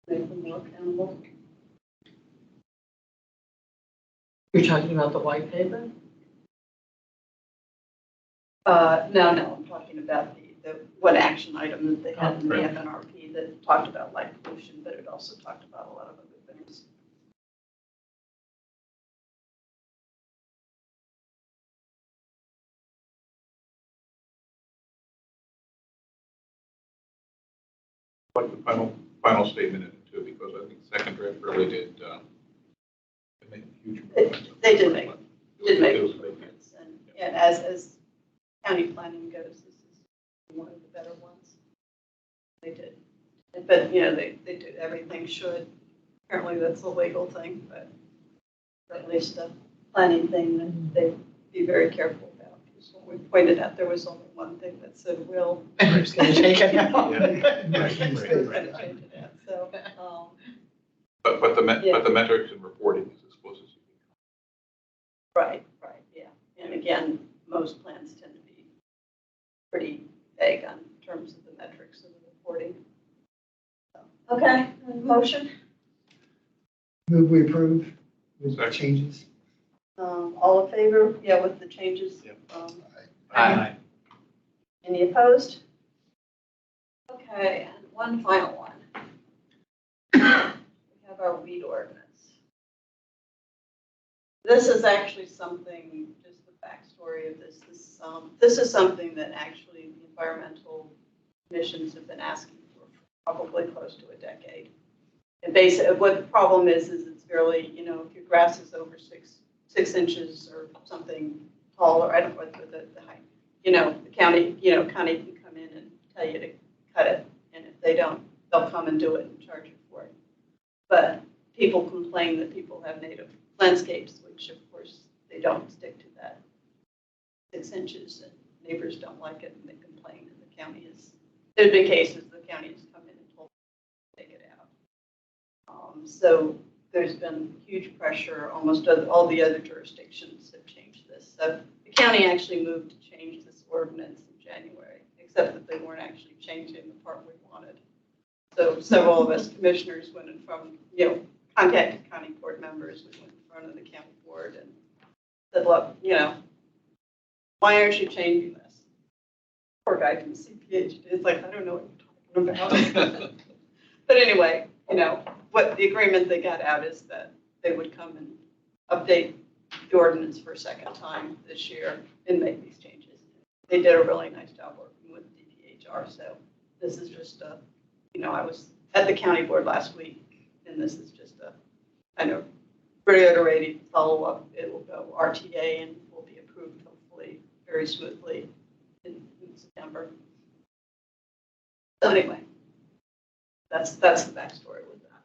Make them more accountable. You're talking about the white paper? No, I'm talking about the one action item that they had in the Right. FNRP that talked about light pollution, but it also talked about a lot of other things. Like the final statement in it too, because I think the second draft really did make a huge improvement. They did make It was a big deal. improvements, and as county planning goes, this is one of the better ones. They did, but you know, they did, everything should, apparently that's a legal thing, but at least a planning thing that they'd be very careful about. Because when we pointed out, there was only one thing that said will. And we're just gonna take it out. Change it out, so, But the Yeah. metrics and reporting is as close as you can. right, yeah. And again, most plans tend to be pretty vague on terms of the metrics and the reporting. So, okay, motion? Move we approve with Second. changes. All in favor? Yeah, with the changes. Yep. Aye. Any opposed? Okay, and one final one. We have our weed ordinance. This is actually something, just the backstory of this. This is something that actually the environmental commissions have been asking for probably close to a decade. And basically, what the problem is it's fairly, you know, if your grass is over six inches or something taller, I don't know what the height, you know, the county can come in and tell you to cut it. And if they don't, they'll come and do it and charge you for it. But people complain that people have native landscapes, which of course they don't stick to that 6 inches, and neighbors don't like it and they complain, and the county there's been cases the county has come in and told them to take it out. So there's been huge pressure. Almost all the other jurisdictions have changed this. So the county actually moved to change this ordinance in January, except that they weren't actually changing the part we wanted. So several of us commissioners went in front, contacted county board members. We went in front of the county board and said, look, why aren't you changing this? Poor guy from CPH. It's like, I don't know what you're talking about. But anyway, what the agreement they got out is that they would come and update the ordinance for a second time this year and make these changes. They did a really nice job working with DPHR. So this is just I was at the county board last week, and this is just a kind of reiterated follow-up. It will go RTA and will be approved hopefully very smoothly in September. So anyway, that's the backstory with that.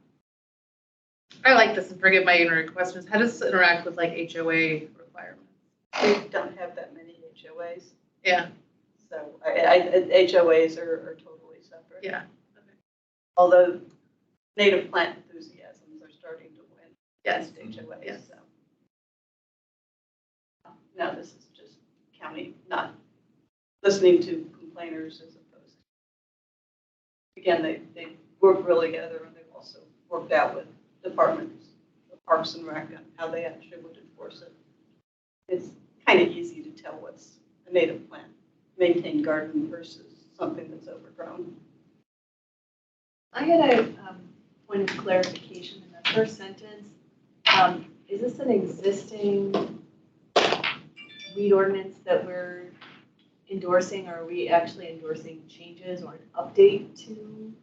I like this, and forgive my ignorant questions. How does this interact with like HOA requirements? We don't have that many HOAs. Yeah. So HOAs are totally separate. Yeah. Although native plant enthusiasms are starting to win against HOAs. Yes. So. Now this is just county not listening to complainers as opposed to. Again, they work really together, and they've also worked out with departments, the Parks and Rec, and how they actually would enforce it. It's kind of easy to tell what's a native plant, maintained garden versus something that's overgrown. I had a point of clarification in the first sentence. Is this an existing weed ordinance that we're endorsing, or are we actually endorsing changes or an update to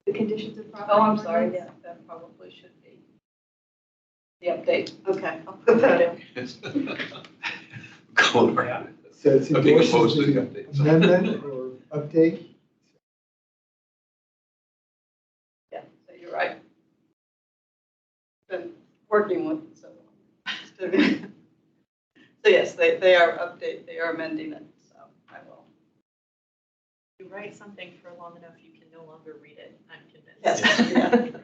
the conditions of property? Oh, I'm sorry. ordinance? Yeah, that probably should be the update. Okay, I'll put that in. Code. So it's I'm being opposed to the endorses updates. amendment or update. Yeah, so you're right. Been working with it so long. So yes, they are they are amending it, so I will. You write something for long enough, you can no longer read it, I'm convinced. Yes, yeah.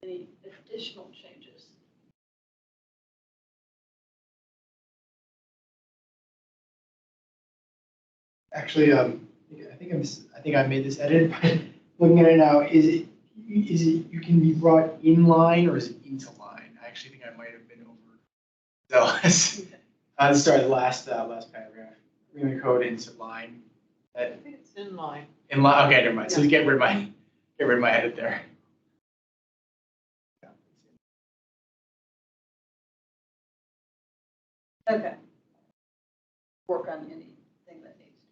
Any additional changes? Actually, I think I made this edit, but looking at it now, is it you can be brought in line or is it into line? I actually think I might have been overzealous. Sorry, the last paragraph. Bring the code into line. I think it's in line. In line. Okay, never mind. So get rid of my edit there. Okay. Work on anything that needs to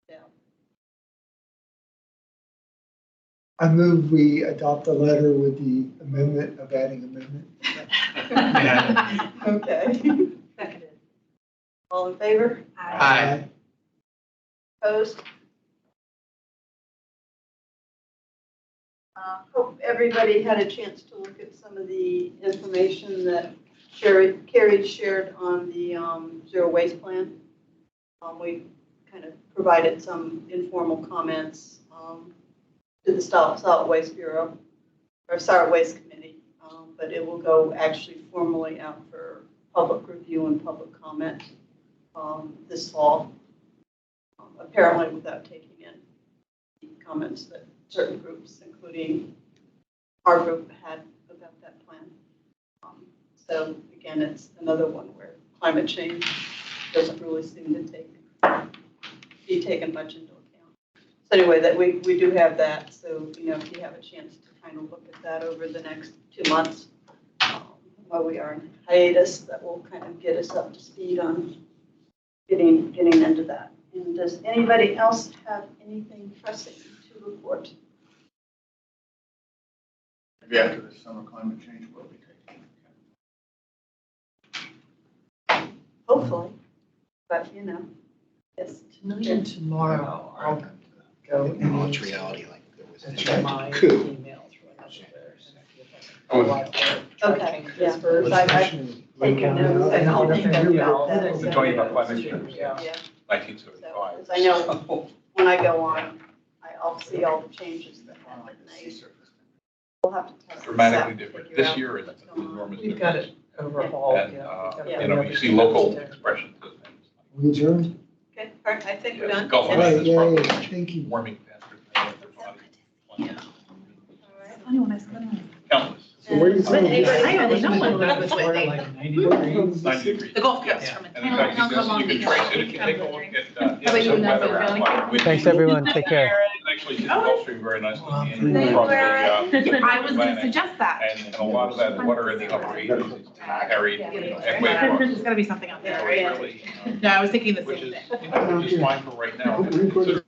be down. I move we adopt the letter with the amendment of adding amendment. Okay. Seconded. All in favor? Aye. Opposed? Hope everybody had a chance to look at some of the information that Carrie shared on the zero waste plan. We kind of provided some informal comments to the Solid Waste Bureau or Solid Waste Committee, but it will go actually formally out for public review and public comment this fall, apparently without taking in the comments that certain groups, including our group, had about that plan. So again, it's another one where climate change doesn't really seem to be taken much into account. So anyway, that we do have that. So, you know, if you have a chance to kind of look at that over the next 2 months, while we are in hiatus, that will kind of get us up to speed on getting into that. And does anybody else have anything pressing to report? Maybe after the summer climate change will be taken. Hopefully, but you know, yes. Tonight and tomorrow, I'll go In and reality, like there was an check my attempted coup. email through another. Okay, yeah. I've taken notes. And I'll think defend you. about that. It's talking about climate change. Yeah. Yeah. 1975. So, I know when I go on, I'll see all the changes that happen. We'll have to test this out Dramatically and different. figure This out year is what's going on. enormous. We've got it overhauled. And, yeah. you know, you see local expressions of things. We adjourned? Okay, all right, I think we're Yes, done. Gulf All of right, Mexico is yay, probably thank you. warming faster than any other body. All Countless. So where are you But from? I already know Like one. That was like 90 degrees. 90 degrees. The Gulf Coast Yeah. from And in fact, you can trace it if you take a look at about you, some Nessa? weather. Really? like wind Thanks, speed. everyone. Take care. It actually hit the Gulf Stream very nicely. Wow. and across the, I was gonna Atlantic. suggest that. And a lot of that water in the upper 80s is carried, you know, halfway across. There's gotta be something out So there, it's right? really, No, I was thinking the which same is, thing. you know, which is fine for right now. But consider